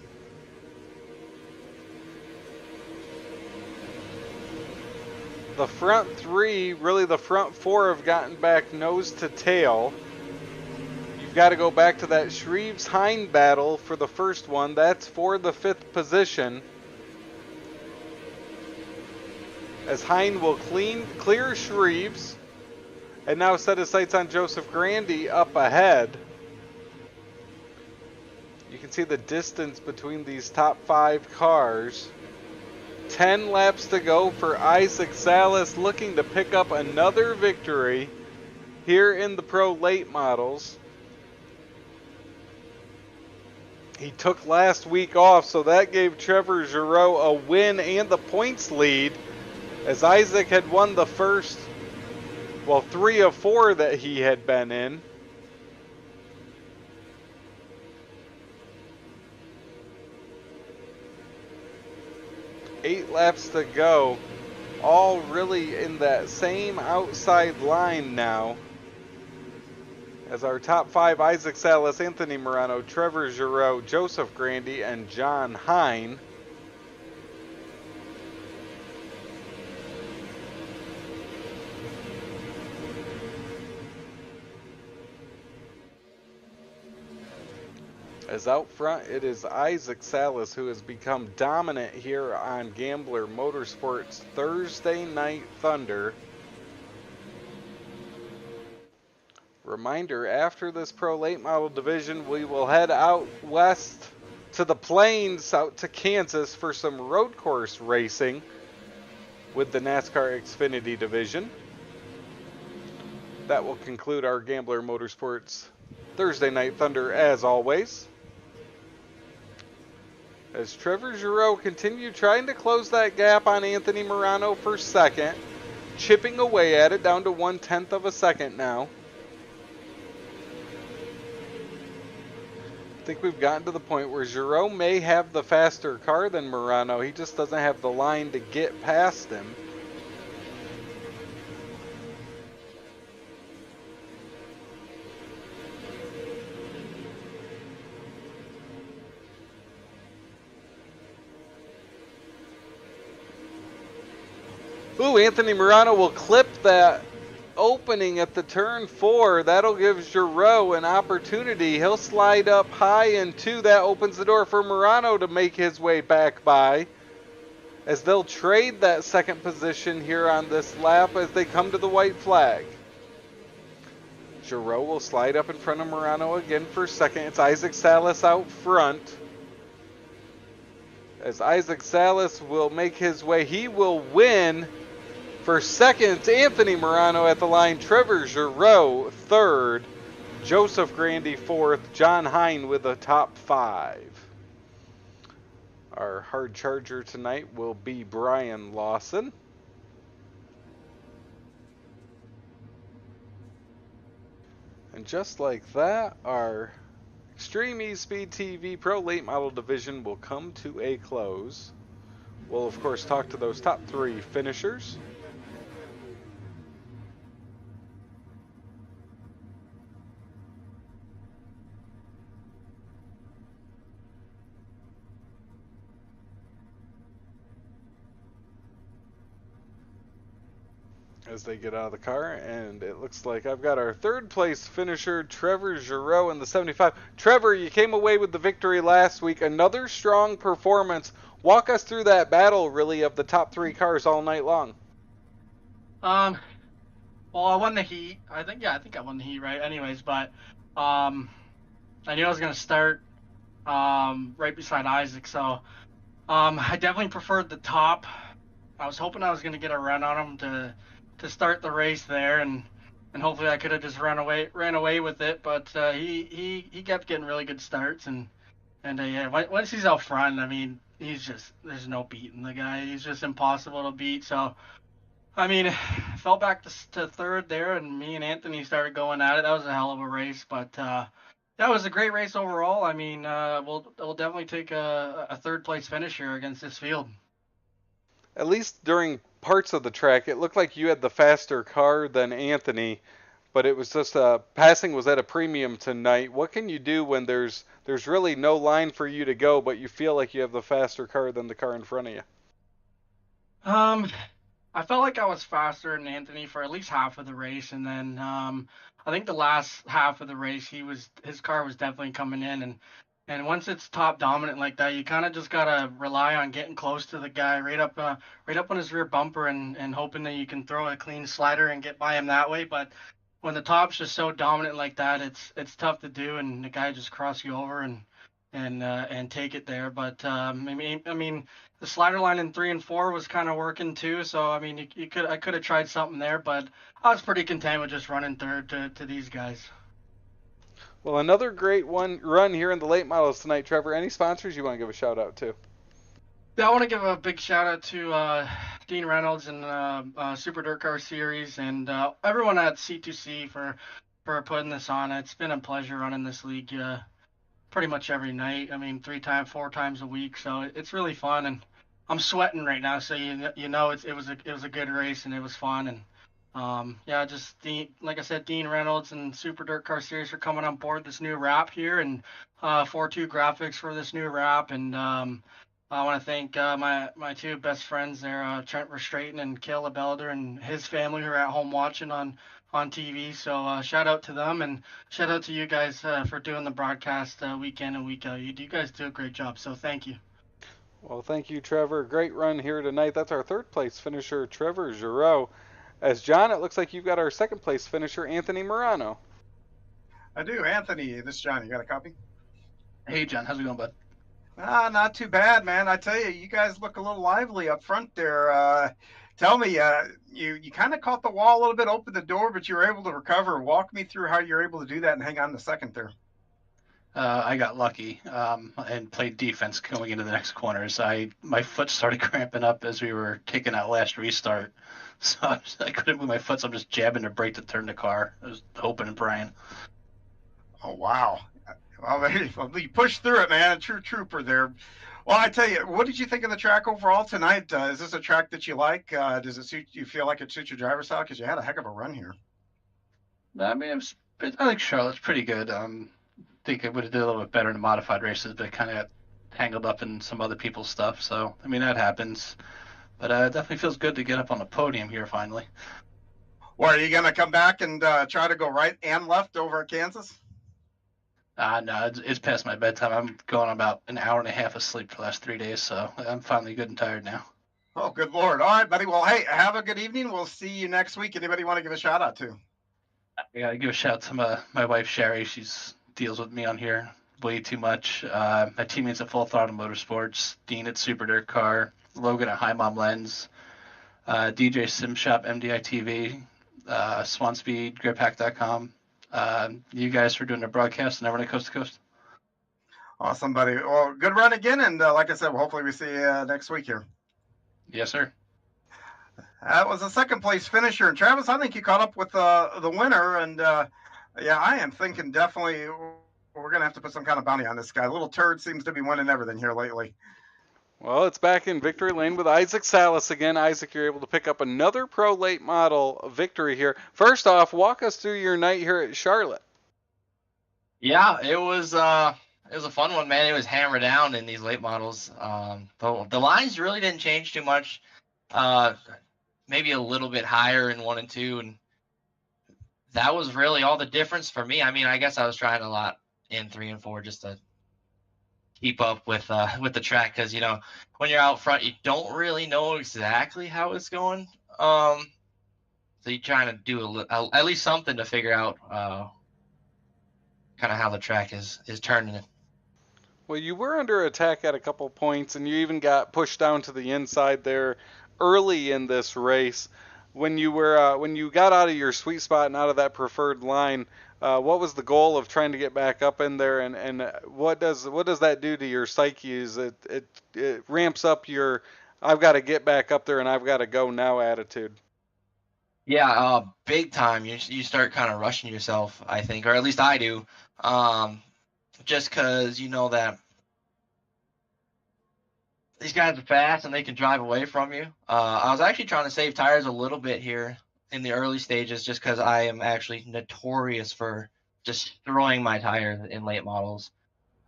[SPEAKER 10] The front 3, really the front 4 have gotten back nose to tail. You've got to go back to that Shreves-Hine battle for the first one. That's for the 5th position. As Hine will clear Shreves. And now set his sights on Joseph Grandy up ahead. You can see the distance between these top 5 cars. 10 laps to go for Isaac Salas, looking to pick up another victory here in the Pro Late Models. He took last week off, so that gave Trevor Giroux a win and the points lead, as Isaac had won the first, well, 3 of 4 that he had been in. Eight laps to go, all really in that same outside line now. As our top 5, Isaac Salas, Anthony Morano, Trevor Giroux, Joseph Grandy, and John Hine. As out front, it is Isaac Salas who has become dominant here on Gambler Motorsports Thursday Night Thunder. Reminder, after this Pro Late Model division, we will head out west to the plains, out to Kansas for some road course racing with the NASCAR Xfinity division. That will conclude our Gambler Motorsports Thursday Night Thunder as always. As Trevor Giroux continued trying to close that gap on Anthony Morano for second, chipping away at it down to 1/10 of a second now. I think we've gotten to the point where Giroux may have the faster car than Morano. He just doesn't have the line to get past him. Ooh, Anthony Morano will clip that opening at the turn 4. That'll give Giroux an opportunity. He'll slide up high in 2. That opens the door for Morano to make his way back by, as they'll trade that second position here on this lap as they come to the white flag. Giroux will slide up in front of Morano again for second. It's Isaac Salas out front. As Isaac Salas will make his way, he will win. For second, it's Anthony Morano at the line, Trevor Giroux third, Joseph Grandy fourth, John Hine with the top 5. Our hard charger tonight will be Brian Lawson. And just like that, our Extreme E-Speed TV Pro Late Model division will come to a close. We'll, of course, talk to those top 3 finishers. As they get out of the car, and it looks like I've got our 3rd place finisher, Trevor Giroux in the 75. Trevor, you came away with the victory last week. Another strong performance. Walk us through that battle, really, of the top 3 cars all night long.
[SPEAKER 9] Well, I won the heat. I think I won the heat, right? Anyways, but I knew I was gonna start right beside Isaac, so I definitely preferred the top. I was hoping I was gonna get a run on him to start the race there, and hopefully I could have just ran away with it. But he kept getting really good starts, and yeah, once he's out front, I mean, there's no beating the guy. He's just impossible to beat. So I mean, fell back to third there, and me and Anthony started going at it. That was a hell of a race, but that was a great race overall. I mean, we'll definitely take a 3rd place finish here against this field.
[SPEAKER 10] At least during parts of the track, it looked like you had the faster car than Anthony, but it was just passing was at a premium tonight. What can you do when there's really no line for you to go, but you feel like you have the faster car than the car in front of you?
[SPEAKER 9] I felt like I was faster than Anthony for at least half of the race, and then I think the last half of the race, his car was definitely coming in, and once it's top dominant like that, you kind of just gotta rely on getting close to the guy right up on his rear bumper, and hoping that you can throw a clean slider and get by him that way. But when the top's just so dominant like that, it's tough to do, and the guy just cross you over, and and take it there. But I mean, the slider line in 3 and 4 was kind of working too. So I mean, I could have tried something there, but I was pretty content with just running third to these guys.
[SPEAKER 10] Well, another great one run here in the late models tonight, Trevor. Any sponsors you want to give a shout out to?
[SPEAKER 9] Yeah, I want to give a big shout out to Dean Reynolds and Super Dirt Car Series and everyone at C2C for putting this on. It's been a pleasure running this league pretty much every night. I mean, 4 times a week, so it's really fun. And I'm sweating right now, so you know it was a good race and it was fun. And yeah, just like I said, Dean Reynolds and Super Dirt Car Series are coming on board this new wrap here, and 4.2 graphics for this new wrap. And I want to thank my two best friends there, Trent Verstraeten and Caleb Elder, and his family who are at home watching on TV. So shout out to them, and shout out to you guys for doing the broadcast week in and week out. You guys do a great job, so thank you.
[SPEAKER 10] Well, thank you, Trevor. Great run here tonight. That's our third place finisher, Trevor Giroux. As John, it looks like you've got our second place finisher, Anthony Morano.
[SPEAKER 11] I do. Anthony, this is John. You got a copy?
[SPEAKER 12] Hey, John. How's it going, bud?
[SPEAKER 11] Not too bad, man. I tell you, you guys look a little lively up front there. Tell me, you kind of caught the wall a little bit, opened the door, but you were able to recover. Walk me through how you're able to do that and hang on to second there.
[SPEAKER 12] I got lucky and played defense going into the next corners. My foot started cramping up as we were taking that last restart, so I couldn't move my foot. So I'm just jabbing the brake to turn the car. I was hoping and praying.
[SPEAKER 11] Oh wow! Well, you pushed through it, man. A true trooper there. Well, I tell you, what did you think of the track overall tonight? Is this a track that you like? Does it suit you? Feel like it suits your driver style? Because you had a heck of a run here.
[SPEAKER 12] I mean, I think Charlotte's pretty good. Think I would have did a little bit better in the modified races, but kind of got tangled up in some other people's stuff. So I mean, that happens. But it definitely feels good to get up on the podium here finally.
[SPEAKER 11] Well, are you gonna come back and try to go right and left over at Kansas?
[SPEAKER 12] No, it's past my bedtime. I'm going about an hour and a half of sleep for the last 3 days, so I'm finally good and tired now.
[SPEAKER 11] Oh, good Lord. All right, buddy. Well, hey, have a good evening. We'll see you next week. Anybody want to give a shout out to?
[SPEAKER 12] I gotta give a shout out to my wife Sherry. She's deals with me on here way too much. My teammates at Full Throttle Motorsports, Dean at Super Dirt Car, Logan at High Mom Lens, DJ Sim Shop MDI TV, Swanspeed, GripHack.com. You guys for doing the broadcast and everyone at Coast to Coast.
[SPEAKER 11] Awesome, buddy. Well, good run again, and like I said, well, hopefully we see you next week here.
[SPEAKER 12] Yes, sir.
[SPEAKER 11] That was a second place finisher, and Travis, I think you caught up with the winner, and yeah, I am thinking definitely we're gonna have to put some kind of bounty on this guy. Little Turd seems to be winning everything here lately.
[SPEAKER 10] Well, it's back in victory lane with Isaac Salas again. Isaac, you're able to pick up another pro late model victory here. First off, walk us through your night here at Charlotte.
[SPEAKER 5] Yeah, it was a fun one, man. It was hammered down in these late models. The lines really didn't change too much. Maybe a little bit higher in 1 and 2, and that was really all the difference for me. I mean, I guess I was trying a lot in 3 and 4 just to keep up with the track, because when you're out front, you don't really know exactly how it's going. So you're trying to do at least something to figure out kind of how the track is turning.
[SPEAKER 10] Well, you were under attack at a couple points, and you even got pushed down to the inside there early in this race. When you got out of your sweet spot and out of that preferred line, what was the goal of trying to get back up in there, and what does that do to your psyche? Is it ramps up your I've got to get back up there and I've got to go now attitude?
[SPEAKER 5] Yeah, big time. You start kind of rushing yourself, I think, or at least I do, just because you know that these guys are fast and they can drive away from you. I was actually trying to save tires a little bit here in the early stages, just because I am actually notorious for destroying my tires in late models.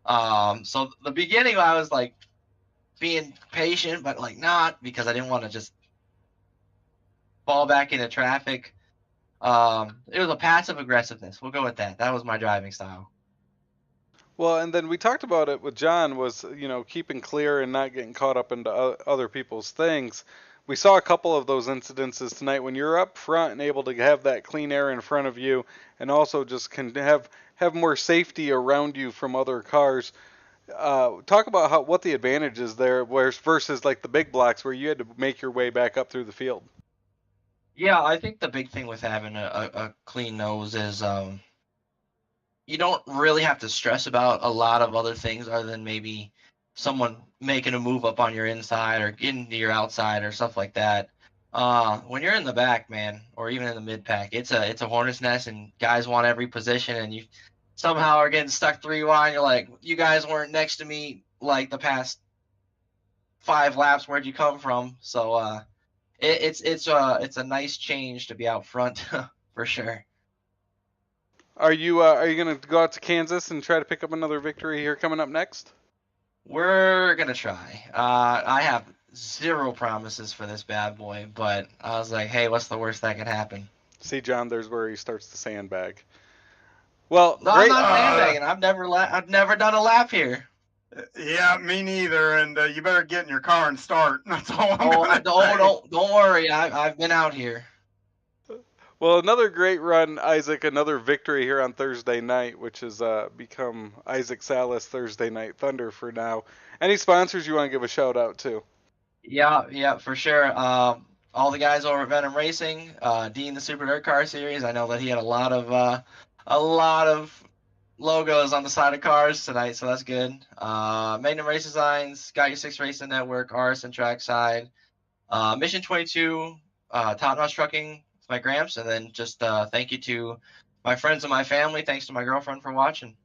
[SPEAKER 5] So the beginning, I was like being patient, but like not, because I didn't want to just fall back into traffic. It was a passive aggressiveness. We'll go with that. That was my driving style.
[SPEAKER 10] Well, and then we talked about it with John, was keeping clear and not getting caught up into other people's things. We saw a couple of those incidences tonight when you're up front and able to have that clean air in front of you, and also just can have more safety around you from other cars. Talk about what the advantage is there, versus like the big blocks where you had to make your way back up through the field.
[SPEAKER 5] Yeah, I think the big thing with having a clean nose is you don't really have to stress about a lot of other things other than maybe someone making a move up on your inside or getting to your outside or stuff like that. When you're in the back, man, or even in the mid pack, it's a hornet's nest, and guys want every position, and you somehow are getting stuck 3 wide. You're like, you guys weren't next to me like the past 5 laps. Where'd you come from? So it's a nice change to be out front for sure.
[SPEAKER 10] Are you going to go out to Kansas and try to pick up another victory here coming up next?
[SPEAKER 5] We're gonna try. I have 0 promises for this bad boy, but I was like, hey, what's the worst that could happen?
[SPEAKER 10] See, John, there's where he starts to sandbag. Well,
[SPEAKER 5] No,
[SPEAKER 10] great.
[SPEAKER 5] I'm not sandbagging. I've never done a lap here.
[SPEAKER 11] Yeah, me neither. And you better get in your car and start. That's all I'm gonna say.
[SPEAKER 5] Don't worry. I've been out here.
[SPEAKER 10] Well, another great run, Isaac. Another victory here on Thursday night, which has become Isaac Salas Thursday Night Thunder for now. Any sponsors you want to give a shout out to?
[SPEAKER 5] Yeah, for sure. All the guys over at Venom Racing, Dean the Super Dirt Car Series. I know that he had a lot of logos on the side of cars tonight, so that's good. Magnum Race Designs, Got Your 6 Racing Network, RSN Trackside, Mission 22, Top Notch Trucking, my Gramps, and then just thank you to my friends and my family. Thanks to my girlfriend for watching.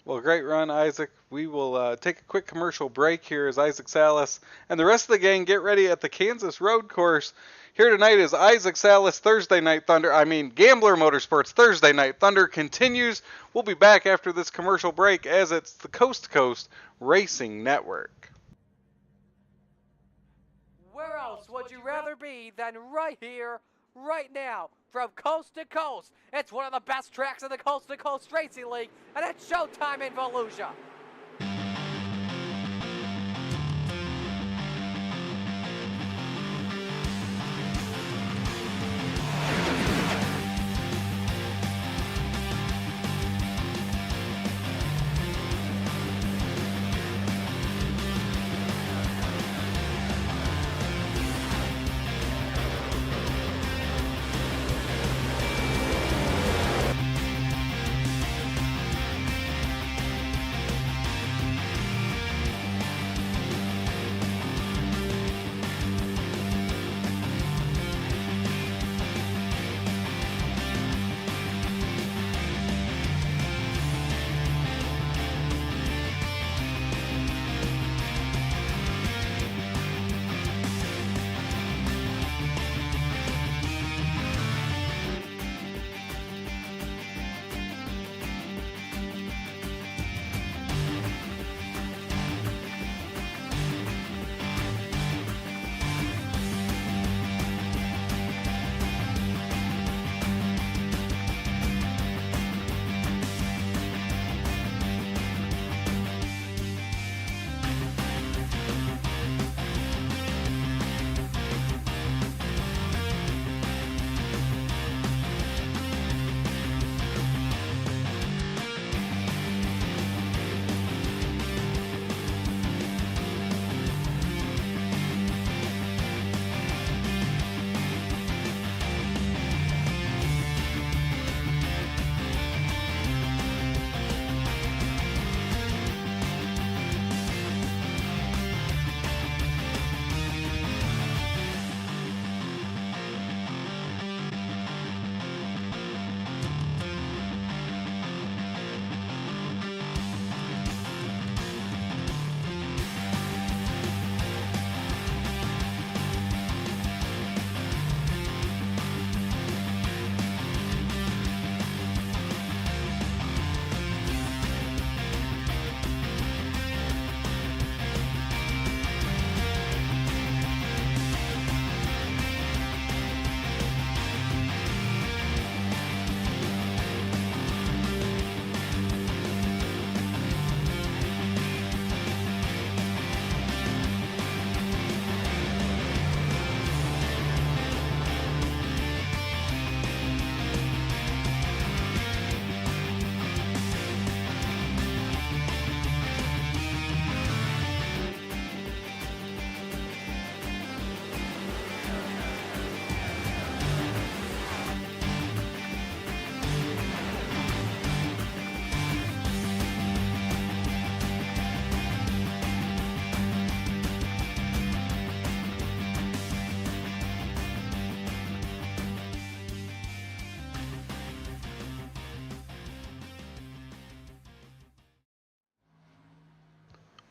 [SPEAKER 10] Well, great run, Isaac. We will take a quick commercial break here as Isaac Salas and the rest of the gang get ready at the Kansas Road Course. Here tonight is Isaac Salas Thursday Night Thunder. Gambler Motorsports Thursday Night Thunder continues. We'll be back after this commercial break as it's the Coast to Coast Racing Network.
[SPEAKER 2] Where else would you rather be than right here, right now, from coast to coast? It's one of the best tracks in the Coast to Coast Racing League, and it's showtime in Volusia.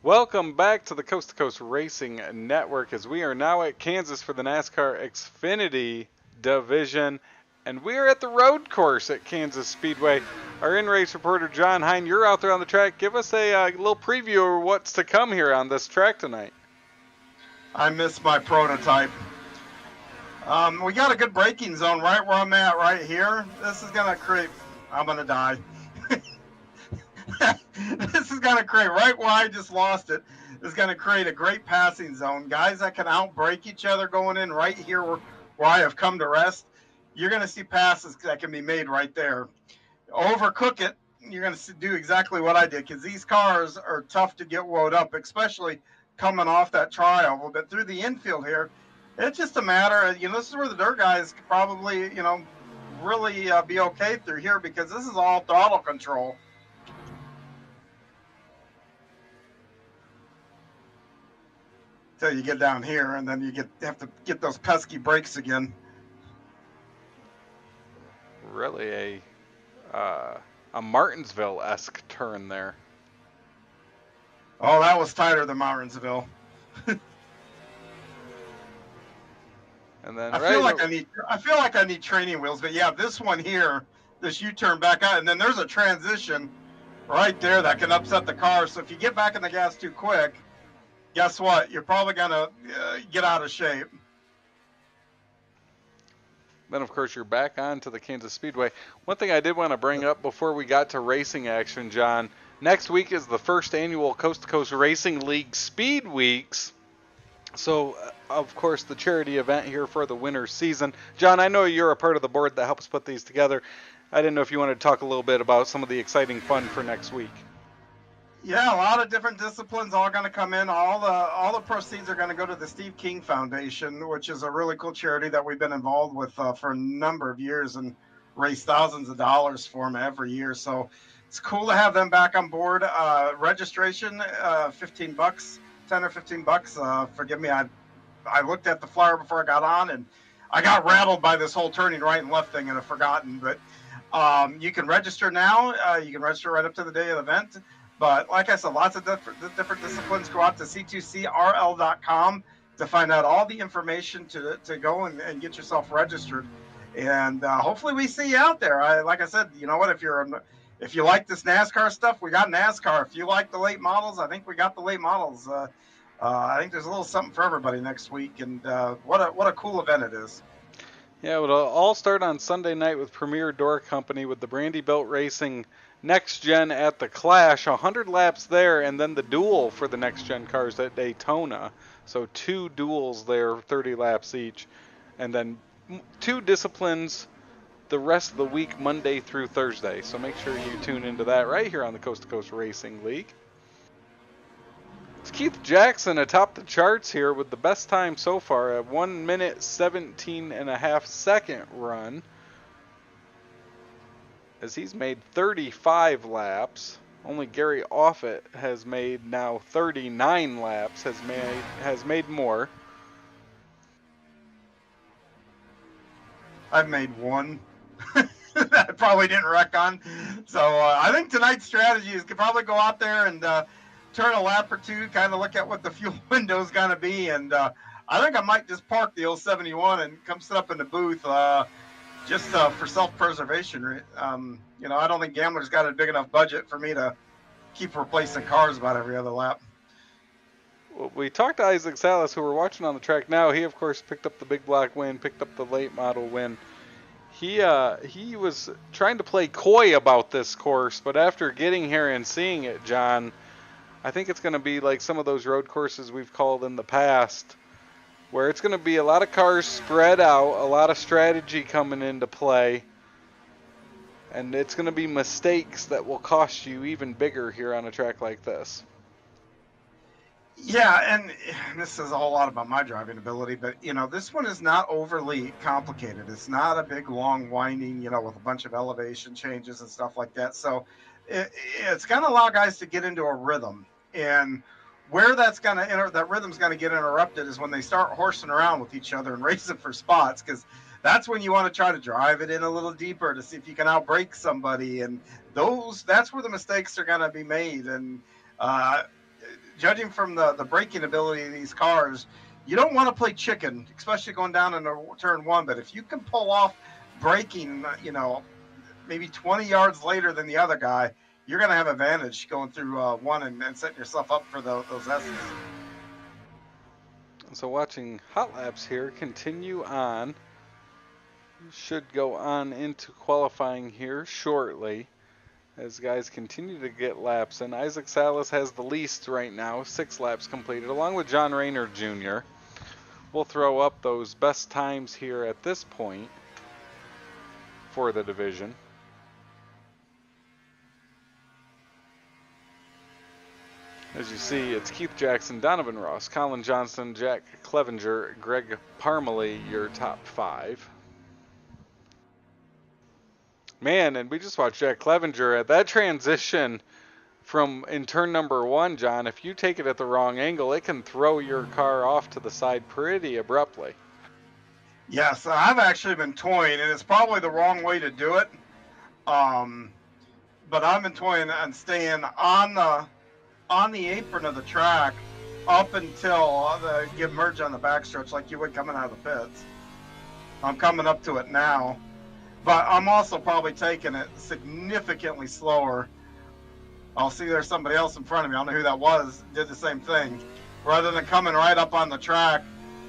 [SPEAKER 10] Welcome back to the Coast to Coast Racing Network as we are now at Kansas for the NASCAR Xfinity division. And we are at the road course at Kansas Speedway. Our in-race reporter John Hine, you're out there on the track. Give us a little preview of what's to come here on this track tonight.
[SPEAKER 11] I missed my prototype. We got a good braking zone right where I'm at right here. This is going to create... I'm going to die. This is going to create right where I just lost it. This is going to create a great passing zone. Guys that can outbrake each other going in right here where I have come to rest. You're going to see passes that can be made right there. Overcook it, you're going to do exactly what I did because these cars are tough to get wound up, especially coming off that trioval. But through the infield here, it's just a matter of, this is where the dirt guys could probably, really be okay through here because this is all throttle control. Till you get down here, and then you have to get those pesky brakes again.
[SPEAKER 10] Really a Martinsville-esque turn there.
[SPEAKER 11] Oh, that was tighter than Martinsville.
[SPEAKER 10] And then
[SPEAKER 11] I feel like I need training wheels, but yeah, this one here, this U-turn back out, and then there's a transition right there that can upset the car. So if you get back in the gas too quick, guess what? You're probably gonna get out of shape.
[SPEAKER 10] Then, of course, you're back on to the Kansas Speedway. One thing I did want to bring up before we got to racing action, John, next week is the first annual Coast to Coast Racing League Speed Weeks. So, of course, the charity event here for the winter season. John, I know you're a part of the board that helps put these together. I didn't know if you wanted to talk a little bit about some of the exciting fun for next week.
[SPEAKER 11] Yeah, a lot of different disciplines all going to come in. All the proceeds are going to go to the Steve King Foundation, which is a really cool charity that we've been involved with for a number of years and raised thousands of dollars for them every year. So it's cool to have them back on board. Registration, $15, $10 or $15. Forgive me, I looked at the flyer before I got on, and I got rattled by this whole turning right and left thing and I've forgotten. But you can register now. You can register right up to the day of the event. But like I said, lots of different disciplines. Go out to c2crl.com to find out all the information to go and get yourself registered. And hopefully we see you out there. Like I said, you know what? If you like this NASCAR stuff, we got NASCAR. If you like the late models, I think we got the late models. I think there's a little something for everybody next week. And what a cool event it is.
[SPEAKER 10] Yeah, it'll all start on Sunday night with Premier Door Company with the Brandy-Built Racing Next Gen at the Clash, 100 laps there, and then the duel for the Next Gen cars at Daytona. So 2 duels there, 30 laps each, and then 2 disciplines the rest of the week, Monday through Thursday. So make sure you tune into that right here on the Coast to Coast Racing League. It's Keith Jackson atop the charts here with the best time so far, a 1 minute 17 and a half second run, as he's made 35 laps. Only Gary Offit has made now 39 laps, has made more.
[SPEAKER 11] I've made 1 that I probably didn't wreck on. So I think tonight's strategy is to probably go out there and turn a lap or 2, kind of look at what the fuel window is going to be. And I think I might just park the 071 and come sit up in the booth just for self-preservation. I don't think Gambler's got a big enough budget for me to keep replacing cars about every other lap.
[SPEAKER 10] Well, we talked to Isaac Salas, who we're watching on the track now. He, of course, picked up the big block win, picked up the late model win. He was trying to play coy about this course, but after getting here and seeing it, John, I think it's going to be like some of those road courses we've called in the past, where it's going to be a lot of cars spread out, a lot of strategy coming into play, and it's going to be mistakes that will cost you even bigger here on a track like this.
[SPEAKER 11] Yeah, and this says a whole lot about my driving ability, but, this one is not overly complicated. It's not a big, long, winding, with a bunch of elevation changes and stuff like that. So it's going to allow guys to get into a rhythm. And where that rhythm's going to get interrupted is when they start horsing around with each other and racing for spots, because that's when you want to try to drive it in a little deeper to see if you can outbrake somebody. And that's where the mistakes are going to be made. And judging from the braking ability of these cars, you don't want to play chicken, especially going down into turn one. But if you can pull off braking, maybe 20 yards later than the other guy, you're going to have advantage going through one and setting yourself up for those S's.
[SPEAKER 10] So watching hot laps here continue on. Should go on into qualifying here shortly as guys continue to get laps in. Isaac Salas has the least right now, 6 laps completed, along with John Rayner Jr. We'll throw up those best times here at this point for the division. As you see, it's Keith Jackson, Donovan Ross, Colin Johnson, Jack Clevenger, Greg Parmalee, your top 5. Man, and we just watched Jack Clevenger at that transition from in turn number 1, John. If you take it at the wrong angle, it can throw your car off to the side pretty abruptly.
[SPEAKER 11] Yes, I've actually been toying, and it's probably the wrong way to do it. But I've been toying and staying on the apron of the track up until you merge on the backstretch like you would coming out of the pits. I'm coming up to it now, but I'm also probably taking it significantly slower. I'll see there's somebody else in front of me. I don't know who that was. Did the same thing. Rather than coming right up on the track,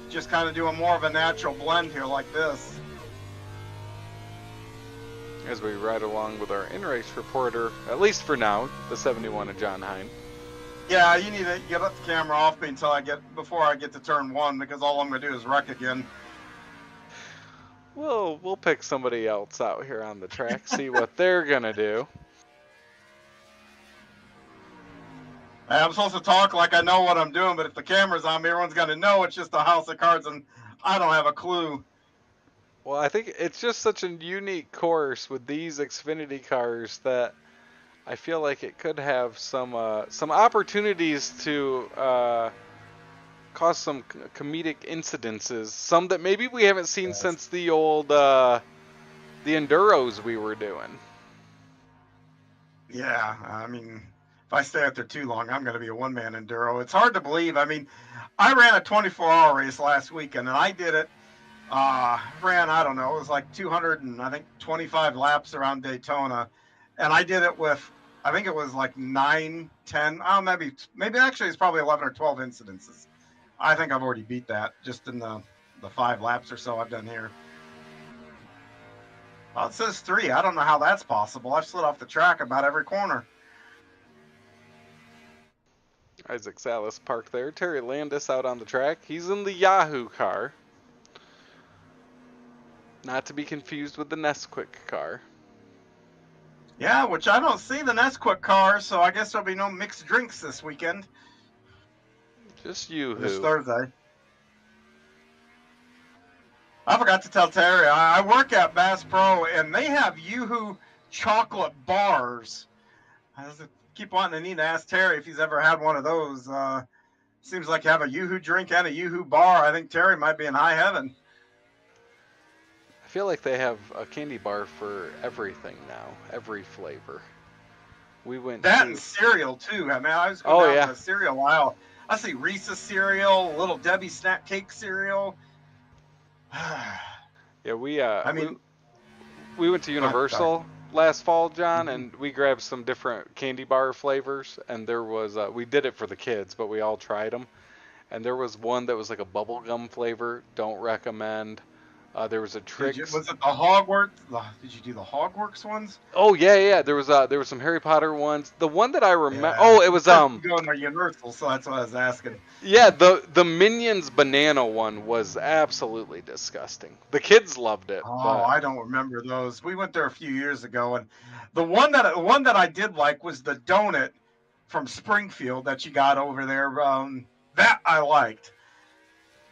[SPEAKER 11] just kind of doing more of a natural blend here like this.
[SPEAKER 10] As we ride along with our in-race reporter, at least for now, the 71 of John Hine.
[SPEAKER 11] Yeah, you need to get the camera off me before I get to turn 1, because all I'm going to do is wreck again.
[SPEAKER 10] We'll pick somebody else out here on the track, see what they're going to do.
[SPEAKER 11] I'm supposed to talk like I know what I'm doing, but if the camera's on me, everyone's going to know it's just a house of cards, and I don't have a clue.
[SPEAKER 10] Well, I think it's just such a unique course with these Xfinity cars that I feel like it could have some opportunities to cause some comedic incidences. Some that maybe we haven't seen since the old the Enduros we were doing.
[SPEAKER 11] Yeah, I mean, if I stay out there too long, I'm going to be a one-man enduro. It's hard to believe. I mean, I ran a 24-hour race last weekend, and I did it. I don't know, it was like 225 laps around Daytona, and I did it with, I think it was like 9, 10, maybe actually it's probably 11 or 12 incidences. I think I've already beat that just in the 5 laps or so I've done here. Well, it says 3. I don't know how that's possible. I've slid off the track about every corner.
[SPEAKER 10] Isaac Salas parked there. Terry Landis out on the track. He's in the Yahoo car. Not to be confused with the Nesquik car.
[SPEAKER 11] Yeah, which I don't see the Nesquik car, so I guess there'll be no mixed drinks this weekend.
[SPEAKER 10] Just Yoo-hoo.
[SPEAKER 11] This Thursday. I forgot to tell Terry, I work at Bass Pro, and they have Yoo-hoo chocolate bars. I keep wanting to ask Terry if he's ever had one of those. Seems like you have a Yoo-hoo drink and a Yoo-hoo bar. I think Terry might be in high heaven.
[SPEAKER 10] I feel like they have a candy bar for everything now, every flavor. We went
[SPEAKER 11] and cereal too. I mean, I was going down to the cereal aisle. I see Reese's cereal, Little Debbie snack cake cereal.
[SPEAKER 10] Yeah, we went to Universal last fall, John, and we grabbed some different candy bar flavors, and there was we did it for the kids, but we all tried them, and there was one that was like a bubble gum flavor. Don't recommend. There was a Trix.
[SPEAKER 11] Was it the Hogwarts? Did you do the Hogwarts ones?
[SPEAKER 10] Oh yeah. There was some Harry Potter ones. The one that I remember. Yeah. Oh, it was
[SPEAKER 11] going to Universal, so that's what I was asking.
[SPEAKER 10] Yeah, the Minions banana one was absolutely disgusting. The kids loved it.
[SPEAKER 11] Oh, but I don't remember those. We went there a few years ago, and the one that I did like was the donut from Springfield that you got over there. That I liked.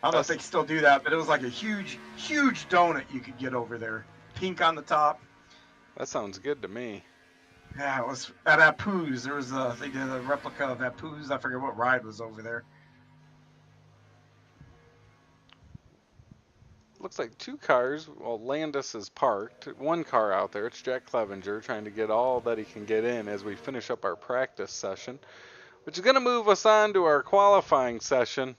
[SPEAKER 11] I don't know if they still do that, but it was like a huge donut you could get over there. Pink on the top.
[SPEAKER 10] That sounds good to me.
[SPEAKER 11] Yeah, it was at Apu's. There was they did a replica of Apu's. I forget what ride was over there.
[SPEAKER 10] Looks like 2 cars. Well, Landis is parked. 1 car out there. It's Jack Clevenger trying to get all that he can get in as we finish up our practice session. which is going to move us on to our qualifying session,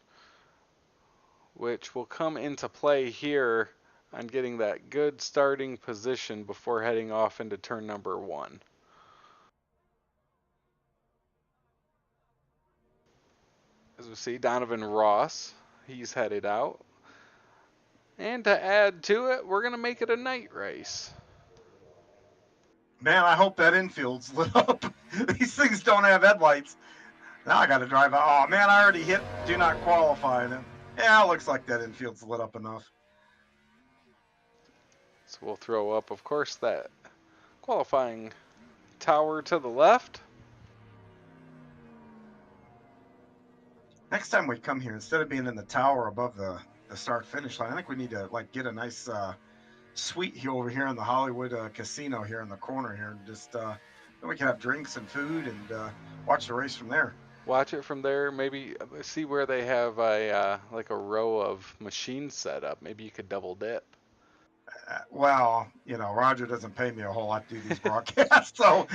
[SPEAKER 10] which will come into play here on getting that good starting position before heading off into turn number 1. As we see, Donovan Ross, he's headed out. And to add to it, we're going to make it a night race.
[SPEAKER 11] Man, I hope that infield's lit up. These things don't have headlights. Now I got to drive out. Oh, man, I already hit do not qualify. And yeah, it looks like that infield's lit up enough.
[SPEAKER 10] So we'll throw up, of course, that qualifying tower to the left.
[SPEAKER 11] Next time we come here, instead of being in the tower above the start finish line, I think we need to like get a nice suite here over here in the Hollywood casino here in the corner here, and just then we can have drinks and food and watch the race from there.
[SPEAKER 10] Watch it from there. Maybe see where they have a like a row of machines set up. Maybe you could double dip.
[SPEAKER 11] Well, you know, Roger doesn't pay me a whole lot to do these broadcasts, so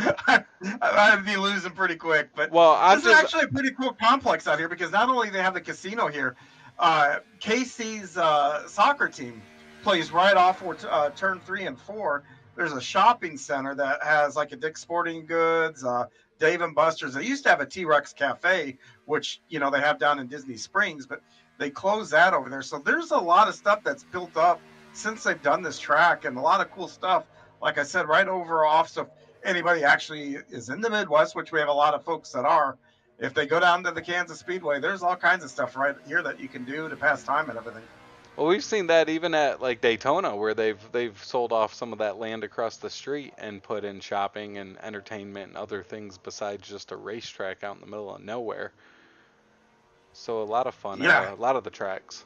[SPEAKER 11] I'd be losing pretty quick. But this is actually a pretty cool complex out here because not only they have the casino here, Casey's soccer team plays right off turn 3 and 4. There's a shopping center that has like a Dick's Sporting Goods, Dave and Buster's. They used to have a T-Rex Cafe, which, you know, they have down in Disney Springs, but they closed that over there. So there's a lot of stuff that's built up since they've done this track, and a lot of cool stuff, like I said, right over off. So if anybody actually is in the Midwest, which we have a lot of folks that are, if they go down to the Kansas Speedway, there's all kinds of stuff right here that you can do to pass time and everything.
[SPEAKER 10] Well, we've seen that even at like Daytona, where they've sold off some of that land across the street and put in shopping and entertainment and other things besides just a racetrack out in the middle of nowhere. So a lot of fun.
[SPEAKER 11] Yeah.
[SPEAKER 10] A lot of the tracks.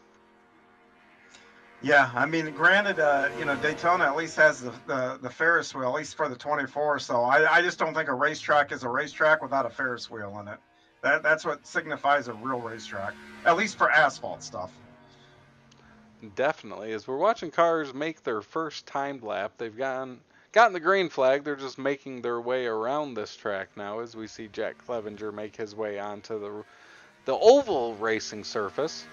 [SPEAKER 11] Yeah, I mean, granted, you know, Daytona at least has the Ferris wheel, at least for the 24. So I just don't think a racetrack is a racetrack without a Ferris wheel in it. That's what signifies a real racetrack, at least for asphalt stuff.
[SPEAKER 10] Definitely. As we're watching cars make their first timed lap, they've gotten the green flag. They're just making their way around this track now as we see Jack Clevenger make his way onto the oval racing surface.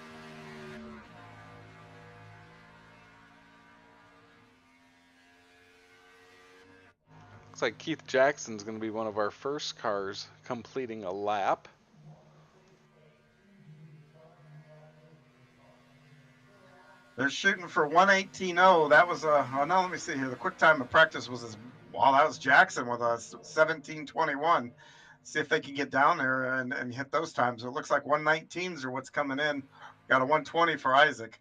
[SPEAKER 10] Looks like Keith Jackson's going to be one of our first cars completing a lap.
[SPEAKER 11] They're shooting for 1:18.0. That was oh no, let me see here. The quick time of practice was that was Jackson with a 17:21. See if they can get down there and hit those times. It looks like 119s are what's coming in. Got a 120 for Isaac.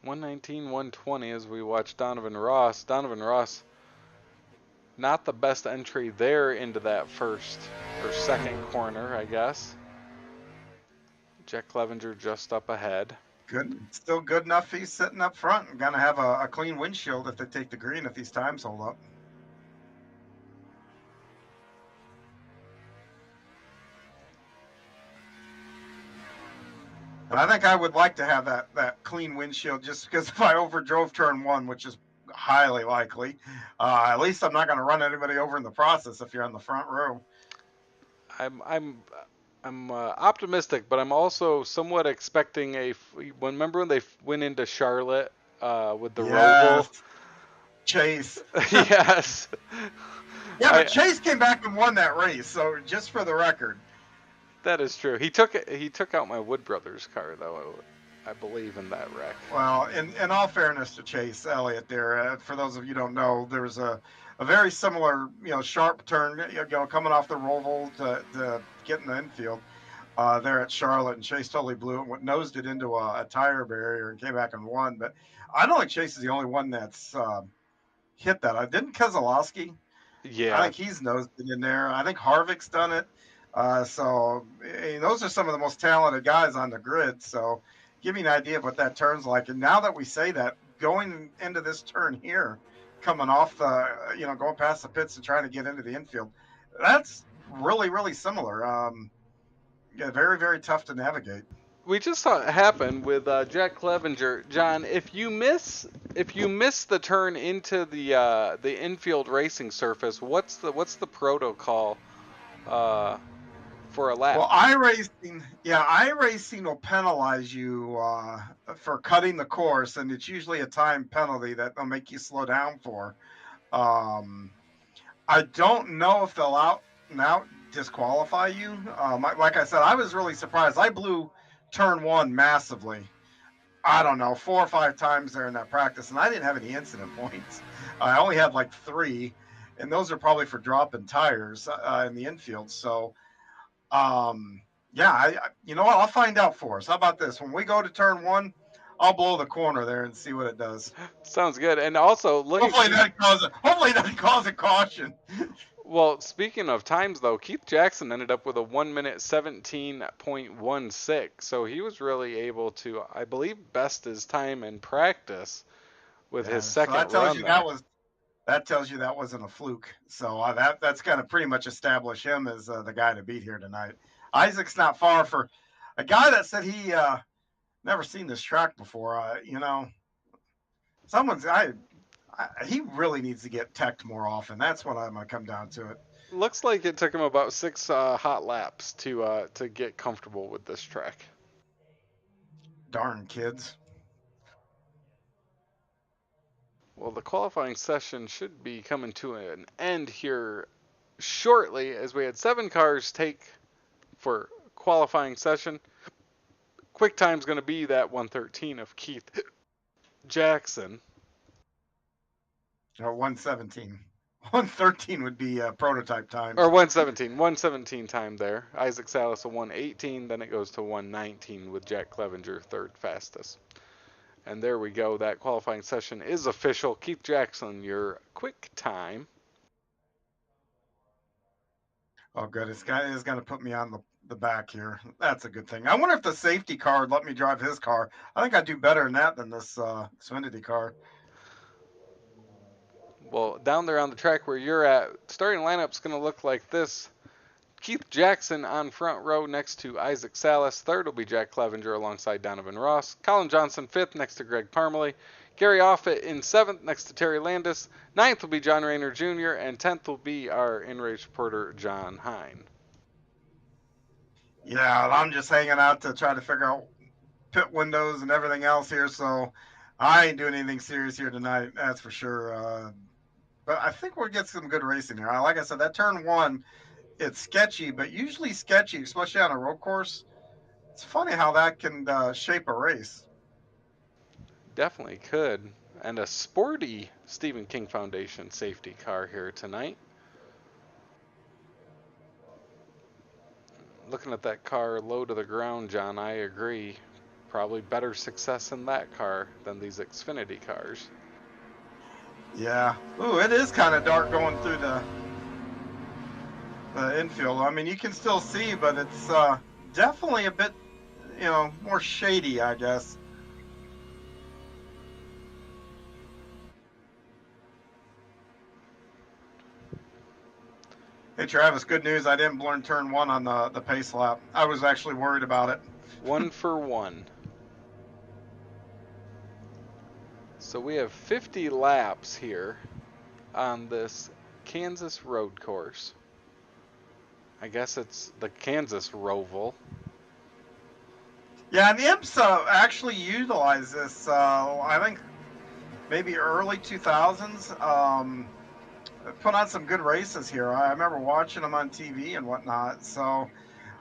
[SPEAKER 10] 119, 120 as we watch Donovan Ross. Donovan Ross, not the best entry there into that first or second corner, I guess. Jack Clevenger just up ahead.
[SPEAKER 11] Good, still good enough. He's sitting up front and gonna have a clean windshield if they take the green if these times hold up. And I think I would like to have that clean windshield just because if I overdrove turn 1, which is highly likely, at least I'm not going to run anybody over in the process if you're on the front row.
[SPEAKER 10] I'm optimistic, but I'm also somewhat expecting remember when they went into Charlotte with the Roval?
[SPEAKER 11] Chase.
[SPEAKER 10] Yes.
[SPEAKER 11] Yeah, but Chase came back and won that race. So just for the record.
[SPEAKER 10] That is true. He took out my Wood Brothers car though, I believe, in that wreck.
[SPEAKER 11] Well, in all fairness to Chase Elliott, there, for those of you who don't know, there was a very similar, sharp turn, coming off the Roval to get in the infield there at Charlotte, and Chase totally blew it, nosed it into a tire barrier, and came back and won. But I don't think Chase is the only one that's hit that. Didn't Keselowski?
[SPEAKER 10] Yeah.
[SPEAKER 11] I think he's nosed it in there. I think Harvick's done it. So those are some of the most talented guys on the grid. So give me an idea of what that turn's like. And now that we say that, going into this turn here, coming off the, going past the pits and trying to get into the infield, that's really, really similar. Very, very tough to navigate.
[SPEAKER 10] We just saw it happen with Jack Clevenger. John, if you miss the turn into the infield racing surface, what's the protocol for a lap.
[SPEAKER 11] Well, iRacing will penalize you for cutting the course, and it's usually a time penalty that they'll make you slow down for. Um, I don't know if they'll out and out disqualify you. Like I said, I was really surprised. I blew turn one massively. I don't know, 4 or 5 times there in that practice, and I didn't have any incident points. I only had like 3, and those are probably for dropping tires in the infield. So, yeah, you know what? I'll find out for us. How about this? When we go to turn one, I'll blow the corner there and see what it does.
[SPEAKER 10] Sounds good. And also, look
[SPEAKER 11] Hopefully
[SPEAKER 10] at Keith.
[SPEAKER 11] Hopefully that cause a caution.
[SPEAKER 10] Well, speaking of times, though, Keith Jackson ended up with a 1 minute 17.16. So he was really able to, I believe, best his time in practice with his second
[SPEAKER 11] that tells
[SPEAKER 10] run
[SPEAKER 11] you
[SPEAKER 10] there.
[SPEAKER 11] that tells you that wasn't a fluke. So that's going to pretty much establish him as the guy to beat here tonight. Isaac's not far for a guy that said he never seen this track before. You know, he really needs to get teched more often. That's what I'm going to come down to it.
[SPEAKER 10] Looks like it took him about 6 hot laps to get comfortable with this track.
[SPEAKER 11] Darn kids.
[SPEAKER 10] Well, the qualifying session should be coming to an end here shortly, as we had 7 cars take for qualifying session. Quick time's going to be that 113 of Keith Jackson.
[SPEAKER 11] 117. 113 would be prototype times.
[SPEAKER 10] Or 117. 117 time there. Isaac Salas a 118. Then it goes to 119 with Jack Clevenger third fastest. And there we go. That qualifying session is official. Keith Jackson, your quick time.
[SPEAKER 11] Oh, good. This guy is going to put me on the back here. That's a good thing. I wonder if the safety car would let me drive his car. I think I'd do better in that than this Xfinity car.
[SPEAKER 10] Well, down there on the track where you're at, starting lineup's going to look like this. Keith Jackson on front row next to Isaac Salas. Third will be Jack Clevenger alongside Donovan Ross. Colin Johnson fifth next to Greg Parmalee. Gary Offit in seventh next to Terry Landis. Ninth will be John Rayner Jr. And 10th will be our in-race reporter, John Hine.
[SPEAKER 11] Yeah, I'm just hanging out to try to figure out pit windows and everything else here. So I ain't doing anything serious here tonight. That's for sure. But I think we'll get some good racing here. Like I said, that turn one, it's sketchy, but usually sketchy, especially on a road course. It's funny how that can shape a race.
[SPEAKER 10] Definitely could. And a sporty Stephen King Foundation safety car here tonight. Looking at that car low to the ground, John, I agree. Probably better success in that car than these Xfinity cars.
[SPEAKER 11] Yeah. Ooh, it is kind of dark going through the infield. I mean, you can still see, but it's definitely a bit, more shady, I guess. Hey, Travis, good news. I didn't learn turn one on the pace lap. I was actually worried about it.
[SPEAKER 10] 1 for 1. So we have 50 laps here on this Kansas road course. I guess it's the Kansas Roval.
[SPEAKER 11] Yeah, and the IMSA actually utilized this, I think, maybe early 2000s. Put on some good races here. I remember watching them on TV and whatnot. So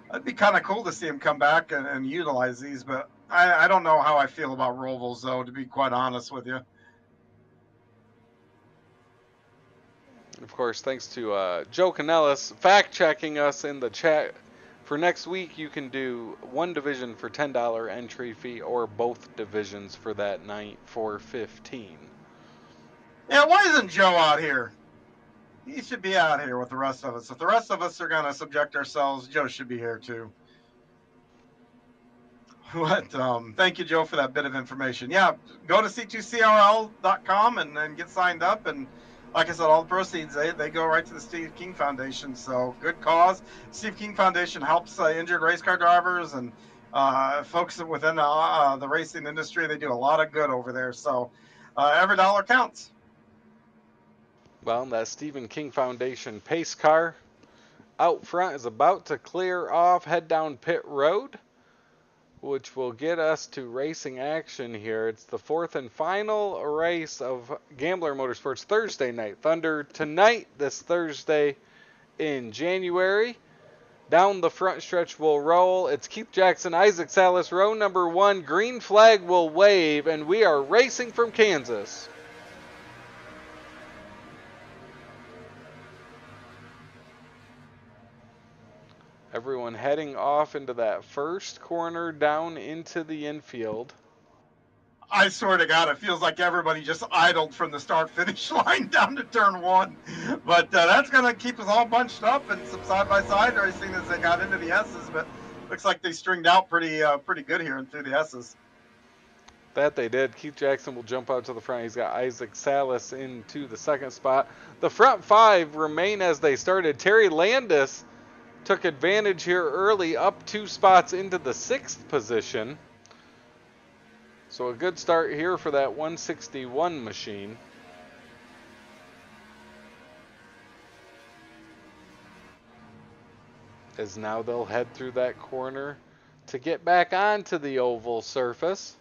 [SPEAKER 11] it'd be kind of cool to see them come back and utilize these. But I don't know how I feel about Rovals, though, to be quite honest with you.
[SPEAKER 10] Of course, thanks to Joe Canellis fact-checking us in the chat. For next week, you can do one division for $10 entry fee or both divisions for that night for $15.
[SPEAKER 11] Yeah, why isn't Joe out here? He should be out here with the rest of us. If the rest of us are going to subject ourselves, Joe should be here too. But thank you, Joe, for that bit of information. Yeah, go to c2crl.com and then get signed up. And like I said, all the proceeds, they go right to the Steve King Foundation. So good cause. Steve King Foundation helps injured race car drivers and folks within the racing industry. They do a lot of good over there. So every dollar counts.
[SPEAKER 10] Well, that Stephen King Foundation pace car out front is about to clear off, head down pit road, which will get us to racing action here. It's the fourth and final race of Gambler Motorsports Thursday Night Thunder. Tonight, this Thursday in January. Down the front stretch will roll. It's Keith Jackson, Isaac Salas, row number 1. Green flag will wave, and we are racing from Kansas. Everyone heading off into that first corner down into the infield.
[SPEAKER 11] I swear to God, it feels like everybody just idled from the start-finish line down to turn 1. But that's going to keep us all bunched up and some side-by-side racing as they got into the S's. But looks like they stringed out pretty good here and through the S's.
[SPEAKER 10] That they did. Keith Jackson will jump out to the front. He's got Isaac Salas into the second spot. The front 5 remain as they started. Terry Landis took advantage here early, up 2 spots into the 6th position. So a good start here for that 161 machine. As now they'll head through that corner to get back onto the oval surface.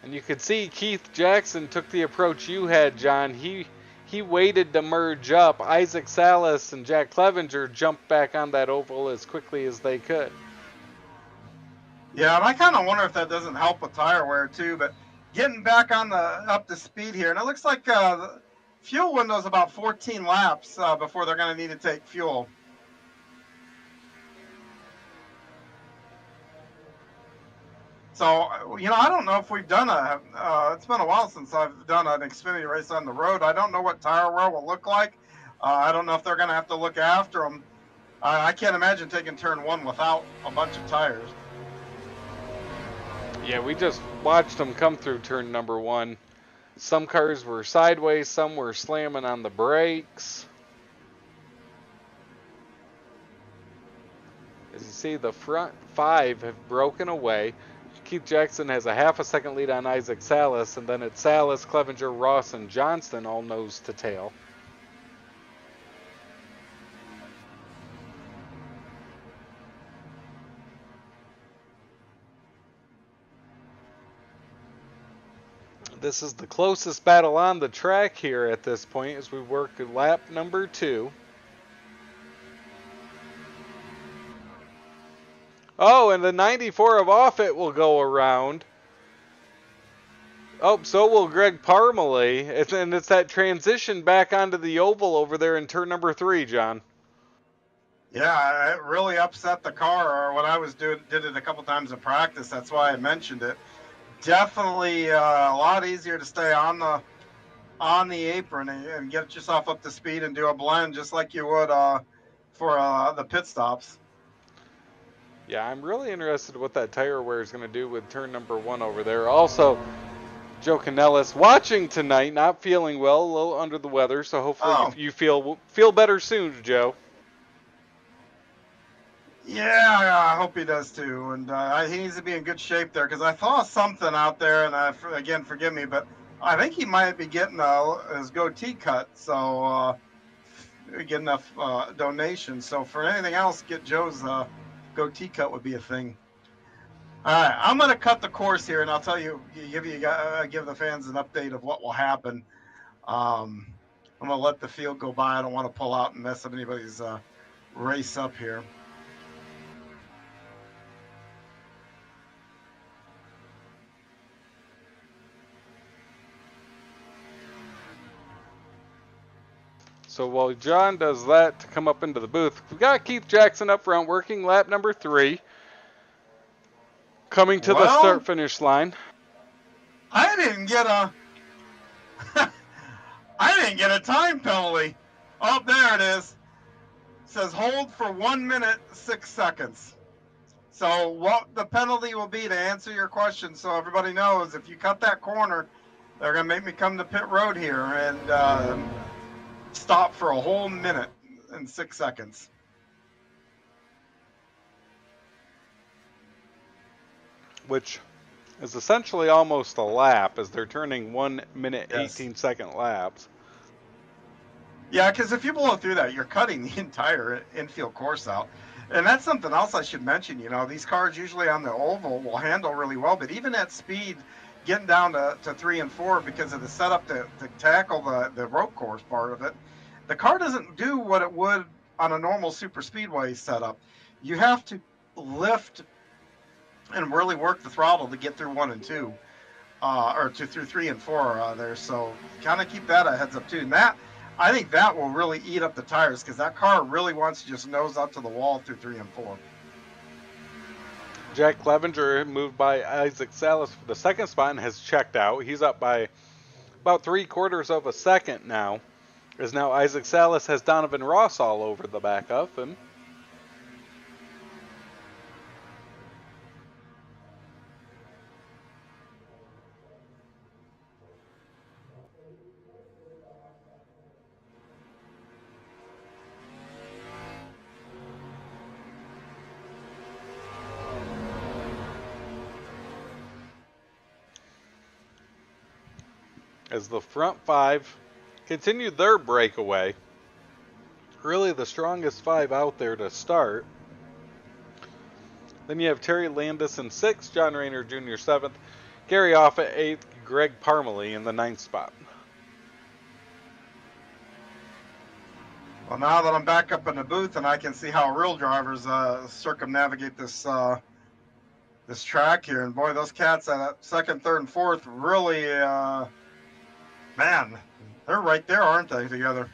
[SPEAKER 10] And you could see Keith Jackson took the approach you had, John. He waited to merge up. Isaac Salas and Jack Clevenger jumped back on that oval as quickly as they could.
[SPEAKER 11] Yeah, and I kind of wonder if that doesn't help with tire wear too. But getting back on the up to speed here, and it looks like the fuel window's about 14 laps before they're going to need to take fuel. So, you know, I don't know if we've done it's been a while since I've done an Xfinity race on the road. I don't know what tire wear will look like. I don't know if they're going to have to look after them. I can't imagine taking turn 1 without a bunch of tires.
[SPEAKER 10] Yeah, we just watched them come through turn number 1. Some cars were sideways, some were slamming on the brakes. As you see, the front 5 have broken away. Keith Jackson has a half a second lead on Isaac Salas, and then it's Salas, Clevenger, Ross, and Johnston all nose to tail. This is the closest battle on the track here at this point as we work lap number 2. Oh, and the 94 of Offutt will go around. Oh, so will Greg Parmalee. And it's that transition back onto the oval over there in turn number 3, John.
[SPEAKER 11] Yeah, it really upset the car. Or when I did it a couple times in practice, that's why I mentioned it. Definitely a lot easier to stay on the apron and get yourself up to speed and do a blend just like you would for the pit stops.
[SPEAKER 10] Yeah, I'm really interested in what that tire wear is going to do with turn number 1 over there. Also, Joe Canellis watching tonight, not feeling well, a little under the weather, so hopefully you feel better soon, Joe.
[SPEAKER 11] Yeah, I hope he does too, and he needs to be in good shape there because I saw something out there, and again, forgive me, but I think he might be getting his goatee cut, so get enough donations. So for anything else, get Joe's goatee cut would be a thing. All right, I'm going to cut the course here, and I'll tell you, give the fans an update of what will happen. I'm going to let the field go by. I don't want to pull out and mess up anybody's race up here.
[SPEAKER 10] So while John does that to come up into the booth, we've got Keith Jackson up front working lap number 3. Coming to the start-finish line.
[SPEAKER 11] I didn't get a time penalty. Oh, there it is. It says hold for 1 minute 6 seconds. So what the penalty will be, to answer your question, so everybody knows, if you cut that corner, they're gonna make me come to pit road here and stop for a whole minute and 6 seconds.
[SPEAKER 10] Which is essentially almost a lap as they're turning 1 minute 18 second laps.
[SPEAKER 11] Yeah, because if you blow through that, you're cutting the entire infield course out. And that's something else I should mention. You know, these cars usually on the oval will handle really well, but even at speed, getting down to 3 and 4 because of the setup to tackle the road course part of it, the car doesn't do what it would on a normal super speedway setup. You have to lift and really work the throttle to get through 1 and 2, or through 3 and 4 there. So kind of keep that a heads up too. And that, I think that will really eat up the tires because that car really wants to just nose up to the wall through 3 and 4.
[SPEAKER 10] Jack Clevenger moved by Isaac Salas for the second spot and has checked out. He's up by about 3/4 of a second now, as now Isaac Salas has Donovan Ross all over the back of him. As the front five continued their breakaway, really the strongest five out there to start. Then you have Terry Landis in 6th, John Rayner Jr. 7th, Gary Off at 8th, Greg Parmalee in the 9th spot.
[SPEAKER 11] Well, now that I'm back up in the booth and I can see how real drivers circumnavigate this track here, and boy, those cats at second, third, and fourth really, man, they're right there, aren't they, together?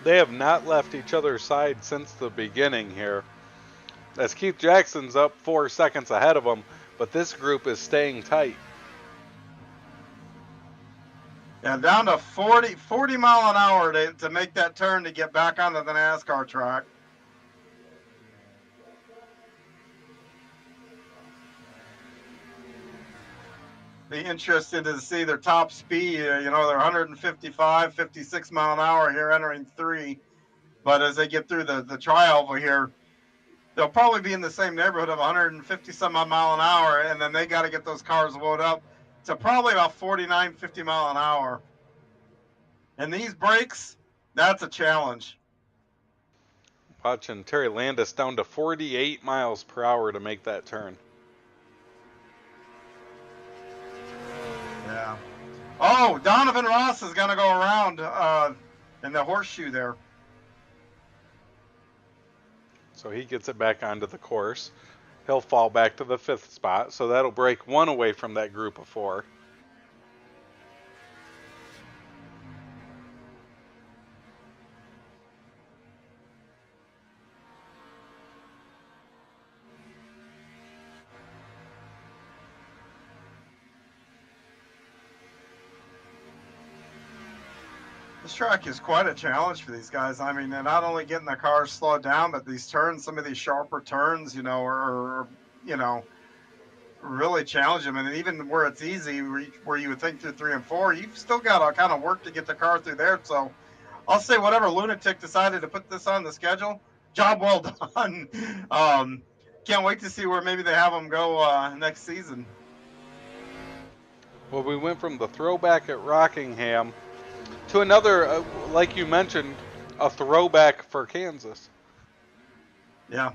[SPEAKER 10] They have not left each other's side since the beginning here, as Keith Jackson's up 4 seconds ahead of them, but this group is staying tight.
[SPEAKER 11] Yeah, down to 40 mile an hour to make that turn to get back onto the NASCAR track. Be interested to see their top speed. You know, they're 155, 56 mile an hour here entering 3. But as they get through the trioval here, they'll probably be in the same neighborhood of 150 some odd mile an hour. And then they got to get those cars loaded up to probably about 49, 50 mile an hour. And these brakes, that's a challenge.
[SPEAKER 10] Watching Terry Landis down to 48 miles per hour to make that turn.
[SPEAKER 11] Yeah. Oh, Donovan Ross is going to go around in the horseshoe there.
[SPEAKER 10] So he gets it back onto the course. He'll fall back to the 5th spot, so that'll break 1 away from that group of 4.
[SPEAKER 11] This track is quite a challenge for these guys. I mean, they're not only getting the cars slowed down, but these turns, some of these sharper turns, you know, are you know, really challenge them. And even where it's easy, where you would think through 3 and 4, you've still got to kind of work to get the car through there. So I'll say whatever lunatic decided to put this on the schedule, job well done. Can't wait to see where maybe they have them go next season.
[SPEAKER 10] Well, we went from the throwback at Rockingham to another, like you mentioned, a throwback for Kansas.
[SPEAKER 11] Yeah.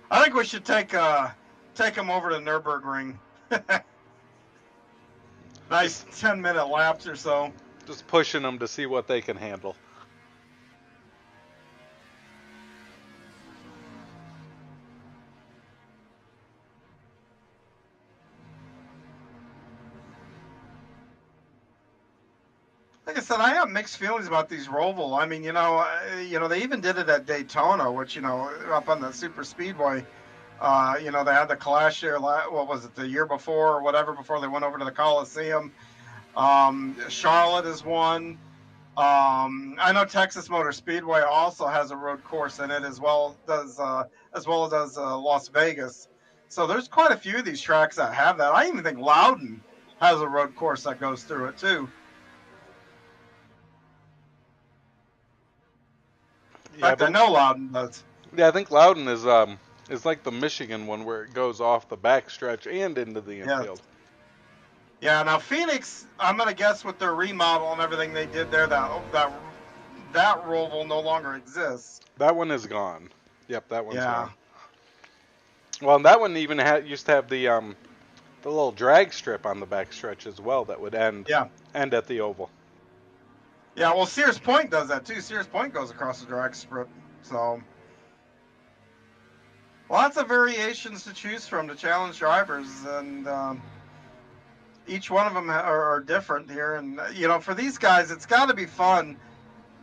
[SPEAKER 11] I think we should take them over to Nürburgring. Nice 10-minute laps or so.
[SPEAKER 10] Just pushing them to see what they can handle.
[SPEAKER 11] Like I said, I have mixed feelings about these Roval. I mean, they even did it at Daytona, which, up on the super speedway. They had the clash there. What was it, the year before or whatever, before they went over to the Coliseum. Charlotte is one. I know Texas Motor Speedway also has a road course in it, as well as Las Vegas. So there's quite a few of these tracks that have that. I even think Loudon has a road course that goes through it too. In fact, I know Loudon does.
[SPEAKER 10] Yeah, I think Loudon is like the Michigan one where it goes off the backstretch and into the infield.
[SPEAKER 11] Yeah, now Phoenix, I'm gonna guess with their remodel and everything they did there, that roval no longer exists.
[SPEAKER 10] That one is gone. Yep, that one's
[SPEAKER 11] Yeah,
[SPEAKER 10] gone. Well, and that one even used to have the little drag strip on the back stretch as well that would
[SPEAKER 11] yeah,
[SPEAKER 10] end at the oval.
[SPEAKER 11] yeah. Well, Sears Point does that too. Sears Point goes across the drag strip, so lots of variations to choose from to challenge drivers, and each one of them are different here. And for these guys, it's got to be fun.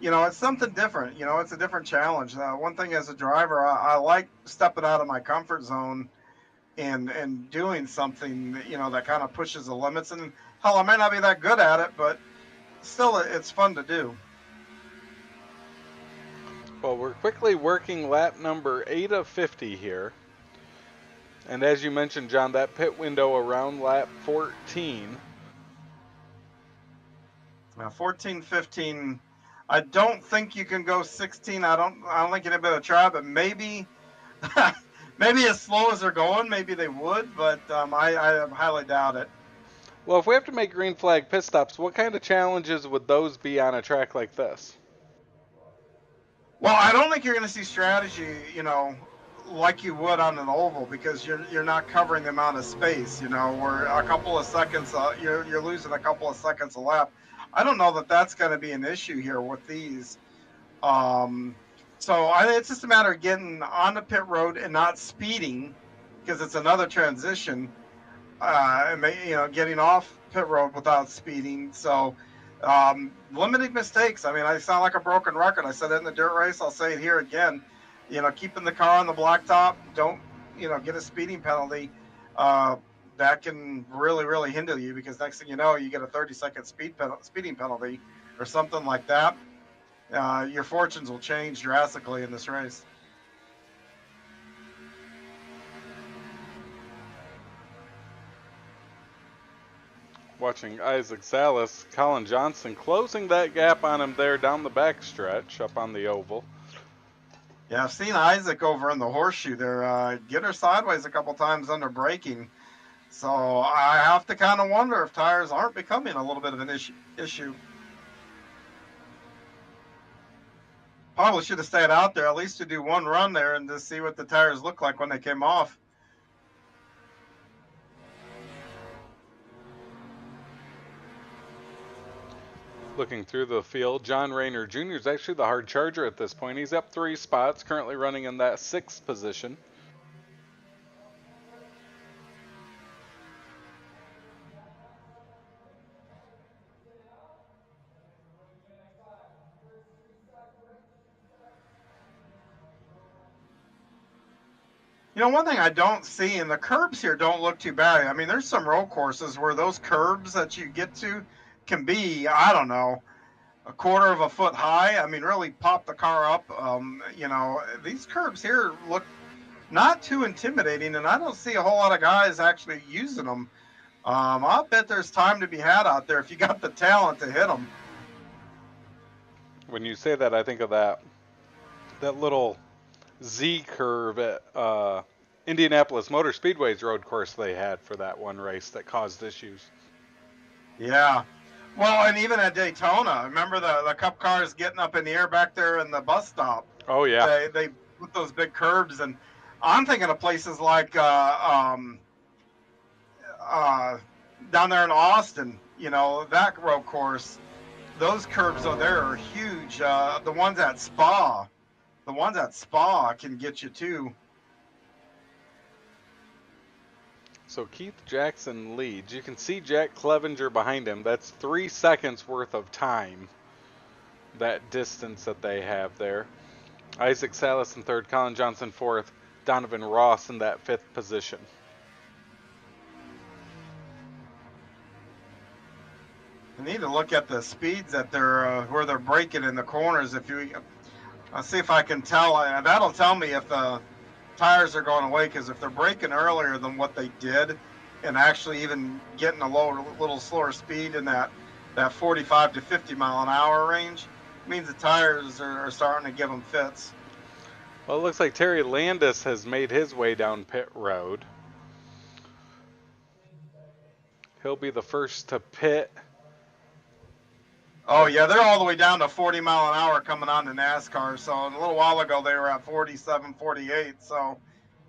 [SPEAKER 11] It's something different. It's a different challenge. One thing as a driver, I like stepping out of my comfort zone and doing something that kind of pushes the limits. And hell, I may not be that good at it, but still, it's fun to do.
[SPEAKER 10] Well, we're quickly working lap number 8 of 50 here. And as you mentioned, John, that pit window around lap 14.
[SPEAKER 11] 14, 15. I don't think you can go 16. I don't think anybody would try, but maybe maybe as slow as they're going, maybe they would, but I highly doubt it.
[SPEAKER 10] Well, if we have to make green flag pit stops, what kind of challenges would those be on a track like this?
[SPEAKER 11] Well, I don't think you're going to see strategy, like you would on an oval, because you're not covering the amount of space, where a couple of seconds, you're losing a couple of seconds a lap. I don't know that that's going to be an issue here with these. Um, so it's just a matter of getting on the pit road and not speeding, because it's another transition. Getting off pit road without speeding. So limiting mistakes. I mean, I sound like a broken record. I said it in the dirt race. I'll say it here again. Keeping the car on the blacktop. Don't get a speeding penalty. That can really, really hinder you, because next thing you know, you get a 30-second speeding penalty or something like that. Your fortunes will change drastically in this race.
[SPEAKER 10] Watching Isaac Salas, Colin Johnson closing that gap on him there down the backstretch up on the oval.
[SPEAKER 11] Yeah, I've seen Isaac over in the horseshoe there, get her sideways a couple times under braking. So I have to kind of wonder if tires aren't becoming a little bit of an issue. Probably should have stayed out there at least to do one run there and to see what the tires look like when they came off.
[SPEAKER 10] Looking through the field, John Rayner Jr. is actually the hard charger at this point. He's up 3 spots, currently running in that 6th position.
[SPEAKER 11] One thing I don't see, and the curbs here don't look too bad. I mean, there's some road courses where those curbs that you get to can be, I don't know, a quarter of a foot high. I mean, really pop the car up. These curbs here look not too intimidating, and I don't see a whole lot of guys actually using them. I'll bet there's time to be had out there if you got the talent to hit them.
[SPEAKER 10] When you say that, I think of that little Z curve at Indianapolis Motor Speedway's road course they had for that one race that caused issues.
[SPEAKER 11] Yeah. Well, and even at Daytona, remember the Cup cars getting up in the air back there in the bus stop?
[SPEAKER 10] Oh, yeah.
[SPEAKER 11] They put those big curbs, and I'm thinking of places like down there in Austin, that road course. Those curbs over there are huge. The ones at Spa can get you too.
[SPEAKER 10] So Keith Jackson leads. You can see Jack Clevenger behind him. That's 3 seconds worth of time, that distance that they have there. Isaac Salas in 3rd, Colin Johnson 4th, Donovan Ross in that 5th position.
[SPEAKER 11] You need to look at the speeds that where they're braking in the corners. I'll see if I can tell. That'll tell me if the tires are going away, because if they're braking earlier than what they did and actually even getting a little slower speed in that 45 to 50 mile an hour range, means the tires are starting to give them fits.
[SPEAKER 10] Well, it looks like Terry Landis has made his way down pit road. He'll be the first to pit.
[SPEAKER 11] Oh, yeah, they're all the way down to 40 mile an hour coming on to NASCAR. So a little while ago, they were at 47, 48. So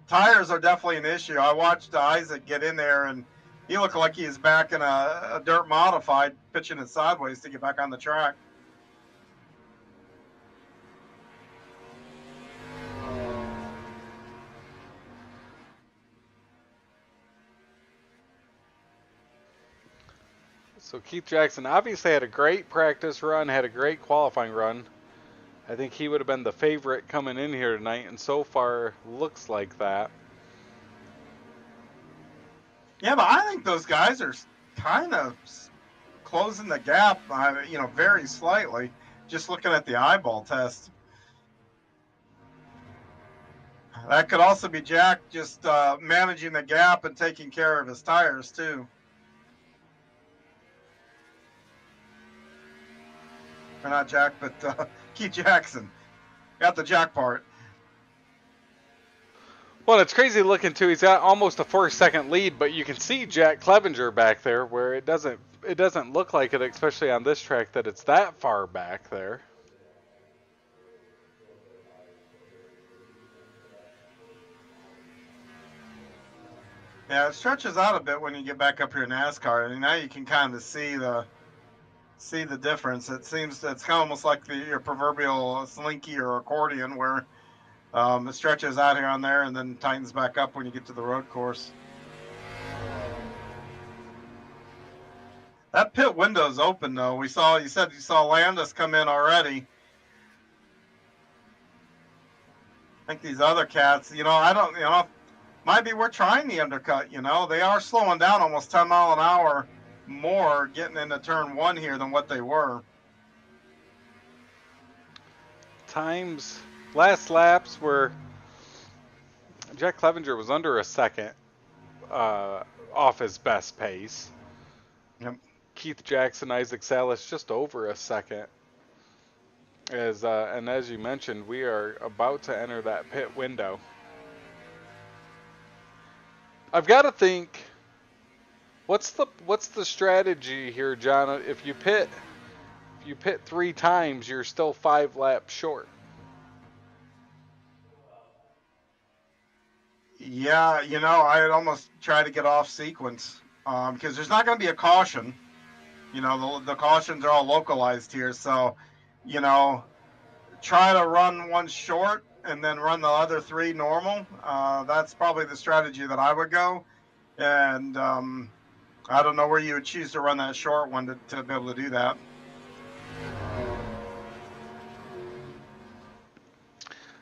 [SPEAKER 11] tires are definitely an issue. I watched Isaac get in there, and he looked like he was back in a dirt modified, pitching it sideways to get back on the track.
[SPEAKER 10] So Keith Jackson obviously had a great practice run, had a great qualifying run. I think he would have been the favorite coming in here tonight, and so far looks like that.
[SPEAKER 11] Yeah, but I think those guys are kind of closing the gap, very slightly, just looking at the eyeball test. That could also be Jack just managing the gap and taking care of his tires, too. Or not Jack, but Keith Jackson. Got the Jack part.
[SPEAKER 10] Well, it's crazy looking too. He's got almost a 4-second lead, but you can see Jack Clevenger back there, where it doesn't look like it, especially on this track, that it's that far back there.
[SPEAKER 11] Yeah, it stretches out a bit when you get back up here in NASCAR, and now you can kind of see the difference. It seems it's kind of almost like your proverbial slinky or accordion, where it stretches out here on there and then tightens back up when you get to the road course. That pit window's open though. You said you saw Landis come in already. I think these other cats, maybe we're trying the undercut, they are slowing down almost 10 mile an hour more getting into turn 1 here than what they were.
[SPEAKER 10] Times, last laps were Jack Clevenger was under a second off his best pace.
[SPEAKER 11] Yep.
[SPEAKER 10] Keith Jackson, Isaac Salas just over a second. And as you mentioned, we are about to enter that pit window. I've got to think, what's the strategy here, John? If you pit 3 times, you're still 5 laps short.
[SPEAKER 11] Yeah, I'd almost try to get off sequence because there's not going to be a caution. The cautions are all localized here, so try to run one short and then run the other 3 normal. That's probably the strategy that I would go. And I don't know where you would choose to run that short one to be able to do that.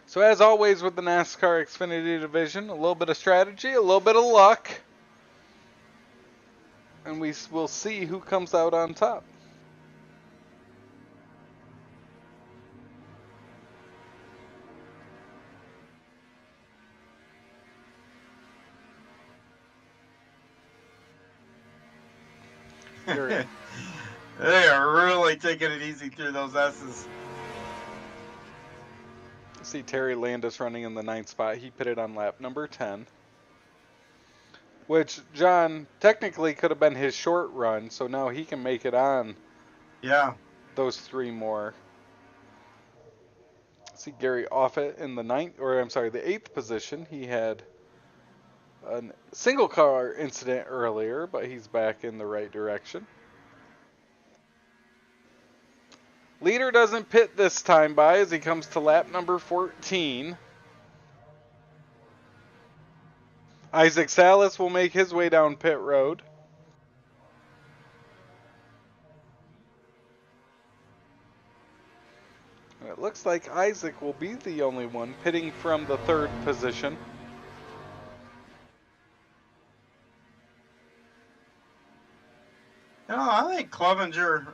[SPEAKER 10] So as always with the NASCAR Xfinity division, a little bit of strategy, a little bit of luck, and we will see who comes out on top.
[SPEAKER 11] They are really taking it easy through those S's.
[SPEAKER 10] See Terry Landis running in the 9th spot. He pitted on lap number 10. Which, John, technically could have been his short run, so now he can make it on those 3 more. See Gary Offit in the 8th position. He had a single car incident earlier, but he's back in the right direction. Leader doesn't pit this time by as he comes to lap number 14. Isaac Salas will make his way down pit road. It looks like Isaac will be the only one pitting from the 3rd position.
[SPEAKER 11] I think Clevenger,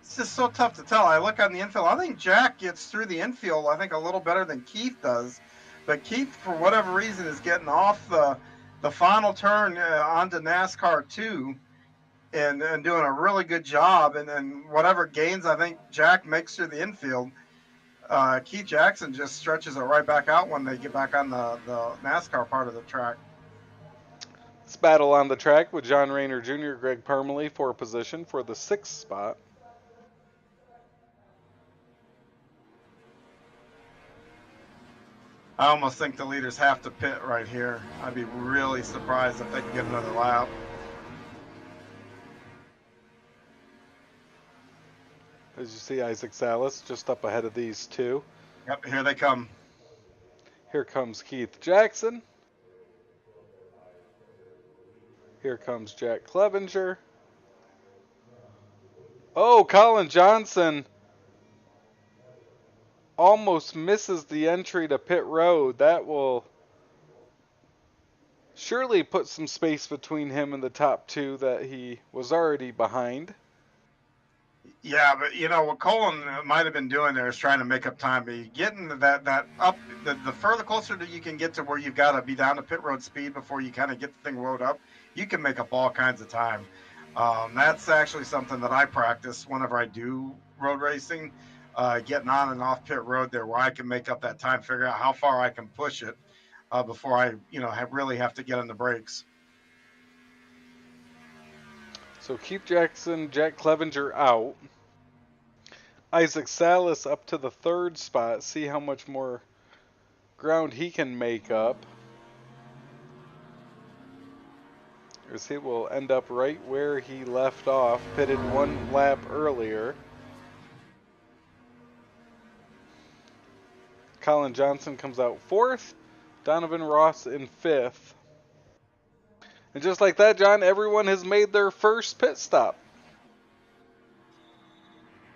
[SPEAKER 11] it's just so tough to tell. I look on the infield. I think Jack gets through the infield, I think, a little better than Keith does. But Keith, for whatever reason, is getting off the final turn onto NASCAR 2 and doing a really good job. And whatever gains I think Jack makes through the infield, Keith Jackson just stretches it right back out when they get back on the NASCAR part of the track.
[SPEAKER 10] Let's battle on the track with John Rayner Jr., Greg Parmalee for position for the 6th spot.
[SPEAKER 11] I almost think the leaders have to pit right here. I'd be really surprised if they can get another lap.
[SPEAKER 10] As you see, Isaac Salas just up ahead of these two.
[SPEAKER 11] Yep, here they come.
[SPEAKER 10] Here comes Keith Jackson. Here comes Jack Clevenger. Oh, Colin Johnson almost misses the entry to pit road. That will surely put some space between him and the top two that he was already behind.
[SPEAKER 11] Yeah, but you know what Colin might have been doing there is trying to make up time. But getting that up, the further closer that you can get to where you've got to be down to pit road speed before you kind of get the thing rode up, you can make up all kinds of time. That's actually something that I practice whenever I do road racing, getting on and off pit road there, where I can make up that time, figure out how far I can push it before I, really have to get on the brakes.
[SPEAKER 10] So Keith Jackson, Jack Clevenger out. Isaac Salas up to the 3rd spot. See how much more ground he can make up. As he will end up right where he left off, pitted 1 lap earlier. Colin Johnson comes out 4th. Donovan Ross in 5th. And just like that, John, everyone has made their first pit stop.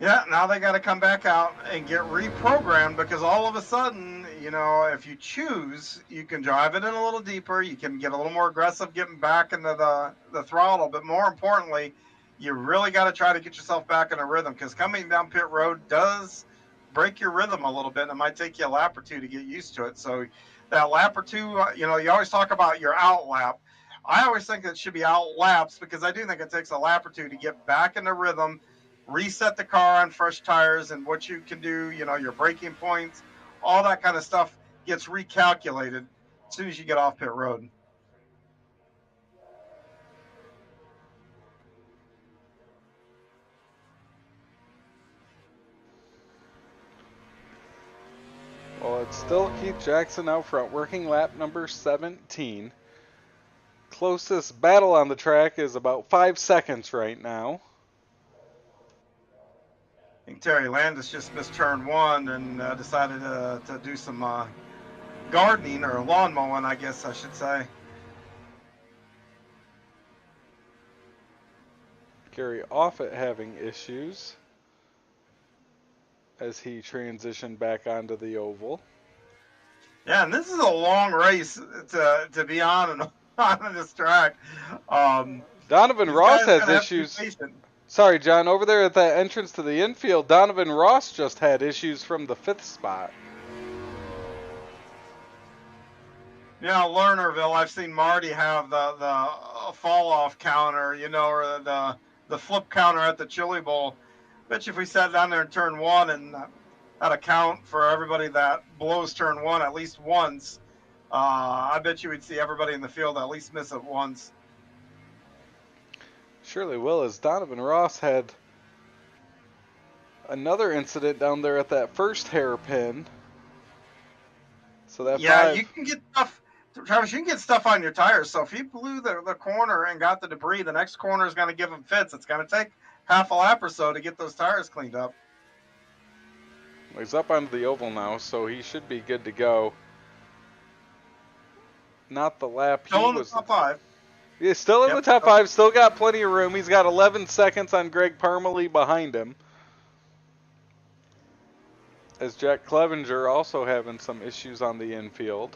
[SPEAKER 11] Yeah, now they got to come back out and get reprogrammed, because all of a sudden, if you choose, you can drive it in a little deeper. You can get a little more aggressive getting back into the throttle. But more importantly, you really got to try to get yourself back in a rhythm, because coming down pit road does break your rhythm a little bit. And it might take you a lap or two to get used to it. So that lap or two, you always talk about your out lap. I always think it should be out laps, because I do think it takes a lap or two to get back in the rhythm, reset the car on fresh tires, and what you can do, your braking points, all that kind of stuff gets recalculated as soon as you get off pit road.
[SPEAKER 10] Well, it's still Keith Jackson out front, working lap number 17. Closest battle on the track is about 5 seconds right now.
[SPEAKER 11] I think Terry Landis just missed turn 1 and decided to do some gardening, or lawn mowing, I guess I should say.
[SPEAKER 10] Gary Offit having issues as he transitioned back onto the oval.
[SPEAKER 11] Yeah, and this is a long race to be on and on this track.
[SPEAKER 10] Donovan Ross has issues. Sorry, John, over there at that entrance to the infield, Donovan Ross just had issues from the 5th spot.
[SPEAKER 11] Lernerville, I've seen Marty have the fall off counter, or the flip counter at the Chili Bowl. Bet you if we sat down there in turn 1 and had a count for everybody that blows turn 1 at least once, I bet you we'd see everybody in the field at least miss it once.
[SPEAKER 10] Surely will, as Donovan Ross had another incident down there at that first hairpin. So that
[SPEAKER 11] you can get stuff, Travis. You can get stuff on your tires. So if he blew the corner and got the debris, the next corner is going to give him fits. It's going to take half a lap or so to get those tires cleaned up.
[SPEAKER 10] He's up onto the oval now, so he should be good to go. Not the lap
[SPEAKER 11] still
[SPEAKER 10] he
[SPEAKER 11] in
[SPEAKER 10] was.
[SPEAKER 11] The top 5.
[SPEAKER 10] Yeah, still in the top 5. Still got plenty of room. He's got 11 seconds on Greg Parmalee behind him. As Jack Clevenger also having some issues on the infield.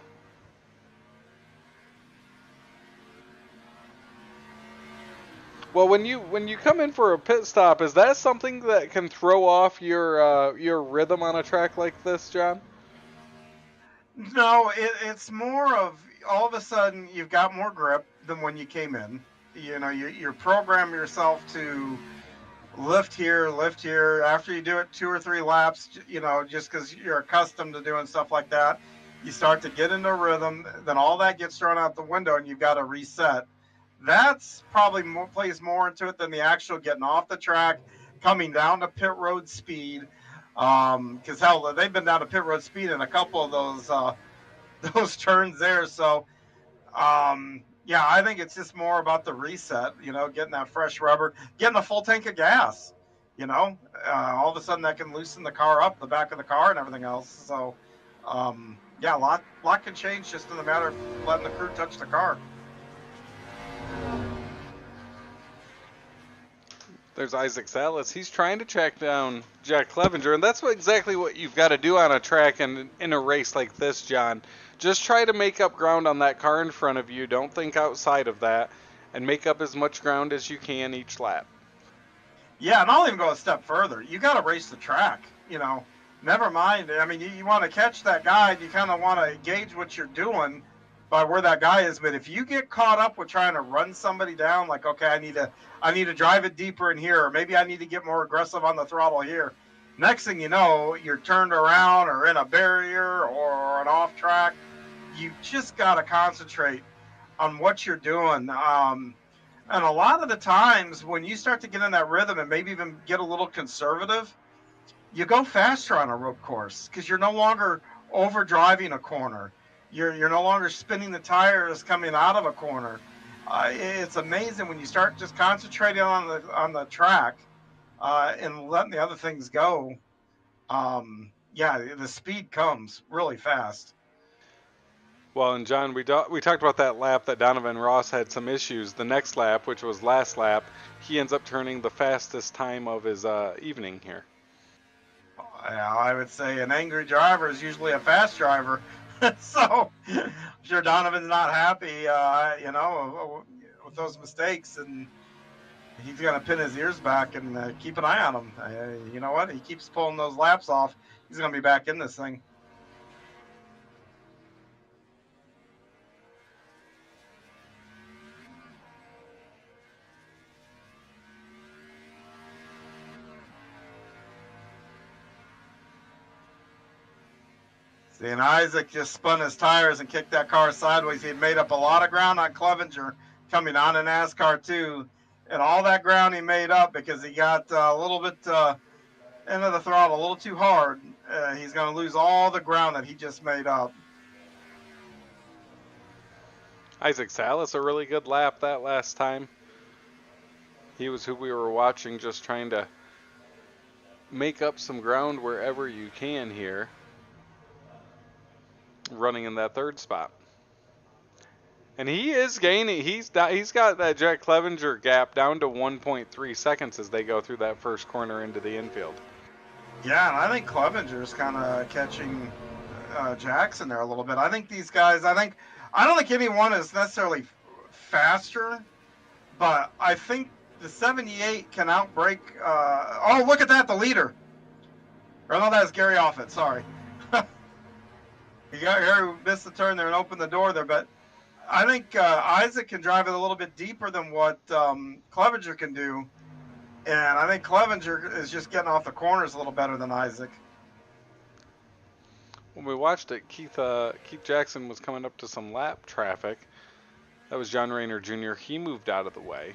[SPEAKER 10] Well, when you come in for a pit stop, is that something that can throw off your rhythm on a track like this, John?
[SPEAKER 11] No, it's more of all of a sudden you've got more grip than when you came in. You program yourself to lift here. After you do it 2 or 3 laps, just because you're accustomed to doing stuff like that, you start to get into a rhythm. Then all that gets thrown out the window, and you've got to reset. That's probably plays more into it than the actual getting off the track, coming down to pit road speed. Because hell, they've been down to pit road speed in a couple of those those turns there. So yeah, I think it's just more about the reset. Getting that fresh rubber, getting a full tank of gas. All of a sudden that can loosen the car up, the back of the car, and everything else. So yeah, a lot can change just in the matter of letting the crew touch the car.
[SPEAKER 10] There's Isaac Salas. He's trying to track down Jack Clevenger, and that's exactly what you've got to do on a track and in a race like this, John. Just try to make up ground on that car in front of you. Don't think outside of that, and make up as much ground as you can each lap.
[SPEAKER 11] Yeah, and I'll even go a step further. You got to race the track. Never mind. I mean, you want to catch that guy. You kind of want to gauge what you're doing by where that guy is. But if you get caught up with trying to run somebody down, like, okay, I need to drive it deeper in here, or maybe I need to get more aggressive on the throttle here. Next thing you know, you're turned around or in a barrier or an off track. You just got to concentrate on what you're doing. And a lot of the times when you start to get in that rhythm and maybe even get a little conservative, you go faster on a road course because you're no longer over driving a corner. You're no longer spinning the tires coming out of a corner. It's amazing when you start just concentrating on the track and letting the other things go. Yeah, the speed comes really fast.
[SPEAKER 10] Well, and John, we talked about that lap that Donovan Ross had some issues. The next lap, which was last lap, he ends up turning the fastest time of his evening here.
[SPEAKER 11] I would say an angry driver is usually a fast driver. So I'm sure Donovan's not happy, with those mistakes, and he's going to pin his ears back and keep an eye on him. You know what? He keeps pulling those laps off. He's going to be back in this thing. See, and Isaac just spun his tires and kicked that car sideways. He had made up a lot of ground on Clevenger coming on in NASCAR too. And all that ground he made up because he got a little bit into the throttle a little too hard. He's going to lose all the ground that he just made up.
[SPEAKER 10] Isaac Salas, a really good lap that last time. He was who we were watching, just trying to make up some ground wherever you can here. Running in that third spot. And he is gaining. He's got that Jack Clevenger gap down to 1.3 seconds as they go through that first corner into the infield.
[SPEAKER 11] Yeah, and I think Clevenger's kind of catching Jackson there a little bit. I think these guys, I don't think anyone is necessarily faster, but I think the 78 can outbreak. Oh, look at that, the leader. Or no, that's Gary Offit, sorry. You got here who missed the turn there and opened the door there, but I think Isaac can drive it a little bit deeper than what Clevenger can do. And I think Clevenger is just getting off the corners a little better than Isaac.
[SPEAKER 10] When we watched it, Keith Jackson was coming up to some lap traffic. That was John Rayner Jr. He moved out of the way.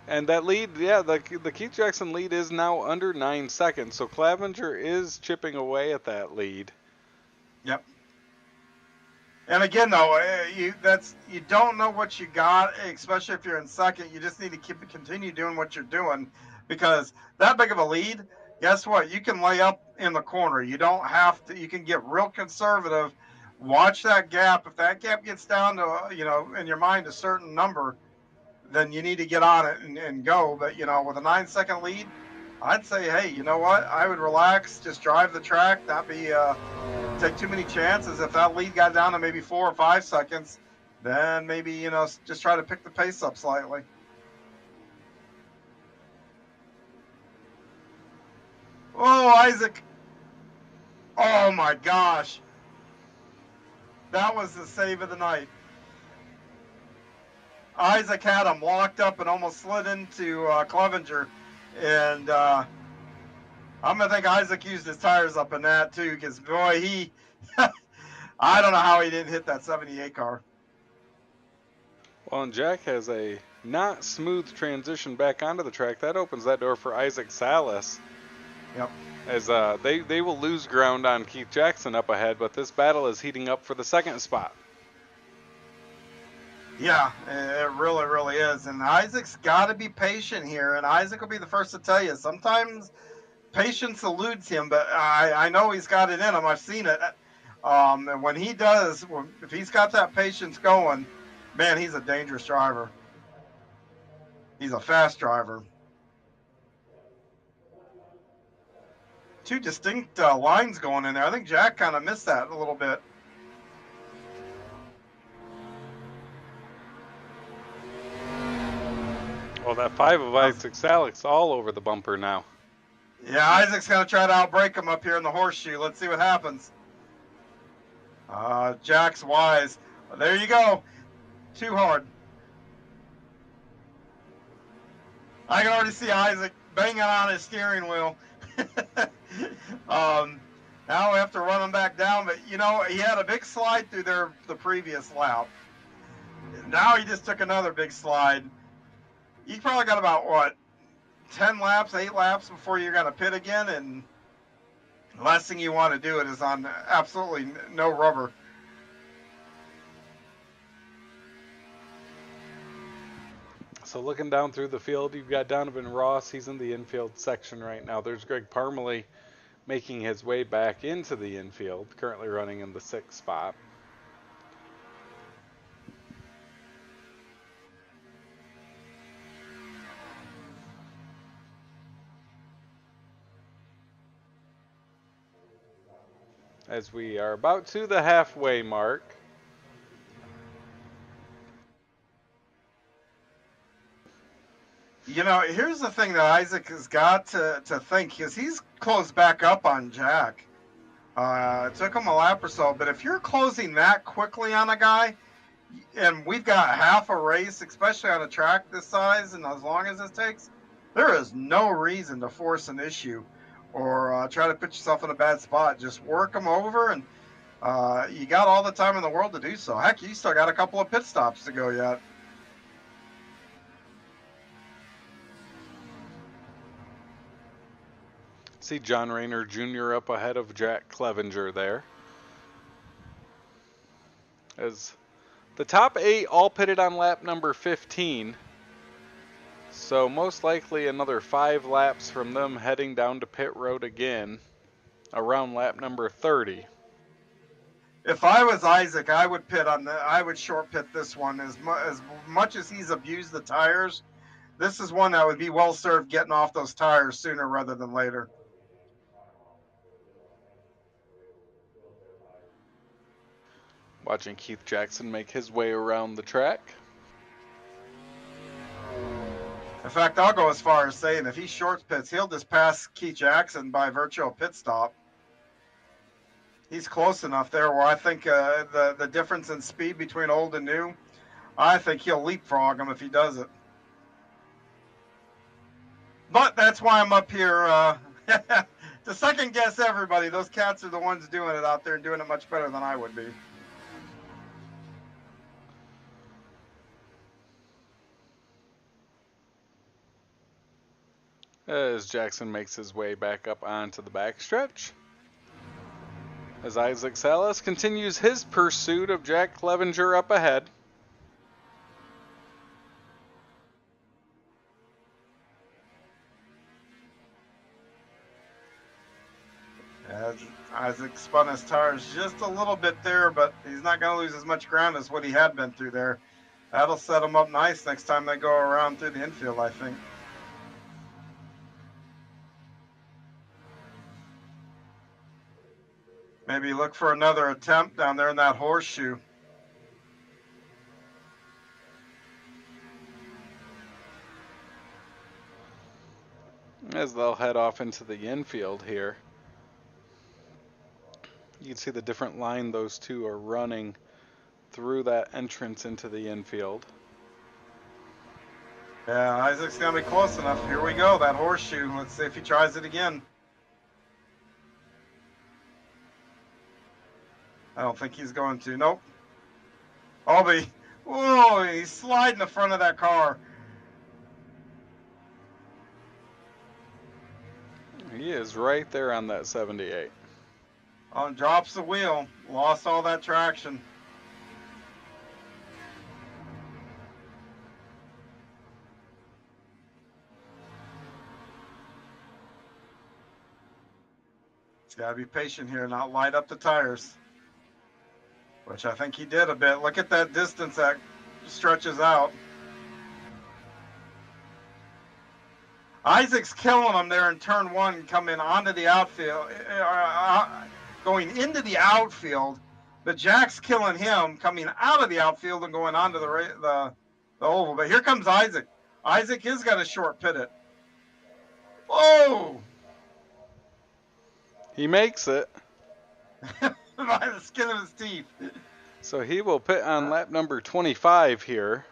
[SPEAKER 10] And that lead, yeah, the Keith Jackson lead is now under 9 seconds. So Clevenger is chipping away at that lead.
[SPEAKER 11] Yep. And again, though, you don't know what you got, especially if you're in second. You just need to continue doing what you're doing, because that big of a lead, guess what? You can lay up in the corner. You don't have to. You can get real conservative. Watch that gap. If that gap gets down to, in your mind, a certain number, then you need to get on it and go. But, with a 9-second lead, I'd say, hey, you know what? I would relax, just drive the track, not be take too many chances. If that lead got down to maybe 4 or 5 seconds, then maybe, just try to pick the pace up slightly. Oh, Isaac. Oh, my gosh. That was the save of the night. Isaac had him locked up and almost slid into Clevenger. And I'm going to think Isaac used his tires up in that, too, because, boy, I don't know how he didn't hit that 78 car.
[SPEAKER 10] Well, and Jack has a not smooth transition back onto the track. That opens that door for Isaac Salas.
[SPEAKER 11] Yep.
[SPEAKER 10] As they will lose ground on Keith Jackson up ahead, but this battle is heating up for the second spot.
[SPEAKER 11] Yeah, it really, really is. And Isaac's got to be patient here. And Isaac will be the first to tell you, sometimes patience eludes him, but I know he's got it in him. I've seen it. And when he does, if he's got that patience going, man, he's a dangerous driver. He's a fast driver. Two distinct lines going in there. I think Jack kind of missed that a little bit.
[SPEAKER 10] Well, that 5 of Isaac Salas all over the bumper now.
[SPEAKER 11] Yeah, Isaac's going to try to outbrake him up here in the horseshoe. Let's see what happens. Jack's wise. There you go. Too hard. I can already see Isaac banging on his steering wheel. Now we have to run him back down, but you know, he had a big slide through there the previous lap. Now he just took another big slide. You probably got about, what, 10 laps, 8 laps before you're going to pit again, and the last thing you want to do it is on absolutely no rubber.
[SPEAKER 10] So looking down through the field, you've got Donovan Ross. He's in the infield section right now. There's Greg Parmalee making his way back into the infield, currently running in the 6th spot. As we are about to the halfway mark.
[SPEAKER 11] You know, here's the thing that Isaac has got to think, because he's closed back up on Jack. It took him a lap or so, but if you're closing that quickly on a guy, and we've got half a race, especially on a track this size and as long as this takes, there is no reason to force an issue or try to put yourself in a bad spot. Just work them over, and you got all the time in the world to do so. Heck, you still got a couple of pit stops to go yet.
[SPEAKER 10] See John Rayner Jr. up ahead of Jack Clevenger there. As the top 8 all pitted on lap number 15. So most likely another 5 laps from them heading down to pit road again around lap number 30.
[SPEAKER 11] If I was Isaac, I would short pit this one. As much as he's abused the tires, this is one that would be well served getting off those tires sooner rather than later.
[SPEAKER 10] Watching Keith Jackson make his way around the track.
[SPEAKER 11] In fact, I'll go as far as saying if he short pits, he'll just pass Keith Jackson by virtue of pit stop. He's close enough there where I think the difference in speed between old and new, I think he'll leapfrog him if he does it. But that's why I'm up here to second guess everybody. Those cats are the ones doing it out there and doing it much better than I would be.
[SPEAKER 10] As Jackson makes his way back up onto the backstretch. As Isaac Salas continues his pursuit of Jack Clevenger up ahead.
[SPEAKER 11] As Isaac spun his tires just a little bit there, but he's not going to lose as much ground as what he had been through there. That'll set him up nice next time they go around through the infield, I think. Maybe look for another attempt down there in that horseshoe.
[SPEAKER 10] As they'll head off into the infield here. You can see the different line those two are running through that entrance into the infield.
[SPEAKER 11] Yeah, Isaac's going to be close enough. Here we go, that horseshoe. Let's see if he tries it again. I don't think he's going to. Nope. Oh, but whoa, he's sliding the front of that car.
[SPEAKER 10] He is right there on that 78.
[SPEAKER 11] Oh, drops the wheel. Lost all that traction. He's got to be patient here, not light up the tires. Which I think he did a bit. Look at that distance that stretches out. Isaac's killing him there in turn one, coming onto the outfield, going into the outfield. But Jack's killing him, coming out of the outfield and going onto the oval. But here comes Isaac. Isaac is going to short pit it. Whoa!
[SPEAKER 10] He makes it.
[SPEAKER 11] By the skin of his teeth.
[SPEAKER 10] So he will pit on lap number 25 here.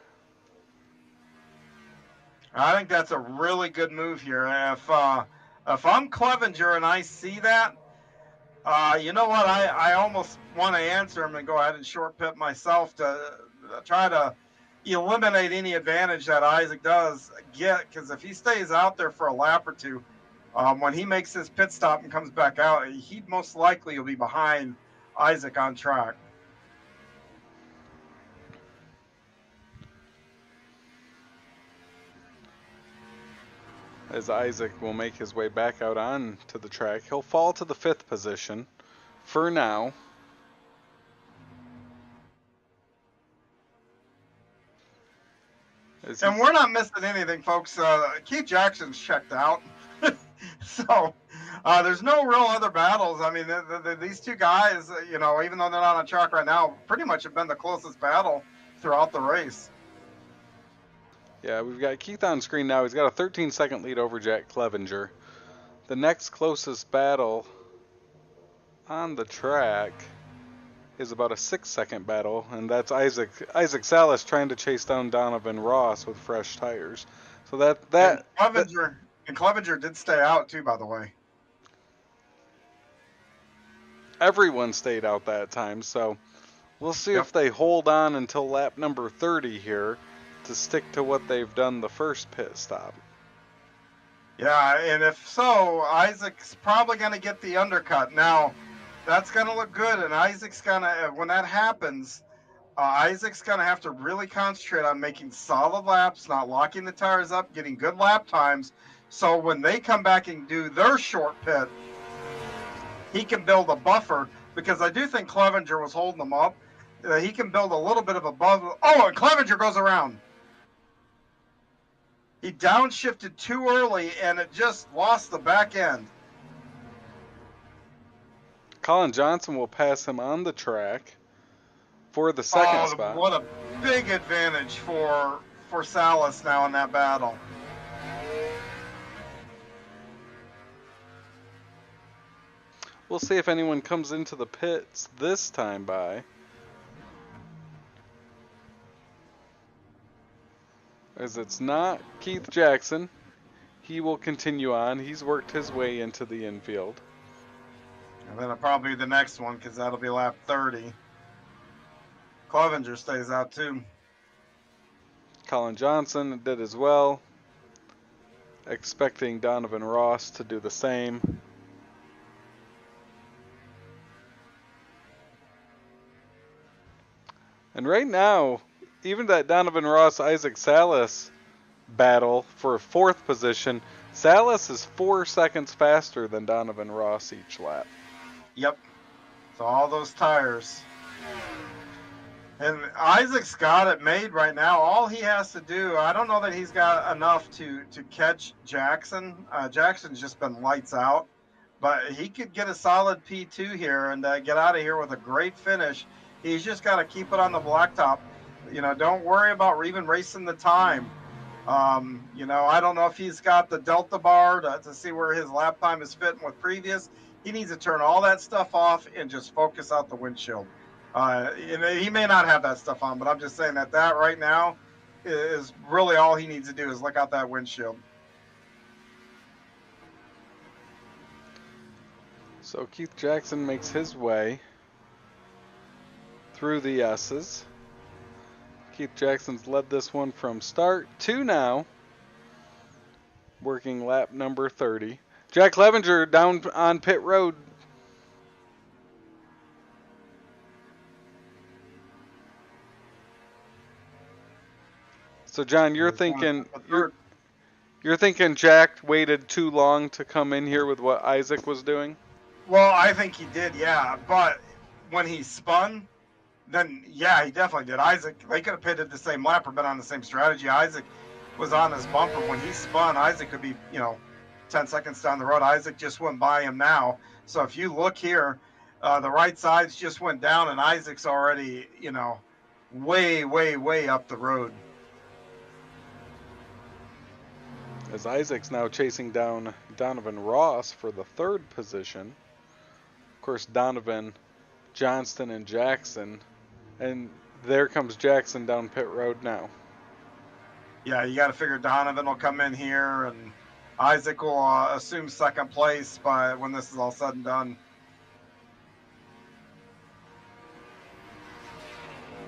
[SPEAKER 11] I think that's a really good move here. If I'm Clevenger and I see that, you know what? I almost want to answer him and go ahead and short pit myself to try to eliminate any advantage that Isaac does get. Because if he stays out there for a lap or two, when he makes his pit stop and comes back out, he most likely will be behind Isaac on track.
[SPEAKER 10] As Isaac will make his way back out onto the track. He'll fall to the 5th position for now.
[SPEAKER 11] And we're not missing anything, folks. Keith Jackson's checked out. So there's no real other battles. I mean, these two guys, you know, even though they're not on track right now, pretty much have been the closest battle throughout the race.
[SPEAKER 10] Yeah, we've got Keith on screen now. He's got a 13-second lead over Jack Clevenger. The next closest battle on the track is about a 6-second battle, and that's Isaac Salas trying to chase down Donovan Ross with fresh tires. So
[SPEAKER 11] And Clevenger did stay out too, by the way.
[SPEAKER 10] Everyone stayed out that time, so we'll see if they hold on until lap number 30 here to stick to what they've done the first pit stop.
[SPEAKER 11] Yeah, and if so, Isaac's probably going to get the undercut. Now, that's going to look good, and Isaac's going to, when that happens, Isaac's going to have to really concentrate on making solid laps, not locking the tires up, getting good lap times, so when they come back and do their short pit, he can build a buffer, because I do think Clevenger was holding them up. He can build a little bit of a buffer. Oh, and Clevenger goes around. He downshifted too early, and it just lost the back end.
[SPEAKER 10] Colin Johnson will pass him on the track for the second spot.
[SPEAKER 11] What a big advantage for Salas now in that battle.
[SPEAKER 10] We'll see if anyone comes into the pits this time by. As it's not Keith Jackson, he will continue on. He's worked his way into the infield.
[SPEAKER 11] And then it'll probably be the next one, because that'll be lap 30. Clevenger stays out too.
[SPEAKER 10] Colin Johnson did as well. Expecting Donovan Ross to do the same. And right now, even that Donovan Ross Isaac Salas battle for 4th position, Salas is 4 seconds faster than Donovan Ross each lap.
[SPEAKER 11] Yep. So all those tires. And Isaac's got it made right now. All he has to do, I don't know that he's got enough to catch Jackson. Jackson's just been lights out. But he could get a solid P2 here and get out of here with a great finish. He's just got to keep it on the blacktop. You know, don't worry about even racing the time. You know, I don't know if he's got the Delta bar to see where his lap time is fitting with previous. He needs to turn all that stuff off and just focus out the windshield. You know, he may not have that stuff on, but I'm just saying that right now is really all he needs to do is look out that windshield.
[SPEAKER 10] So Keith Jackson makes his way through the S's. Keith Jackson's led this one from start to now, working lap number 30. Jack Clevenger down on pit road. So John, you're thinking Jack waited too long to come in here with what Isaac was doing?
[SPEAKER 11] Well, I think he did, yeah. But when he spun, then yeah, he definitely did. Isaac, they could have pitted the same lap or been on the same strategy. Isaac was on his bumper when he spun. Isaac could be, 10 seconds down the road. Isaac just went by him now. So if you look here, the right sides just went down, and Isaac's already, way, way, way up the road.
[SPEAKER 10] As Isaac's now chasing down Donovan Ross for the 3rd position. Of course, Donovan, Johnston, and Jackson. And there comes Jackson down pit road now.
[SPEAKER 11] Yeah, you got to figure Donovan will come in here, and Isaac will assume 2nd place when this is all said and done.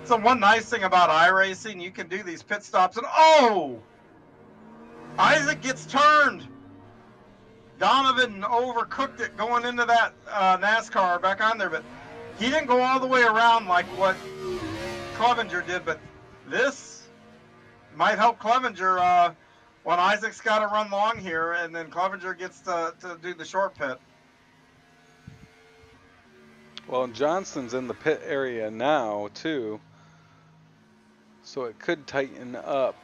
[SPEAKER 11] So one nice thing about iRacing, you can do these pit stops, and Isaac gets turned. Donovan overcooked it going into that NASCAR back on there, but he didn't go all the way around like what Clevenger did, but this might help Clevenger when Isaac's got to run long here, and then Clevenger gets to do the short pit.
[SPEAKER 10] Well, Johnston's in the pit area now, too. So it could tighten up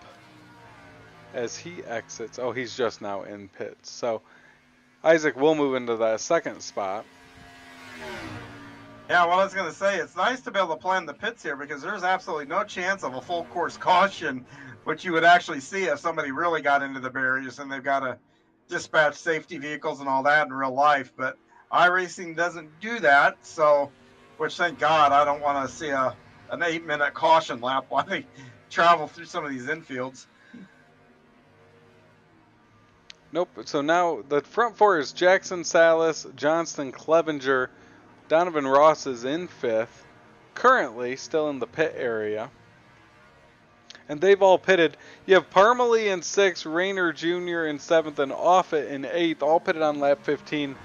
[SPEAKER 10] as he exits. Oh, he's just now in pits. So Isaac will move into that 2nd spot.
[SPEAKER 11] Yeah, well, I was going to say, it's nice to be able to plan the pits here because there's absolutely no chance of a full course caution, which you would actually see if somebody really got into the barriers and they've got to dispatch safety vehicles and all that in real life. But iRacing doesn't do that, which thank God, I don't want to see an 8-minute caution lap while they travel through some of these infields.
[SPEAKER 10] Nope. So now the front 4 is Jackson, Salas, Johnston, Clevenger. Donovan Ross is in 5th, currently still in the pit area. And they've all pitted. You have Parmalee in 6th, Rayner Jr. in 7th, and Offit in 8th, all pitted on lap 15.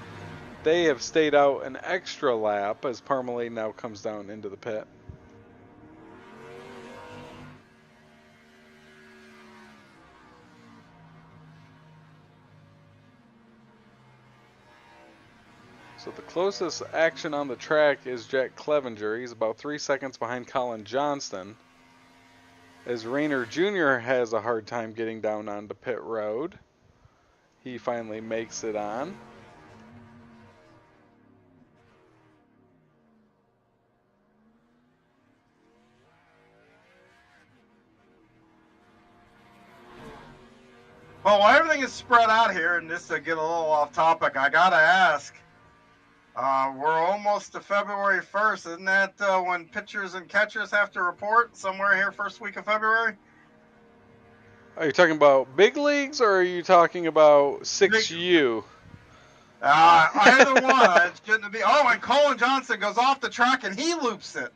[SPEAKER 10] They have stayed out an extra lap as Parmalee now comes down into the pit. So the closest action on the track is Jack Clevenger. He's about 3 seconds behind Colin Johnston. As Rayner Jr. has a hard time getting down onto pit road. He finally makes it on.
[SPEAKER 11] Well, while everything is spread out here, and just to get a little off topic, I got to ask, we're almost to February 1st. Isn't that when pitchers and catchers have to report somewhere here first week of February?
[SPEAKER 10] Are you talking about big leagues or are you talking about 6U?
[SPEAKER 11] Either one. It shouldn't be. Oh, and Colin Johnson goes off the track and he loops it.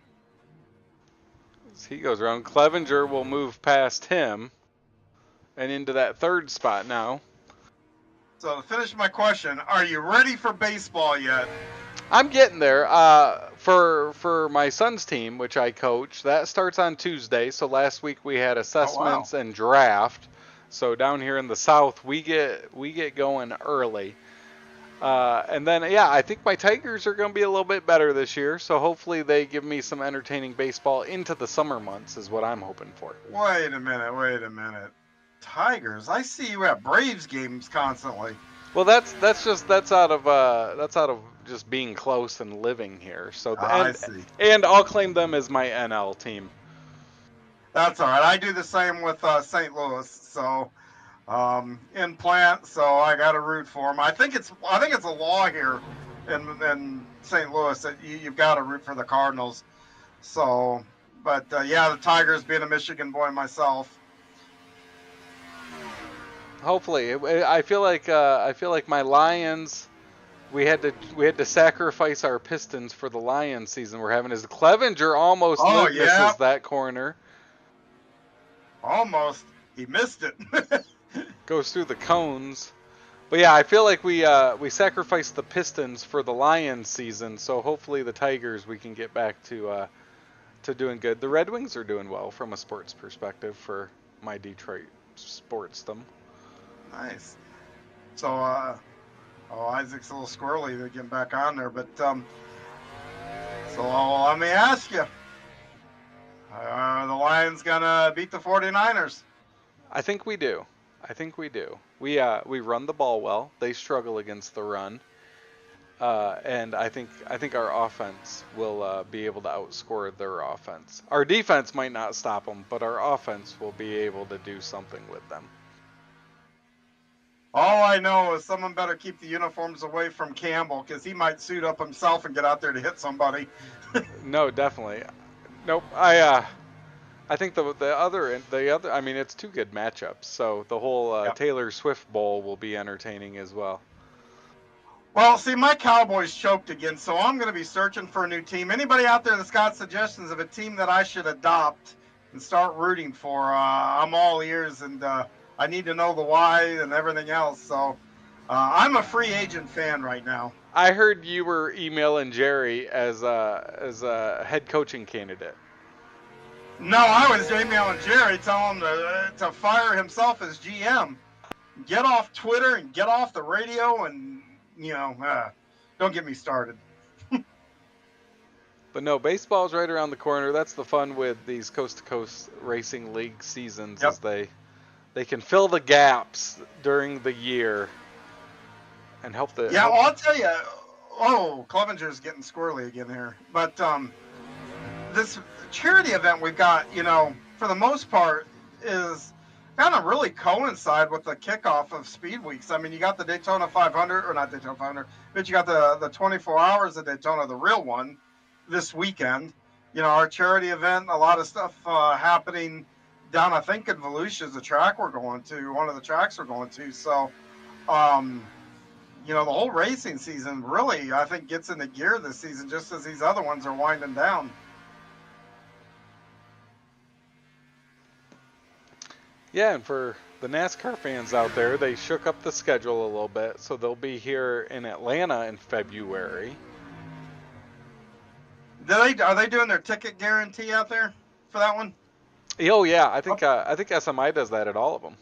[SPEAKER 10] As he goes around, Clevenger will move past him and into that 3rd spot now.
[SPEAKER 11] So to finish my question, are you ready for baseball yet?
[SPEAKER 10] I'm getting there. For my son's team, which I coach, that starts on Tuesday. So last week we had assessments and draft. So down here in the South, we get going early. And then, yeah, I think my Tigers are going to be a little bit better this year. So hopefully they give me some entertaining baseball into the summer months is what I'm hoping for.
[SPEAKER 11] Wait a minute. Tigers? I see you at Braves games constantly.
[SPEAKER 10] Well, that's out of just being close and living here. So
[SPEAKER 11] I see.
[SPEAKER 10] And I'll claim them as my NL team.
[SPEAKER 11] That's all right. I do the same with St. Louis. So in plant, so I got to root for them. I think it's a law here in St. Louis that you've got to root for the Cardinals. So, but yeah, the Tigers, being a Michigan boy myself.
[SPEAKER 10] Hopefully, I feel like my Lions We had to sacrifice our Pistons for the Lions season we're having. As Clevenger almost
[SPEAKER 11] Oh, yeah.
[SPEAKER 10] misses that corner.
[SPEAKER 11] Almost. He missed it.
[SPEAKER 10] Goes through the cones. But yeah, I feel like we sacrificed the Pistons for the Lions season, so hopefully the Tigers we can get back to doing good. The Red Wings are doing well from a sports perspective for my Detroit sportsdom.
[SPEAKER 11] Nice. So, Isaac's a little squirrely. They're getting back on there, but so let me ask you: are the Lions gonna beat the 49ers?
[SPEAKER 10] I think we do. We run the ball well. They struggle against the run, and I think our offense will be able to outscore their offense. Our defense might not stop them, but our offense will be able to do something with them.
[SPEAKER 11] All I know is someone better keep the uniforms away from Campbell, because he might suit up himself and get out there to hit somebody.
[SPEAKER 10] No, definitely. Nope. I think the other. I mean, it's two good matchups. So the whole
[SPEAKER 11] Yep.
[SPEAKER 10] Taylor Swift Bowl will be entertaining as well.
[SPEAKER 11] Well, see, my Cowboys choked again, so I'm going to be searching for a new team. Anybody out there that's got suggestions of a team that I should adopt and start rooting for, I'm all ears, and I need to know the why and everything else. So I'm a free agent fan right now.
[SPEAKER 10] I heard you were emailing Jerry as a head coaching candidate.
[SPEAKER 11] No, I was emailing Jerry, telling him to fire himself as GM. Get off Twitter and get off the radio, and don't get me started.
[SPEAKER 10] But no, baseball's right around the corner. That's the fun with these coast-to-coast racing league seasons,
[SPEAKER 11] Yep.
[SPEAKER 10] is they can fill the gaps during the year and help the.
[SPEAKER 11] Yeah, well, I'll tell you. Oh, Clevenger's getting squirrely again here. But this charity event we've got, for the most part, is kind of really coincide with the kickoff of Speed Weeks. I mean, you got the Daytona 500, or not Daytona 500, but you got the 24 hours of Daytona, the real one, this weekend. Our charity event, a lot of stuff happening down, I think, in Volusia is the track we're going to, one of the tracks we're going to. So, the whole racing season really, I think, gets into gear this season, just as these other ones are winding down.
[SPEAKER 10] Yeah, and for the NASCAR fans out there, they shook up the schedule a little bit, so they'll be here in Atlanta in February.
[SPEAKER 11] Are they doing their ticket guarantee out there for that one?
[SPEAKER 10] Oh yeah, I think SMI does that at all of them.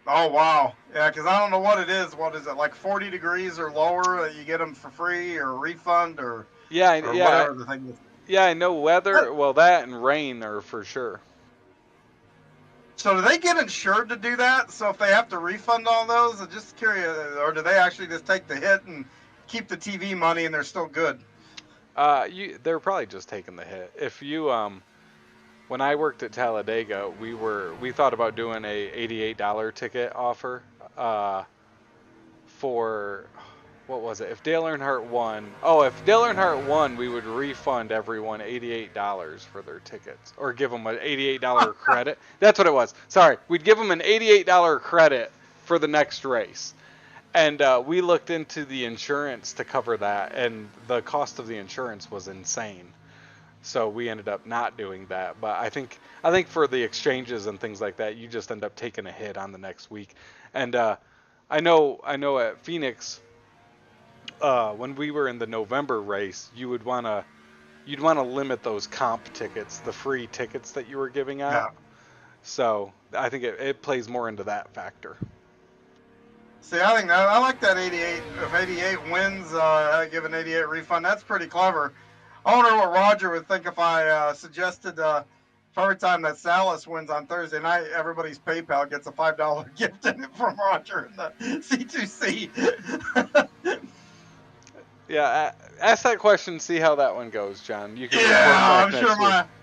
[SPEAKER 11] Oh wow, yeah, because I don't know what it is. What is it, like 40 degrees or lower that you get them for free or refund or whatever the thing is?
[SPEAKER 10] Yeah, I know weather. Well, that and rain are for sure.
[SPEAKER 11] So do they get insured to do that? So if they have to refund all those, I'm just curious, or do they actually just take the hit and keep the TV money and they're still good?
[SPEAKER 10] They're probably just taking the hit. If you when I worked at Talladega, we thought about doing a $88 ticket offer for, what was it? If Dale Earnhardt won, we would refund everyone $88 for their tickets, or give them an $88 credit. That's what it was. Sorry, we'd give them an $88 credit for the next race. And we looked into the insurance to cover that, and the cost of the insurance was insane. So we ended up not doing that. But I think for the exchanges and things like that, you just end up taking a hit on the next week. And I know at Phoenix, when we were in the November race, you'd want to limit those comp tickets, the free tickets that you were giving out.
[SPEAKER 11] Yeah.
[SPEAKER 10] So I think it plays more into that factor.
[SPEAKER 11] See, I like that 88. If 88 wins, I give an 88 refund. That's pretty clever. I wonder what Roger would think if I suggested for every time that Salas wins on Thursday night, everybody's PayPal gets a $5 gift in it from Roger in the C2C.
[SPEAKER 10] Yeah, ask that question. See how that one goes, John. You can.
[SPEAKER 11] Yeah,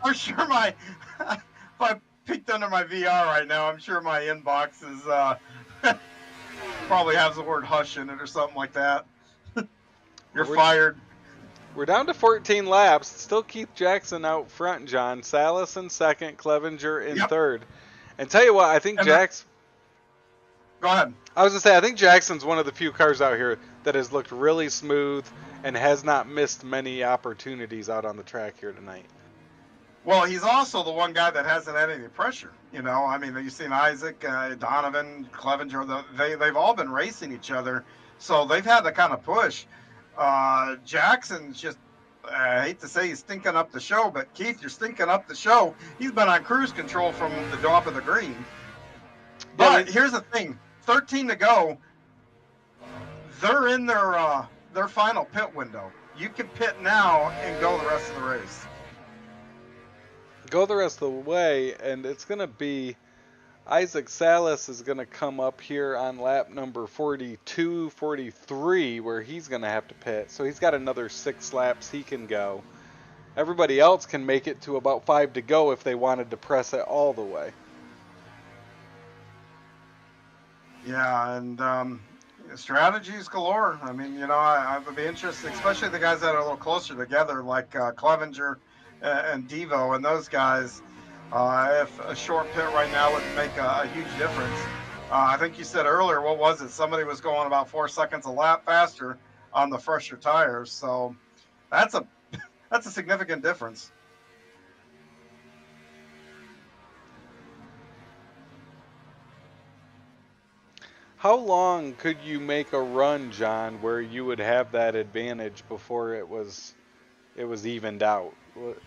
[SPEAKER 11] I'm sure my. If I peeked under my VR right now, I'm sure my inbox is probably has the word "hush" in it or something like that. You're fired.
[SPEAKER 10] We're down to 14 laps. Still Keith Jackson out front, John. Salas in second, Clevenger in third. And tell you what, I think Go
[SPEAKER 11] Go ahead.
[SPEAKER 10] I was gonna say, I think Jackson's one of the few cars out here that has looked really smooth and has not missed many opportunities out on the track here tonight.
[SPEAKER 11] Well, he's also the one guy that hasn't had any pressure. You know, I mean, you've seen Isaac, Donovan, Clevenger. They've all been racing each other, so they've had to kind of push. Jackson's just. I hate to say he's stinking up the show, but Keith, you're stinking up the show. He's been on cruise control from the drop of the green. But here's the thing: 13 to go. They're in their final pit window. You can pit now and go the rest of the race.
[SPEAKER 10] Go the rest of the way, and it's going to be Isaac Salas is going to come up here on lap number 42, 43, where he's going to have to pit. So he's got another 6 laps he can go. Everybody else can make it to about 5 to go if they wanted to press it all the way.
[SPEAKER 11] Yeah, and strategies galore. I mean, you know, I would be interested, especially the guys that are a little closer together, like Clevenger and Devo and those guys. If a short pit right now would make a huge difference. I think you said earlier, what was it? Somebody was going about 4 seconds a lap faster on the fresher tires. So that's a significant difference.
[SPEAKER 10] How long could you make a run, John, where you would have that advantage before it was evened out?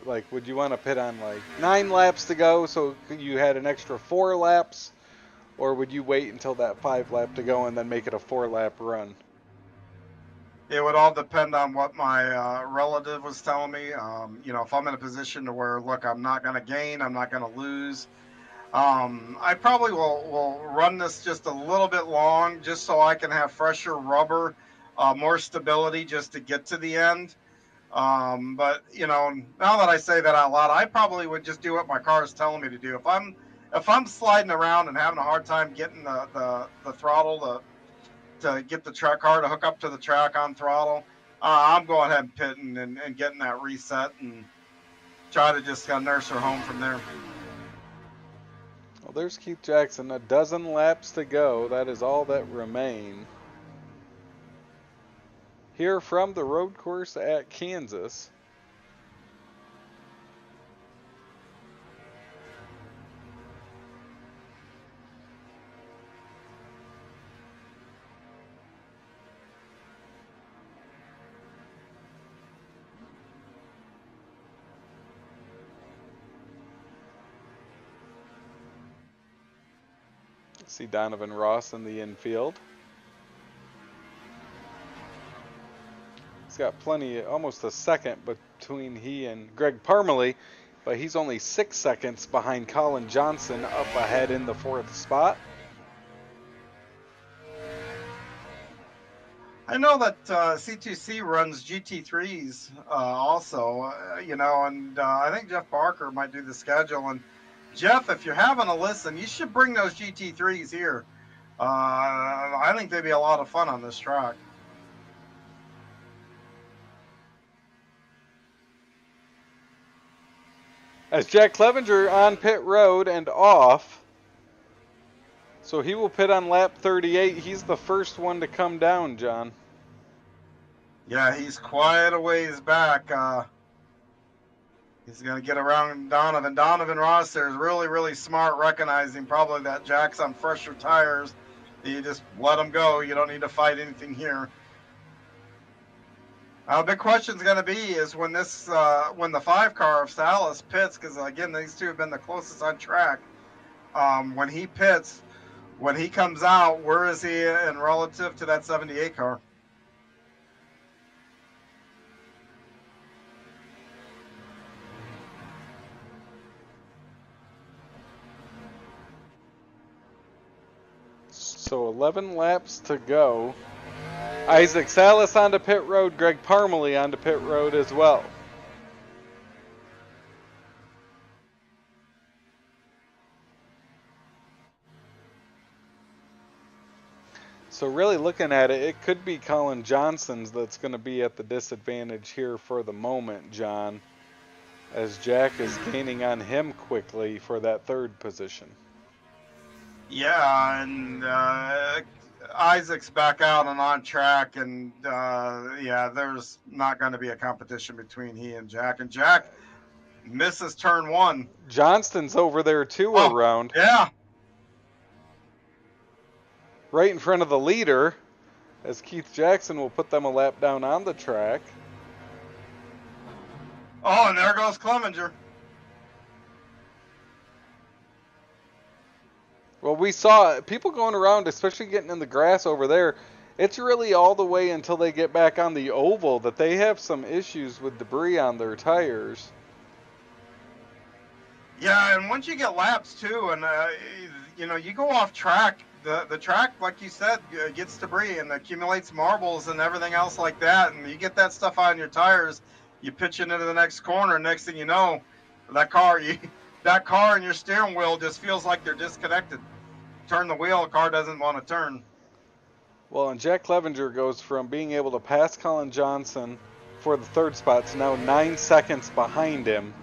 [SPEAKER 10] Like, would you want to pit on like 9 laps to go so you had an extra 4 laps? Or would you wait until that 5 lap to go and then make it a 4 lap run?
[SPEAKER 11] It would all depend on what my relative was telling me. You know, if I'm in a position to where, look, I'm not going to gain, I'm not going to lose. I probably will run this just a little bit long just so I can have fresher rubber, more stability just to get to the end. But you know, now that I say that out loud, I probably would just do what my car is telling me to do. If I'm sliding around and having a hard time getting the throttle to get the track car to hook up to the track on throttle, I'm going ahead and pitting and getting that reset and try to just nurse her home from there.
[SPEAKER 10] Well, there's Keith Jackson. A dozen laps to go. That is all that remain. Here from the road course at Kansas. See Donovan Ross in the infield. He's got plenty, almost a second between he and Greg Parmalee, but he's only 6 seconds behind Colin Johnson up ahead in the 4th spot.
[SPEAKER 11] I know that C2C runs GT3s also, you know, and I think Jeff Barker might do the schedule. And Jeff, if you're having a listen, you should bring those GT3s here. I think they'd be a lot of fun on this track.
[SPEAKER 10] As Jack Clevenger on pit road and off. So he will pit on lap 38. He's the first one to come down, John.
[SPEAKER 11] Yeah, he's quite a ways back. He's going to get around Donovan. Donovan Ross there is really, really smart, recognizing probably that Jack's on fresher tires. You just let him go. You don't need to fight anything here. The big question is going to be is when the 5 car of Salas pits, because again these two have been the closest on track. When he pits, when he comes out, where is he in relative to that 78 car?
[SPEAKER 10] So 11 laps to go. Isaac Salas onto pit road, Greg Parmalee onto pit road as well. So really looking at it, it could be Colin Johnson's that's going to be at the disadvantage here for the moment, John, as Jack is gaining on him quickly for that 3rd position.
[SPEAKER 11] Yeah, and Isaac's back out and on track, and yeah, there's not going to be a competition between he and Jack. And Jack misses turn one.
[SPEAKER 10] Johnston's over there too
[SPEAKER 11] Oh,
[SPEAKER 10] around,
[SPEAKER 11] yeah.
[SPEAKER 10] right in front of the leader, as Keith Jackson will put them a lap down on the track.
[SPEAKER 11] Oh, and there goes Clevenger.
[SPEAKER 10] Well, we saw people going around, especially getting in the grass over there. It's really all the way until they get back on the oval that they have some issues with debris on their tires.
[SPEAKER 11] Yeah, and once you get laps too, and you go off track, the track, like you said, gets debris and accumulates marbles and everything else like that, and you get that stuff on your tires, you pitch it into the next corner. Next thing you know, that car, that car and your steering wheel just feels like they're disconnected. Turn the wheel, the car doesn't want to turn.
[SPEAKER 10] Well, and Jack Clevenger goes from being able to pass Colin Johnson for the third spot to now 9 seconds behind him.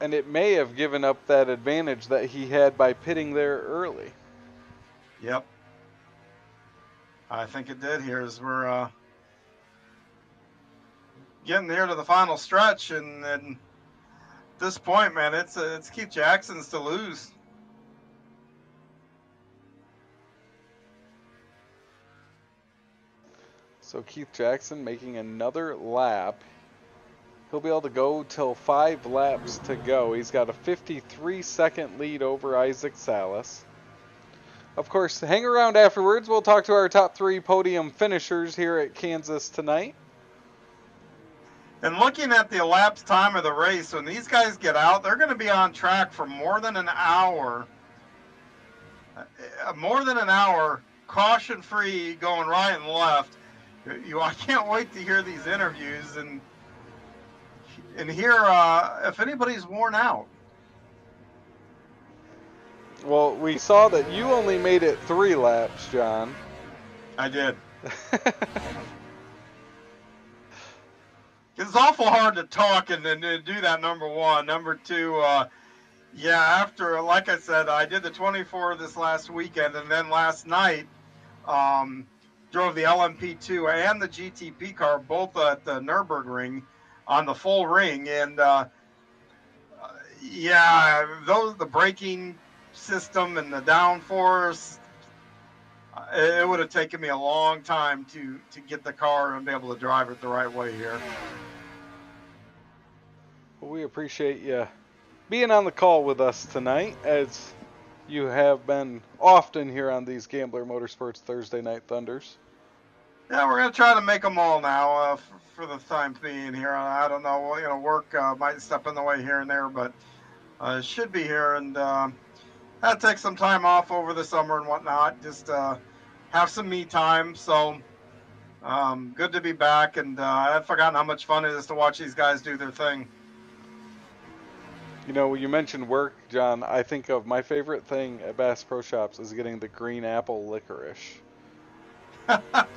[SPEAKER 10] And it may have given up that advantage that he had by pitting there early.
[SPEAKER 11] Yep. I think it did here as we're getting near to the final stretch, and at this point, man, it's Keith Jackson's to lose.
[SPEAKER 10] So Keith Jackson making another lap. He'll be able to go till 5 laps to go. He's got a 53-second lead over Isaac Salas. Of course, hang around afterwards. We'll talk to our top 3 podium finishers here at Kansas tonight.
[SPEAKER 11] And looking at the elapsed time of the race, when these guys get out, they're going to be on track for more than an hour. More than an hour, caution-free, going right and left. I can't wait to hear these interviews and hear if anybody's worn out.
[SPEAKER 10] Well, we saw that you only made it 3 laps, John.
[SPEAKER 11] I did. It's awful hard to talk and then do that, number one. Number two, yeah, after, like I said, I did the 24 this last weekend, and then last night drove the LMP2 and the GTP car, both at the Nürburgring on the full ring. And, yeah, the braking system and the downforce, it would have taken me a long time to get the car and be able to drive it the right way here.
[SPEAKER 10] Well, we appreciate you being on the call with us tonight, as you have been often here on these Gambler Motorsports Thursday Night Thunders.
[SPEAKER 11] Yeah, we're going to try to make them all now for the time being here. I don't know, work might step in the way here and there, but should be here. And had to take some time off over the summer and whatnot, just have some me time. So good to be back, and I've forgotten how much fun it is to watch these guys do their thing.
[SPEAKER 10] You know, you mentioned work, John. I think of my favorite thing at Bass Pro Shops is getting the green apple licorice.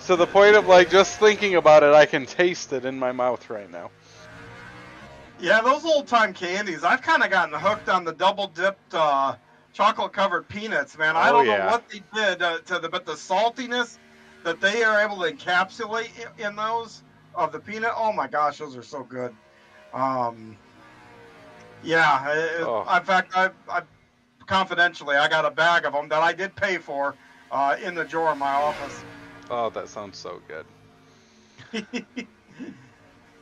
[SPEAKER 10] To the point of, like, just thinking about it, I can taste it in my mouth right now.
[SPEAKER 11] Yeah, those old-time candies. I've kind of gotten hooked on the double-dipped chocolate-covered peanuts, man. I don't know what they did but the saltiness that they are able to encapsulate in those of the peanut. Oh my gosh, those are so good. Yeah, in fact, I confidentially, I got a bag of them that I did pay for in the drawer in my office.
[SPEAKER 10] Oh, that sounds so good.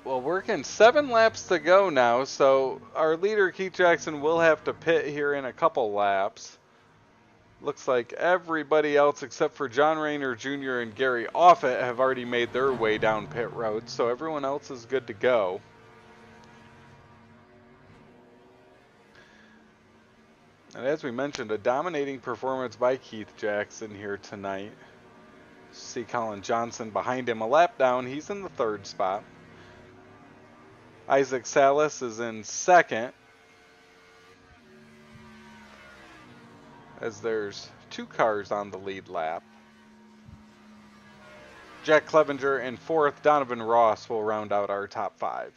[SPEAKER 10] Well, working 7 laps to go now, so our leader, Keith Jackson, will have to pit here in a couple laps. Looks like everybody else except for John Rayner Jr. and Gary Offit have already made their way down pit road, so everyone else is good to go. And as we mentioned, a dominating performance by Keith Jackson here tonight. See Colin Johnson behind him a lap down. He's in the 3rd spot. Isaac Salas is in 2nd, as there's 2 cars on the lead lap. Jack Clevenger in 4th. Donovan Ross will round out our top 5.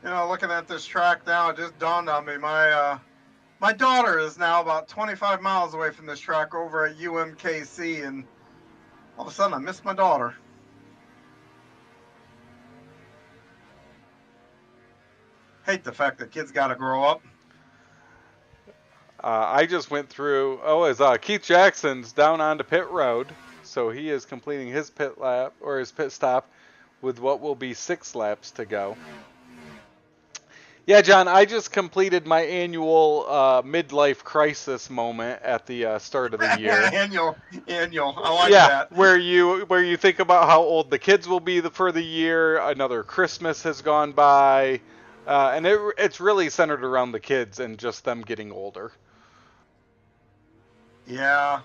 [SPEAKER 11] You know, looking at this track now, it just dawned on me. My daughter is now about 25 miles away from this track over at UMKC, and all of a sudden I miss my daughter. Hate the fact that kids got to grow up.
[SPEAKER 10] I just went through. Oh, as Keith Jackson's down onto pit road, so he is completing his pit lap or his pit stop with what will be 6 laps to go. Yeah, John, I just completed my annual midlife crisis moment at the start of the year.
[SPEAKER 11] annual. I like
[SPEAKER 10] Yeah,
[SPEAKER 11] that.
[SPEAKER 10] where you think about how old the kids will be for the year. Another Christmas has gone by, and it's really centered around the kids and just them getting older.
[SPEAKER 11] Yeah,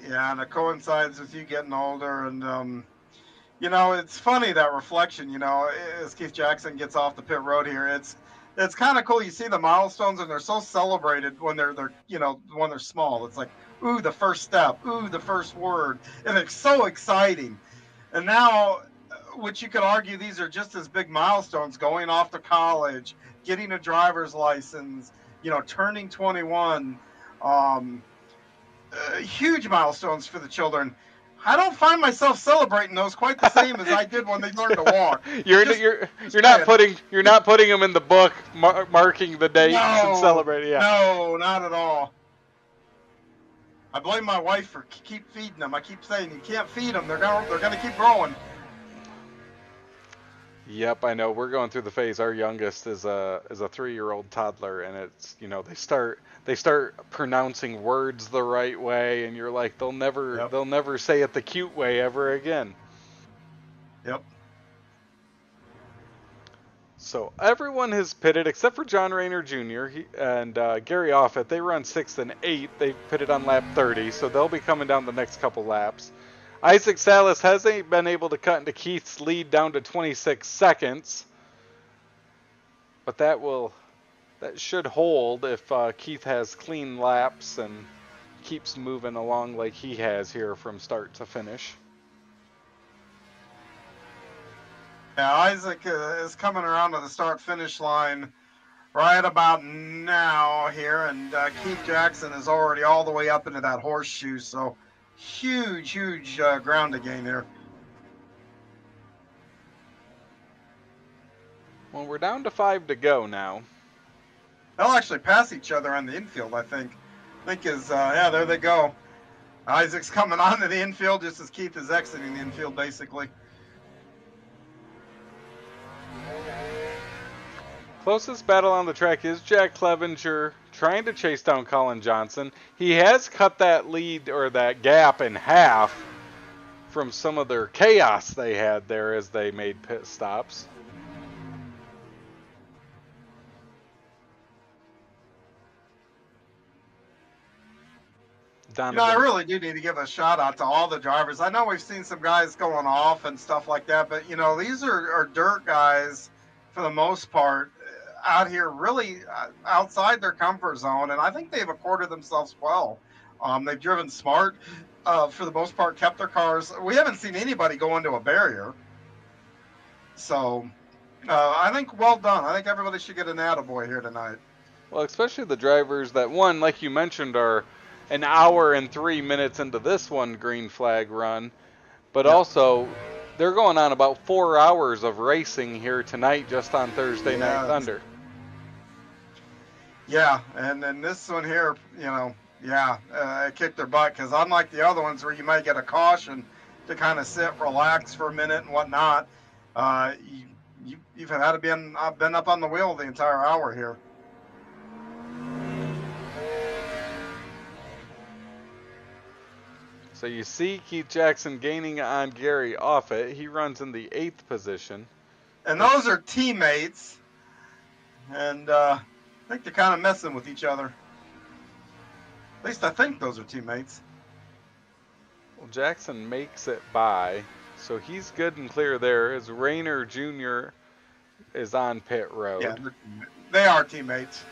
[SPEAKER 11] and it coincides with you getting older, and you know, it's funny that reflection. You know, as Keith Jackson gets off the pit road here, it's kind of cool. You see the milestones, and they're so celebrated when they're you know, when they're small. It's like, ooh, the first step, ooh, the first word, and it's so exciting. And now, which you could argue these are just as big milestones: going off to college, getting a driver's license, you know, turning 21. Um, Huge milestones for the children. I don't find myself celebrating those quite the same as I did when they learned to walk.
[SPEAKER 10] you're
[SPEAKER 11] Just
[SPEAKER 10] not
[SPEAKER 11] saying.
[SPEAKER 10] putting them in the book, marking the dates and celebrating. Yeah.
[SPEAKER 11] No, not at all. I blame my wife for keep feeding them. I keep saying you can't feed them; they're gonna keep growing.
[SPEAKER 10] Yep, I know. We're going through the phase. Our youngest is a 3-year-old toddler, and it's, you know, they start pronouncing words the right way, and you're like, they'll never say it the cute way ever again.
[SPEAKER 11] Yep.
[SPEAKER 10] So everyone has pitted except for John Rayner Jr. and Gary Offit. They run 6th and 8th. They pitted on lap 30, so they'll be coming down the next couple laps. Isaac Salas hasn't been able to cut into Keith's lead down to 26 seconds, but that should hold if Keith has clean laps and keeps moving along like he has here from start to finish.
[SPEAKER 11] Yeah, Isaac is coming around to the start-finish line right about now here, and Keith Jackson is already all the way up into that horseshoe. So huge ground to gain here.
[SPEAKER 10] Well, we're down to 5 to go now.
[SPEAKER 11] They'll actually pass each other on the infield, I think. Yeah, there they go. Isaac's coming onto the infield just as Keith is exiting the infield, basically.
[SPEAKER 10] Closest battle on the track is Jack Clevenger trying to chase down Colin Johnson. He has cut that lead or that gap in half from some of their chaos they had there as they made pit stops.
[SPEAKER 11] You know, I really do need to give a shout out to all the drivers. I know we've seen some guys going off and stuff like that, but you know, these are dirt guys for the most part out here really outside their comfort zone, and I think they've accorded themselves well. They've driven smart for the most part, kept their cars. We haven't seen anybody go into a barrier, so I think well done. I think everybody should get an attaboy here tonight.
[SPEAKER 10] Well, especially the drivers that, one, like you mentioned, are an hour and 3 minutes into this one green flag run, but also they're going on about 4 hours of racing here tonight just on Thursday Night Thunder.
[SPEAKER 11] Yeah, and then this one here, you know, it kicked their butt because unlike the other ones where you might get a caution to kind of sit, relax for a minute and whatnot, you've had to been up on the wheel the entire hour here.
[SPEAKER 10] So you see Keith Jackson gaining on Gary Offit. He runs in the 8th position.
[SPEAKER 11] And those are teammates. And I think they're kind of messing with each other. At least I think those are teammates.
[SPEAKER 10] Well, Jackson makes it by. So he's good and clear there as Rayner Jr. is on pit road.
[SPEAKER 11] Yeah, they are teammates.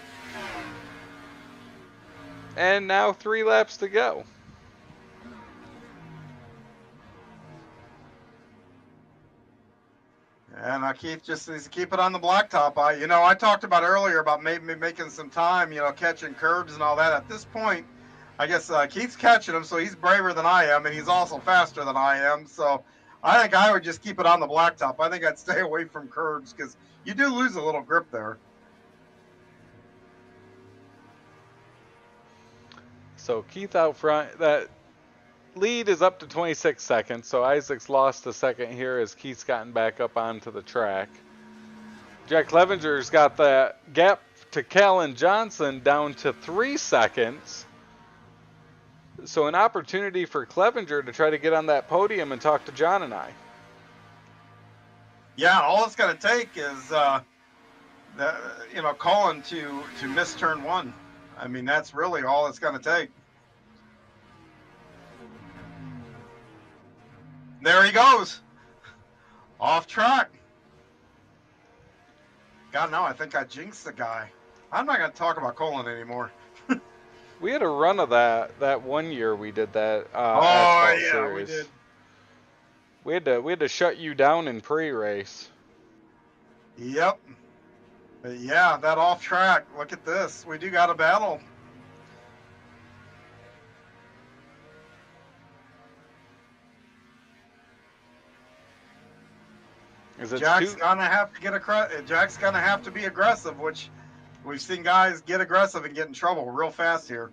[SPEAKER 10] And now 3 laps to go.
[SPEAKER 11] And Keith just needs to keep it on the blacktop. I talked about earlier about maybe making some time, catching curbs and all that. At this point, I guess Keith's catching them, so he's braver than I am, and he's also faster than I am. So I think I would just keep it on the blacktop. I think I'd stay away from curbs because you do lose a little grip there.
[SPEAKER 10] So Keith out front. That lead is up to 26 seconds, so Isaac's lost a second here as Keith's gotten back up onto the track. Jack Clevenger's got that gap to Callan Johnson down to 3 seconds. So an opportunity for Clevenger to try to get on that podium and talk to John and I.
[SPEAKER 11] Yeah, all it's going to take is, Colin to miss turn 1. I mean, that's really all it's going to take. There he goes. Off track. God, no, I think I jinxed the guy. I'm not going to talk about Colin anymore.
[SPEAKER 10] We had a run of that 1 year we did that
[SPEAKER 11] yeah,
[SPEAKER 10] series.
[SPEAKER 11] we did.
[SPEAKER 10] We had to shut you down in pre-race.
[SPEAKER 11] Yep. But yeah, that off track. Look at this. We do got a battle. Jack's gonna have to be aggressive, which we've seen guys get aggressive and get in trouble real fast here.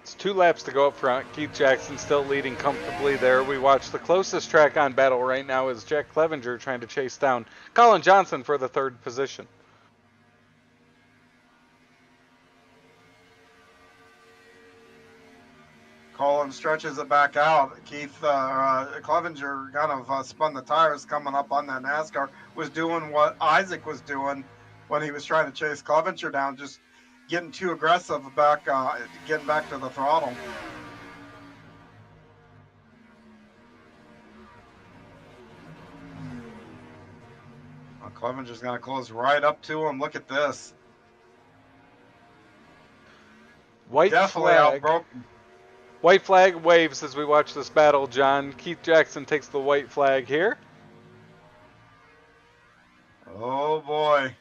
[SPEAKER 10] It's 2 laps to go up front. Keith Jackson still leading comfortably there. We watch the closest track on battle right now is Jack Clevenger trying to chase down Colin Johnson for the 3rd position.
[SPEAKER 11] Colin stretches it back out. Keith Clevenger kind of spun the tires coming up on that NASCAR, was doing what Isaac was doing when he was trying to chase Clevenger down, just getting too aggressive getting back to the throttle. Clevenger's going to close right up to him. Look at this. Definitely outbroken.
[SPEAKER 10] White flag waves as we watch this battle, John. Keith Jackson takes the white flag here.
[SPEAKER 11] Oh, boy.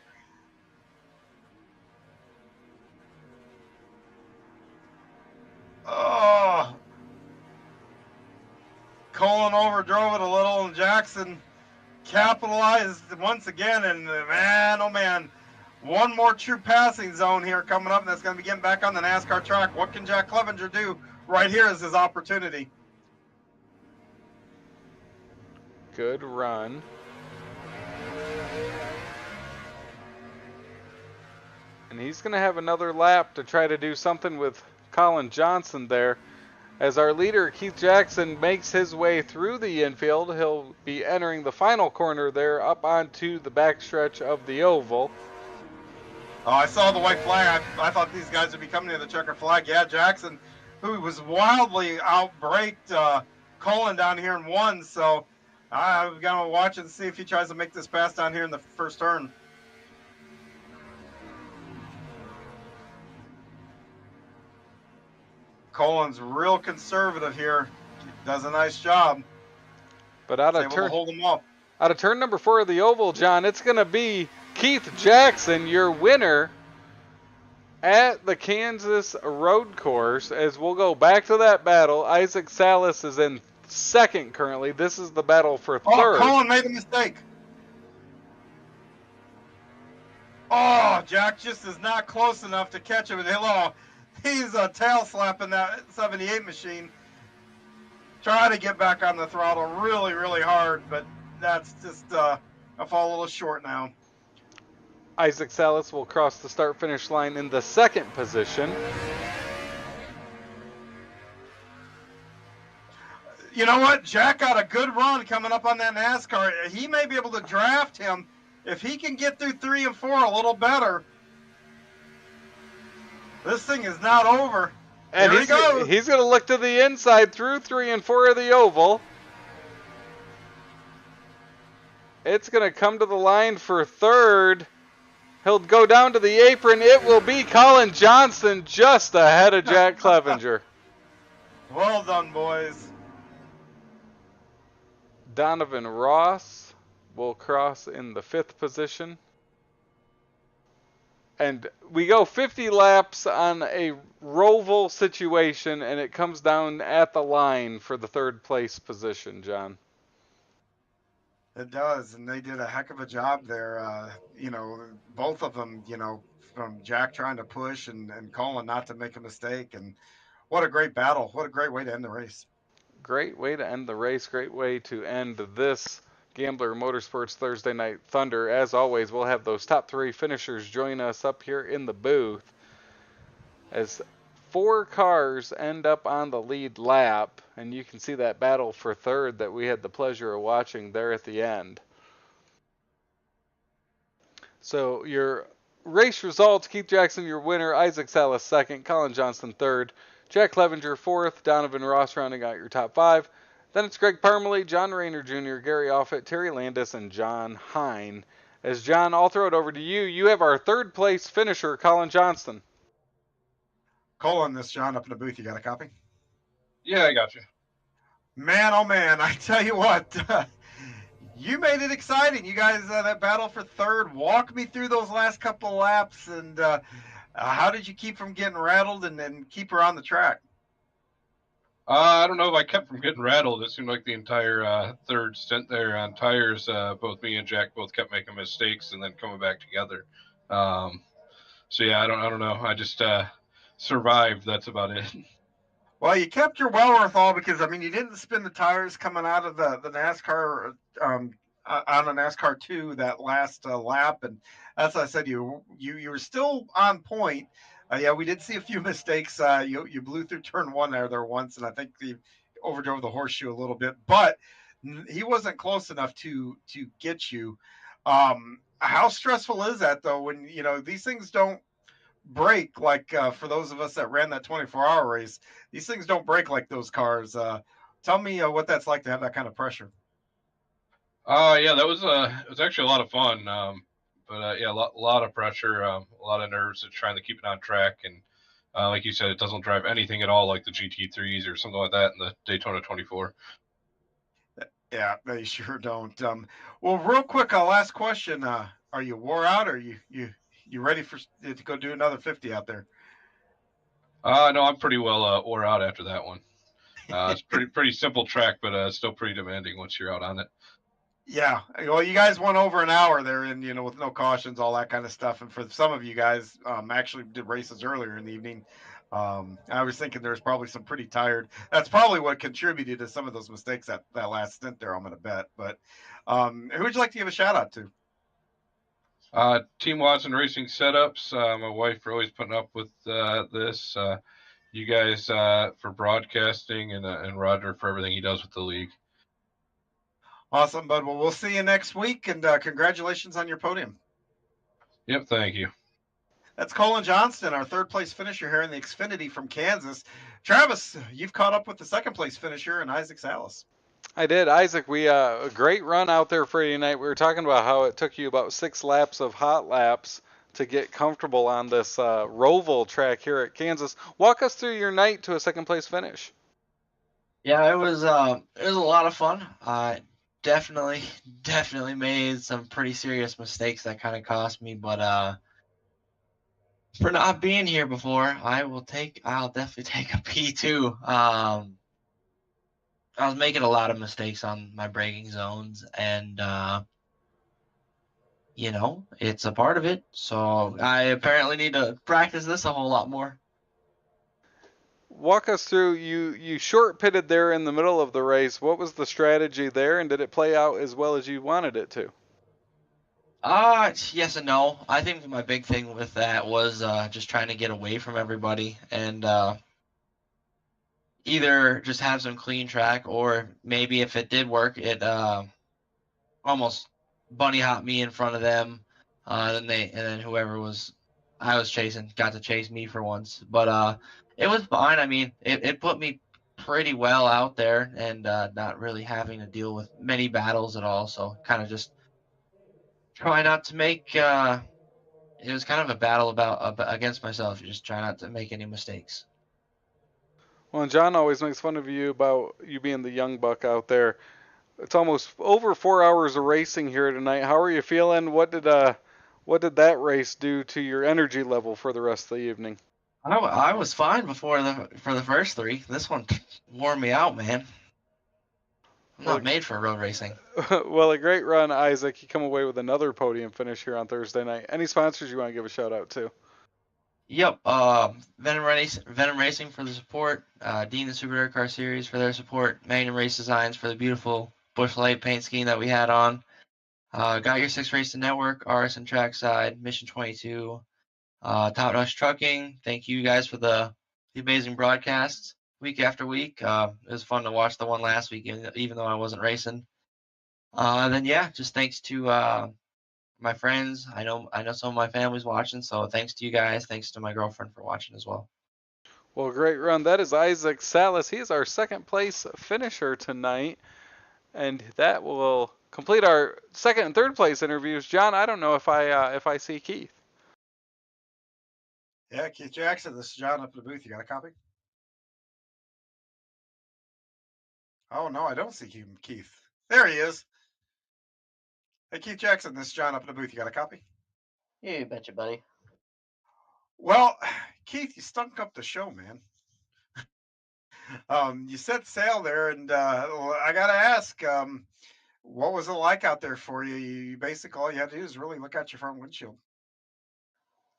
[SPEAKER 11] Oh. Colin overdrove it a little, and Jackson capitalized once again. And man, oh man, one more true passing zone here coming up, and that's going to be getting back on the NASCAR track. What can Jack Clevenger do? Right here is his opportunity.
[SPEAKER 10] Good run. And he's going to have another lap to try to do something with Colin Johnson there. As our leader, Keith Jackson, makes his way through the infield, he'll be entering the final corner there up onto the backstretch of the oval.
[SPEAKER 11] Oh, I saw the white flag. I thought these guys would be coming to the checkered flag. Yeah, Jackson, who was wildly outbraked Colin down here in 1. So I'm going to watch and see if he tries to make this pass down here in the first turn. Colin's real conservative here. Does a nice job.
[SPEAKER 10] But out of turn number 4 of the oval, John, it's going to be Keith Jackson, your winner at the Kansas road course. As we'll go back to that battle, Isaac Salas is in 2nd currently. This is the battle for 3rd.
[SPEAKER 11] Oh, Colin made a mistake. Oh, Jack just is not close enough to catch him. He's tail slapping that 78 machine. Try to get back on the throttle really, really hard, but that's just I fall a little short now.
[SPEAKER 10] Isaac Salas will cross the start-finish line in the 2nd position.
[SPEAKER 11] You know what? Jack got a good run coming up on that NASCAR. He may be able to draft him if he can get through 3 and 4 a little better. This thing is not over.
[SPEAKER 10] And he's going to look to the inside through 3 and 4 of the oval. It's going to come to the line for 3rd. He'll go down to the apron. It will be Colin Johnson just ahead of Jack Clevenger.
[SPEAKER 11] Well done, boys.
[SPEAKER 10] Donovan Ross will cross in the 5th position. And we go 50 laps on a roval situation, and it comes down at the line for the 3rd place position, John.
[SPEAKER 11] It does, and they did a heck of a job there. Both of them, from Jack trying to push and Colin not to make a mistake. And what a great battle. What a great way to end the race.
[SPEAKER 10] Great way to end the race. Great way to end this Gambler Motorsports Thursday Night Thunder. As always, we'll have those top 3 finishers join us up here in the booth as 4 cars end up on the lead lap, and you can see that battle for 3rd that we had the pleasure of watching there at the end. So your race results: Keith Jackson, your winner; Isaac Salas, 2nd; Colin Johnston, 3rd; Jack Clevenger, 4th; Donovan Ross rounding out your top 5. Then it's Greg Parmalee, John Rayner Jr., Gary Offit, Terry Landis, and John Hine. As John, I'll throw it over to you. You have our 3rd place finisher, Colin Johnston.
[SPEAKER 11] Colin, this John up in the booth. You got a copy?
[SPEAKER 13] Yeah, I got you.
[SPEAKER 11] Man, oh man, I tell you what, you made it exciting. You guys, that battle for 3rd, walk me through those last couple of laps, and how did you keep from getting rattled and keep her on the track?
[SPEAKER 13] I don't know if I kept from getting rattled. It seemed like the entire 3rd stint there on tires, both me and Jack both kept making mistakes and then coming back together. So yeah, I don't know. I just survived. That's about it.
[SPEAKER 11] Well, you kept your wherewithal because you didn't spin the tires coming out of the NASCAR on a NASCAR 2 that last lap, and as I said, you were still on point. Yeah, we did see a few mistakes. You blew through turn 1 there once, and I think you overdrove the horseshoe a little bit, but he wasn't close enough to get you. How stressful is that though when these things don't break like for those of us that ran that 24-hour race? These things don't break like those cars. Tell me what that's like to have that kind of pressure.
[SPEAKER 13] Yeah, that was it was actually a lot of fun. But yeah, a lot of pressure, a lot of nerves of trying to keep it on track. And like you said, it doesn't drive anything at all like the GT3s or something like that in the Daytona 24.
[SPEAKER 11] Yeah, they sure don't. Well, real quick, last question. Are you wore out, or you ready to go do another 50 out there?
[SPEAKER 13] No, I'm pretty well wore out after that one. It's pretty simple track, but still pretty demanding once you're out on it.
[SPEAKER 11] Yeah, well, you guys went over an hour there, and with no cautions, all that kind of stuff. And for some of you guys, actually did races earlier in the evening. I was thinking there's probably some pretty tired. That's probably what contributed to some of those mistakes that last stint there. I'm going to bet. But who would you like to give a shout out to?
[SPEAKER 13] Team Watson Racing Setups. My wife for always putting up with this. You guys for broadcasting, and Roger for everything he does with the league.
[SPEAKER 11] Awesome, bud. Well, we'll see you next week, and congratulations on your podium.
[SPEAKER 13] Yep, thank you.
[SPEAKER 11] That's Colin Johnston, our 3rd place finisher here in the Xfinity from Kansas. Travis, you've caught up with the 2nd place finisher in Isaac Salas.
[SPEAKER 10] I did. Isaac, we a great run out there Friday night. We were talking about how it took you about 6 laps of hot laps to get comfortable on this roval track here at Kansas. Walk us through your night to a 2nd place finish.
[SPEAKER 5] Yeah, it was a lot of fun. Definitely made some pretty serious mistakes that kind of cost me, but for not being here before, I'll definitely take a P2. I was making a lot of mistakes on my braking zones, and it's a part of it. So I apparently need to practice this a whole lot more.
[SPEAKER 10] Walk us through, you short pitted there in the middle of the race. What was the strategy there, and did it play out as well as you wanted it to?
[SPEAKER 5] Yes and no. I think my big thing with that was just trying to get away from everybody and either just have some clean track, or maybe if it did work, it almost bunny hopped me in front of them. Then whoever I was chasing got to chase me for once. But it was fine. It put me pretty well out there, and not really having to deal with many battles at all. So kind of just try not to make. It was kind of a battle against myself. You just try not to make any mistakes.
[SPEAKER 10] Well, and John always makes fun of you about you being the young buck out there. It's almost over 4 hours of racing here tonight. How are you feeling? What did that race do to your energy level for the rest of the evening?
[SPEAKER 5] I was fine before for the first three. This one wore me out, man. I'm
[SPEAKER 10] Well,
[SPEAKER 5] not made for road racing.
[SPEAKER 10] well, a great run, Isaac. You come away with another podium finish here on Thursday night. Any sponsors you want to give a shout out to?
[SPEAKER 5] Yep. Venom Racing for the support. Dean the Super Dirt Car Series for their support. Magnum Race Designs for the beautiful Bush Light paint scheme that we had on. Got Your Six Racing Network, RSN Trackside, Mission 22, Top Notch Trucking. Thank you guys for the amazing broadcasts week after week. It was fun to watch the one last week, even though I wasn't racing. And then yeah, just thanks to my friends. I know some of my family's watching, so thanks to you guys. Thanks to my girlfriend for watching as well.
[SPEAKER 10] Well, great run. That is Isaac Salas. He is our second place finisher tonight, and that will complete our second and third place interviews. John, I don't know if I see Keith.
[SPEAKER 11] Yeah, Keith Jackson. This is John up in the booth. You got a copy? Oh no, I don't see Keith. There he is. Hey, Keith Jackson. This is John up in the booth. You got a copy?
[SPEAKER 14] You betcha, buddy.
[SPEAKER 11] Well, Keith, you stunk up the show, man. You set sail there, and I gotta ask, what was it like out there for you? You basically all you had to do is really look out your front windshield.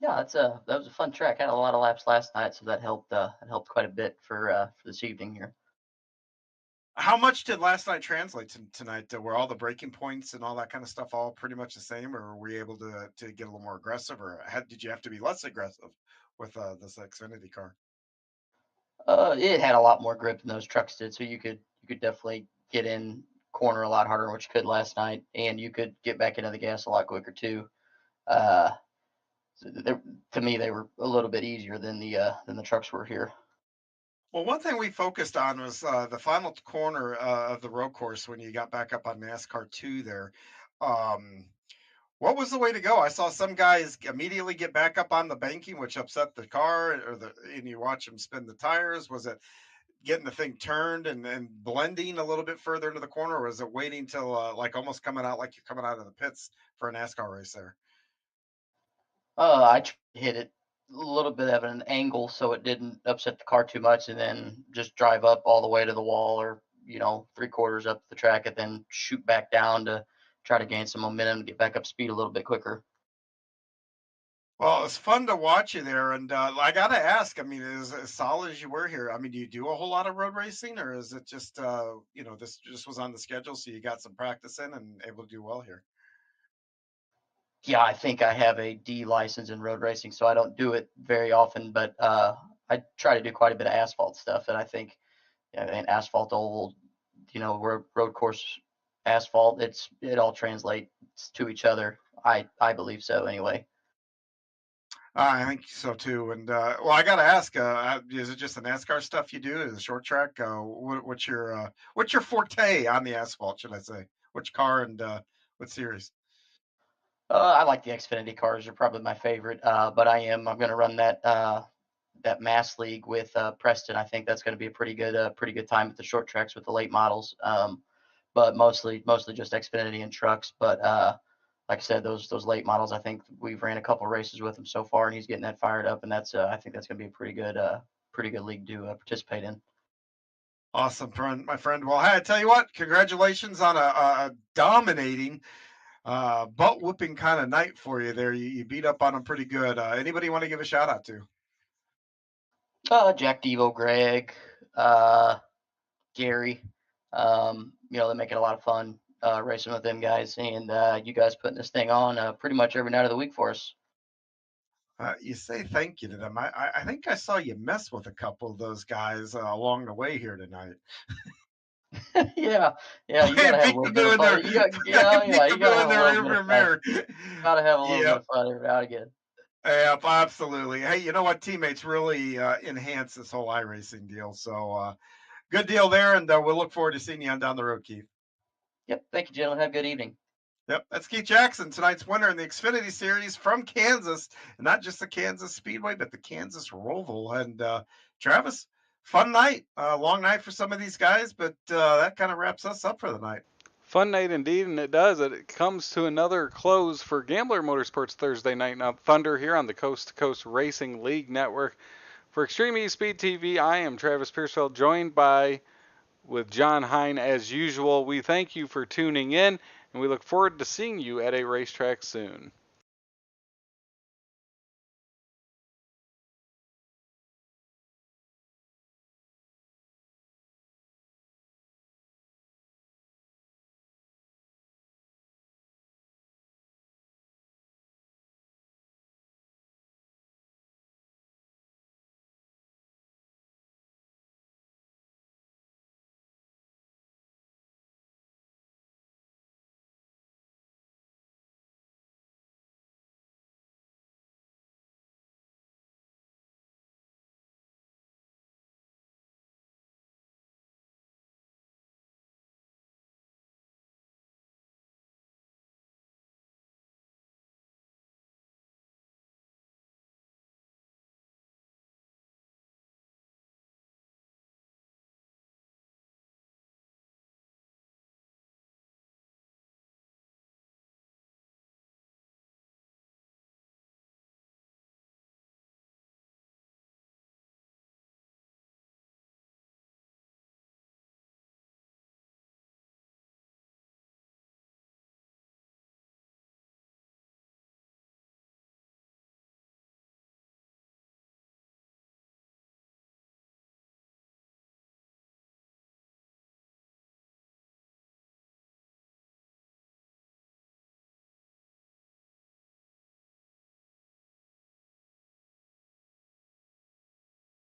[SPEAKER 14] Yeah, that was a fun track. I had a lot of laps last night, so that helped. It helped quite a bit for this evening here.
[SPEAKER 11] How much did last night translate to tonight? Were all the breaking points and all that kind of stuff all pretty much the same, or were you able to get a little more aggressive, or did you have to be less aggressive with this Xfinity car?
[SPEAKER 14] It had a lot more grip than those trucks did, so you could definitely get in corner a lot harder than what you could last night, and you could get back into the gas a lot quicker too. Uh, so to me, they were a little bit easier than the trucks were here.
[SPEAKER 11] Well, one thing we focused on was the final corner of the road course when you got back up on NASCAR 2 there. Um, what was the way to go? I saw some guys immediately get back up on the banking, which upset the car, and you watch them spin the tires. Was it getting the thing turned and blending a little bit further into the corner, or was it waiting till like almost coming out like you're coming out of the pits for a NASCAR race there?
[SPEAKER 14] I tried to hit it a little bit of an angle so it didn't upset the car too much, and then just drive up all the way to the wall, or 3/4 up the track, and then shoot back down to try to gain some momentum, get back up speed a little bit quicker.
[SPEAKER 11] Well, it's fun to watch you there, and I gotta ask. I mean, as solid as you were here, I mean, do you do a whole lot of road racing, or is it just this just was on the schedule, so you got some practice in and able to do well here?
[SPEAKER 14] Yeah, I think I have a D license in road racing, so I don't do it very often, but I try to do quite a bit of asphalt stuff, and I think and asphalt old, road course asphalt, it all translates to each other. I believe so anyway.
[SPEAKER 11] I think so too. And well, I got to ask, is it just the NASCAR stuff you do? Is it short track? What's your forte on the asphalt? Should I say? Which car and what series?
[SPEAKER 14] I like the Xfinity cars; they're probably my favorite. But I'm going to run that Mass League with Preston. I think that's going to be a pretty good time at the short tracks with the late models. But mostly just Xfinity and trucks. But like I said, those late models, I think we've ran a couple races with him so far, and he's getting that fired up, and I think that's going to be a pretty good league to participate in.
[SPEAKER 11] Awesome, my friend. Well, hey, I tell you what, congratulations on a dominating, butt whooping kind of night for you there. You beat up on them pretty good. Anybody you want to give a shout out to?
[SPEAKER 14] Jack Devo, Greg, uh, Gary. They make it a lot of fun racing with them guys, and you guys putting this thing on pretty much every night of the week for us.
[SPEAKER 11] You say thank you to them. I think I saw you mess with a couple of those guys along the way here tonight.
[SPEAKER 14] Yeah, yeah, you gotta have a little bit of fun. You gotta have a little bit of fun. Gotta have a little bit
[SPEAKER 11] Yep.
[SPEAKER 14] of fun every now and again.
[SPEAKER 11] Yep, absolutely. Hey, you know what? Teammates really enhance this whole iRacing deal. So good deal there, and we'll look forward to seeing you on down the road, Keith.
[SPEAKER 14] Yep. Thank you, gentlemen. Have a good evening.
[SPEAKER 11] Yep, that's Keith Jackson, tonight's winner in the Xfinity Series from Kansas, and not just the Kansas Speedway, but the Kansas Roval. And Travis, fun night, long night for some of these guys, but that kind of wraps us up for the night.
[SPEAKER 10] Fun night indeed, and it does. It comes to another close for Gambler Motorsports Thursday Night Now Thunder here on the Coast to Coast Racing League Network. For Extreme E-Speed TV, I am Travis Piersfeld, joined with John Hine as usual. We thank you for tuning in, and we look forward to seeing you at a racetrack soon.